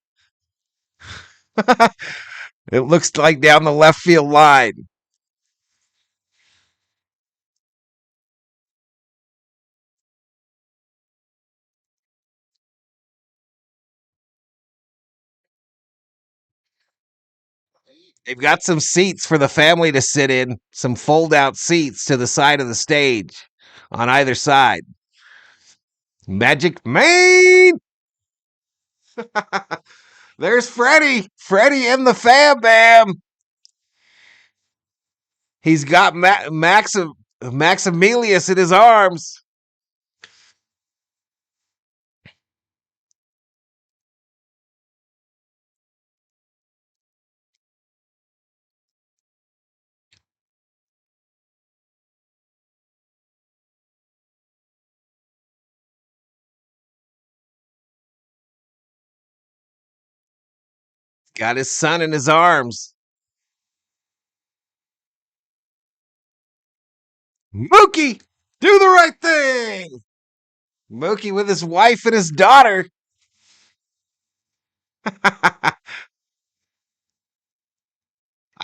It looks like down the left field line. They've got some seats for the family to sit in, some fold-out seats to the side of the stage on either side. Magic Man! There's Freddy. Freddy in the Fam Bam. He's got Maximilius in his arms. Got his son in his arms. Mookie, do the right thing. Mookie with his wife and his daughter. I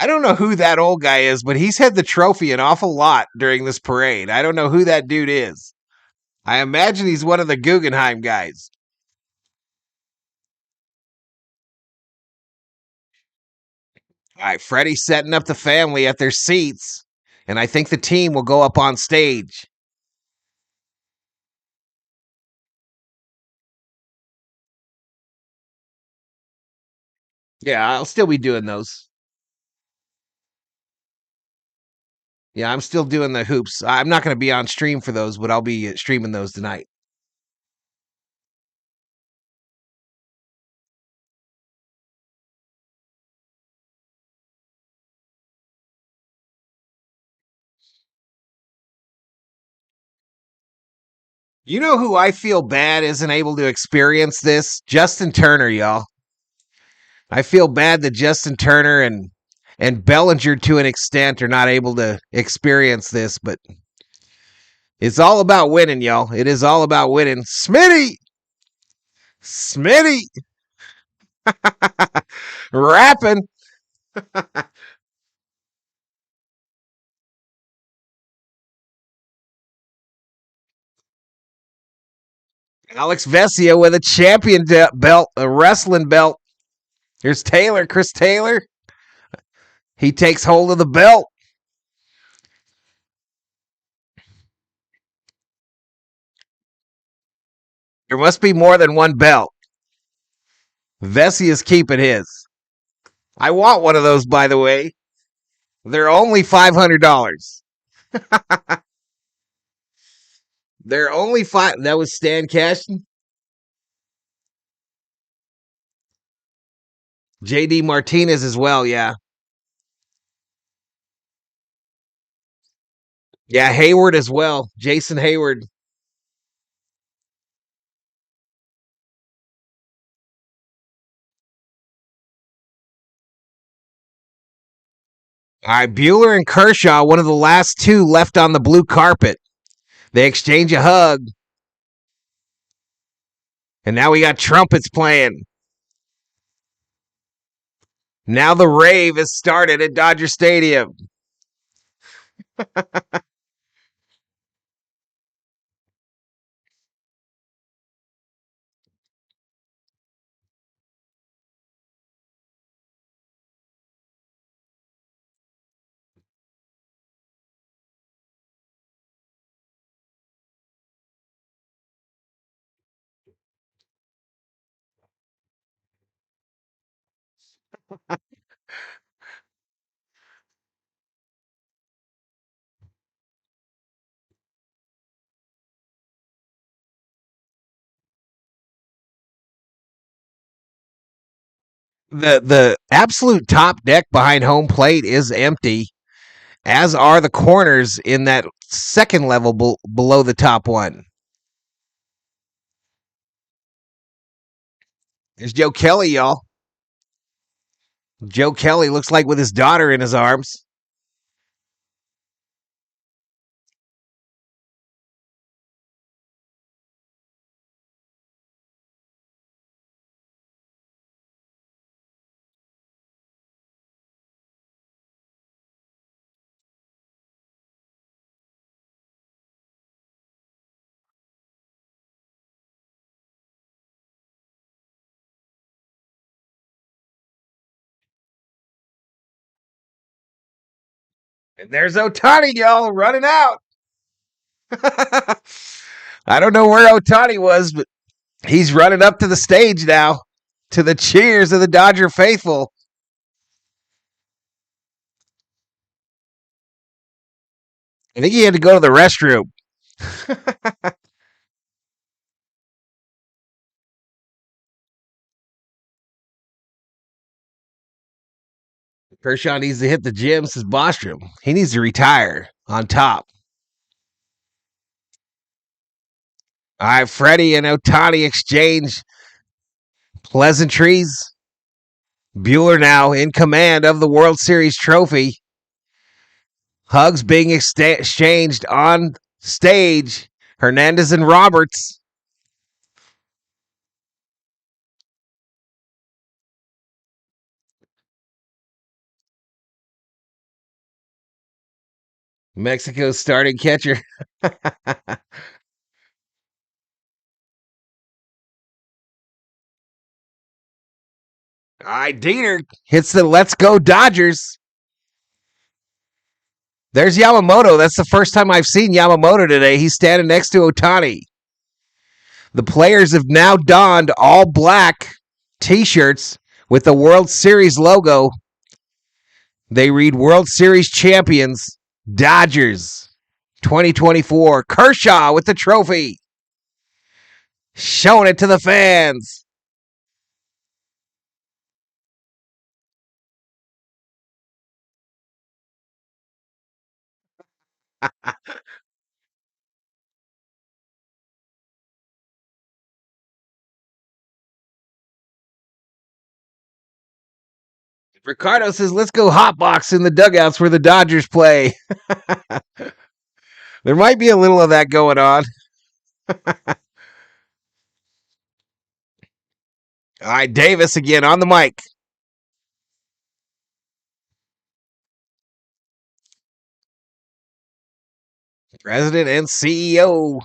don't know who that old guy is, but he's had the trophy an awful lot during this parade. I don't know who that dude is. I imagine he's one of the Guggenheim guys. All right, Freddie's setting up the family at their seats, and I think the team will go up on stage. Yeah, I'll still be doing those. Yeah, I'm still doing the hoops. I'm not going to be on stream for those, but I'll be streaming those tonight. You know who I feel bad isn't able to experience this? Justin Turner, y'all. I feel bad that Justin Turner and Bellinger to an extent are not able to experience this, but it's all about winning, y'all. It is all about winning. Smitty! Rapping. Alex Vesia with a champion belt, a wrestling belt. Here's Taylor, Chris Taylor. He takes hold of the belt. There must be more than one belt. Vesia's keeping his. I want one of those, by the way. They're only $500. They're only $5. That was Stan Cashton. JD Martinez as well, yeah. Yeah, Hayward as well. Jason Hayward. All right, Bueller and Kershaw, one of the last two left on the blue carpet. They exchange a hug. And now we got trumpets playing. Now the rave has started at Dodger Stadium. The absolute top deck behind home plate is empty, as are the corners in that second level below the top one. There's Joe Kelly, y'all. Joe Kelly looks like with his daughter in his arms. And there's Ohtani, y'all, running out. I don't know where Ohtani was, but he's running up to the stage now to the cheers of the Dodger faithful. I think he had to go to the restroom. Kershaw needs to hit the gym, says Bostrom. He needs to retire on top. All right, Freddy and Ohtani exchange pleasantries. Bueller now in command of the World Series trophy. Hugs being exchanged on stage. Hernandez and Roberts. Mexico's starting catcher. All right, Dieter hits the Let's Go Dodgers. There's Yamamoto. That's the first time I've seen Yamamoto today. He's standing next to Ohtani. The players have now donned all black T-shirts with the World Series logo. They read World Series champions, Dodgers 2024. Kershaw with the trophy. Showing it to the fans. Ricardo says, let's go hotbox in the dugouts where the Dodgers play. There might be a little of that going on. All right, Davis again on the mic. President and CEO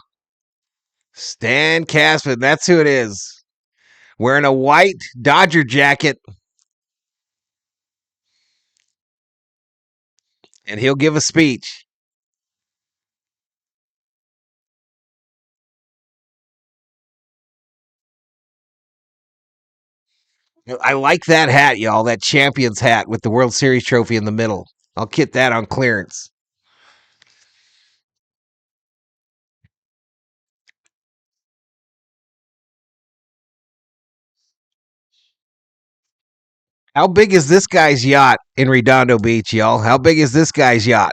Stan Kaspin. That's who it is. Wearing a white Dodger jacket. And he'll give a speech. I like that hat, y'all. That Champions hat with the World Series trophy in the middle. I'll get that on clearance. How big is this guy's yacht in Redondo Beach, y'all? How big is this guy's yacht?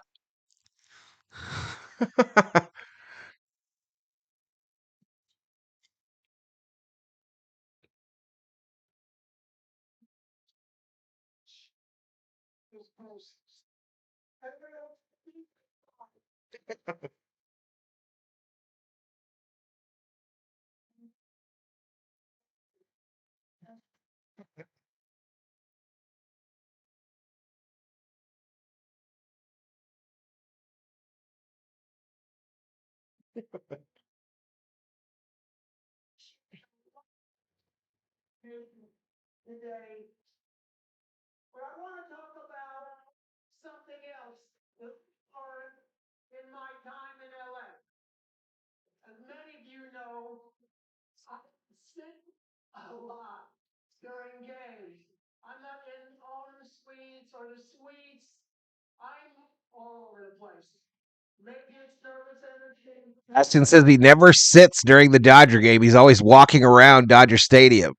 Today, but I want to talk about something else that I learned in my time in LA. As many of you know, I sit a lot during games. I'm not in all the suites or the suites. I'm all over the place. Maybe it's nervous energy. Ashton says he never sits during the Dodger game. He's always walking around Dodger Stadium.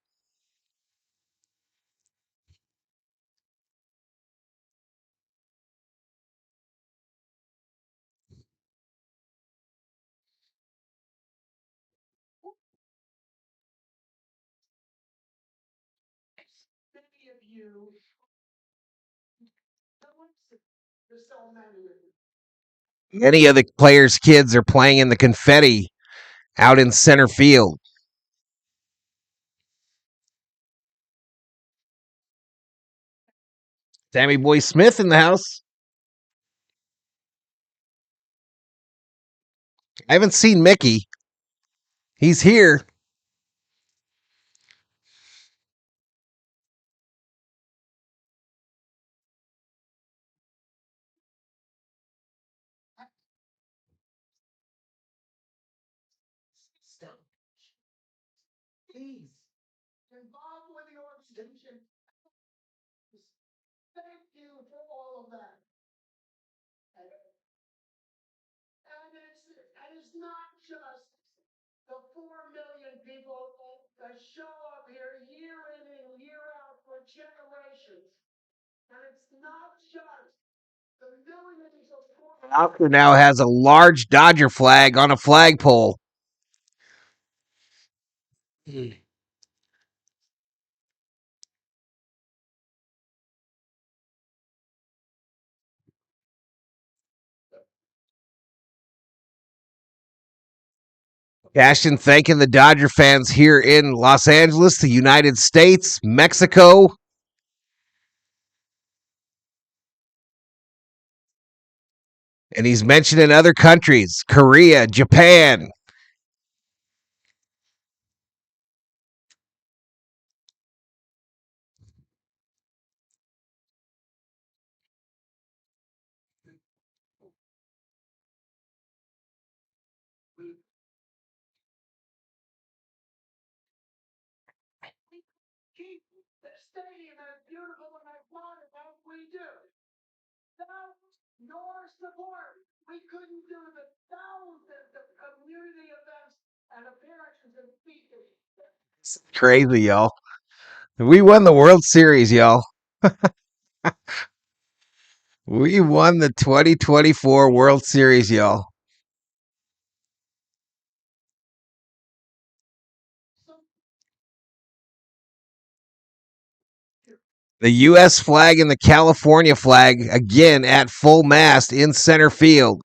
Many of you, there's so many of you. Many of the players' kids are playing in the confetti out in center field. Sammy Boy Smith in the house. I haven't seen Mickey. He's here. Please, involved with the organization. Thank you for all of that. And it's not just the 4 million people that show up here year in and year out for generations. And it's not just the millions of Oscar now has a large Dodger flag on a flagpole. Ashton thanking the Dodger fans here in Los Angeles, the United States, Mexico. And he's mentioning other countries, Korea, Japan. keep the stadium as beautiful and iconic as we do. Without your support, we couldn't do the thousands of community events and appearances and speeches. Crazy, y'all. We won the World Series, y'all. We won the 2024 World Series, y'all. The U.S. flag and the California flag again at full mast in center field.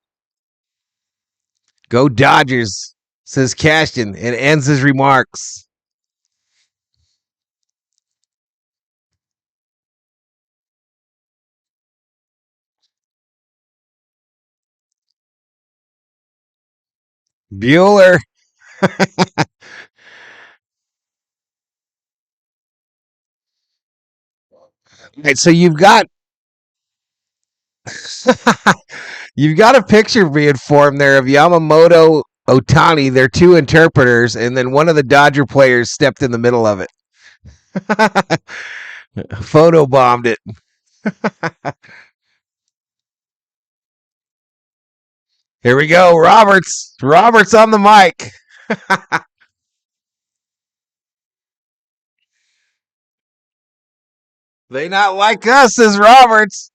Go Dodgers, says Cashton, and ends his remarks. Bueller. Right, so you've got a picture being formed there of Yamamoto, Ohtani, their two interpreters, and then one of the Dodger players stepped in the middle of it. Photo bombed it. Here we go. Roberts on the mic. They not like us, says Roberts.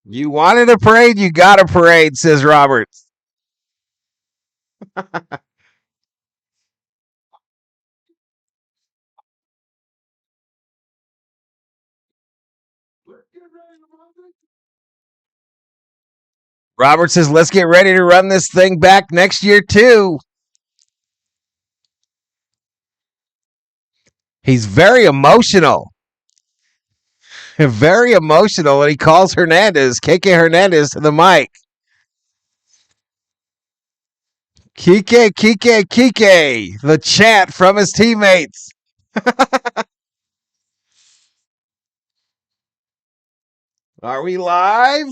You wanted a parade, you got a parade, says Roberts. Roberts says, let's get ready to run this thing back next year, too. He's very emotional. Very emotional, and he calls Hernandez, KK Hernandez, to the mic. Kike, the chant from his teammates. Are we live?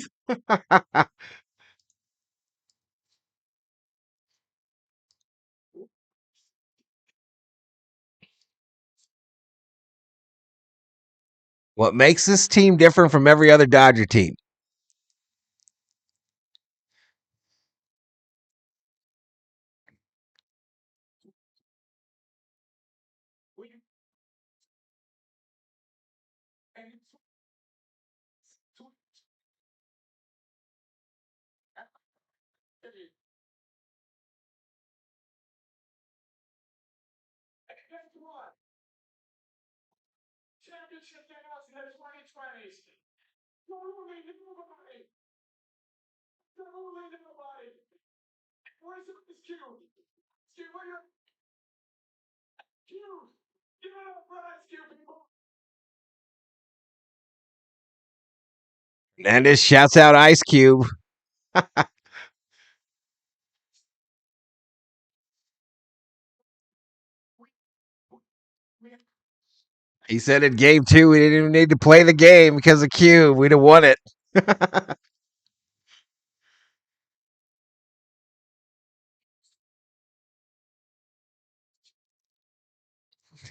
What makes this team different from every other Dodger team? Championship announced in the 2020s. Totally nobody. Totally nobody. Where's this Q? Q, where you? Q, give it up for Ice Cube, people. Hernandez shouts out Ice Cube. He said in game 2 we didn't even need to play the game because of Cube. We'd have won it.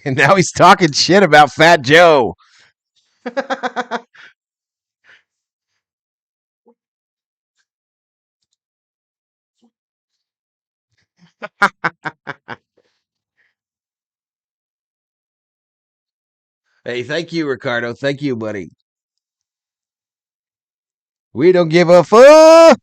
And now he's talking shit about Fat Joe. Hey, thank you, Ricardo. Thank you, buddy. We don't give a fuck.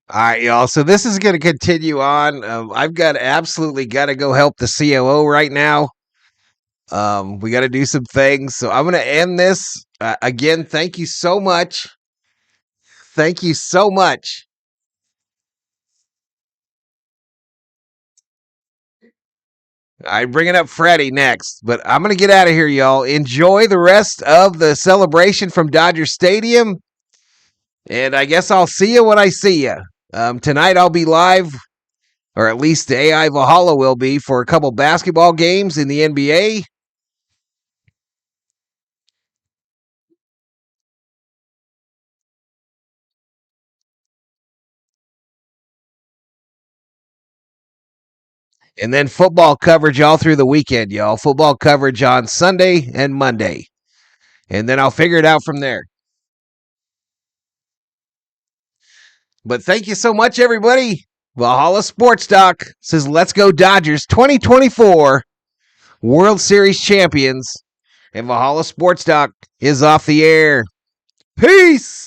All right, y'all. So this is going to continue on. I've got to go help the COO right now. We got to do some things. So I'm going to end this. Again, thank you so much. Thank you so much. I'm bringing up Freddy next, but I'm going to get out of here, y'all. Enjoy the rest of the celebration from Dodger Stadium. And I guess I'll see you when I see you. Tonight I'll be live, or at least the AI Valhalla will be, for a couple basketball games in the NBA. And then football coverage all through the weekend, y'all. Football coverage on Sunday and Monday. And then I'll figure it out from there. But thank you so much, everybody. Valhalla Sports Doc says, let's go Dodgers 2024 World Series champions. And Valhalla Sports Doc is off the air. Peace.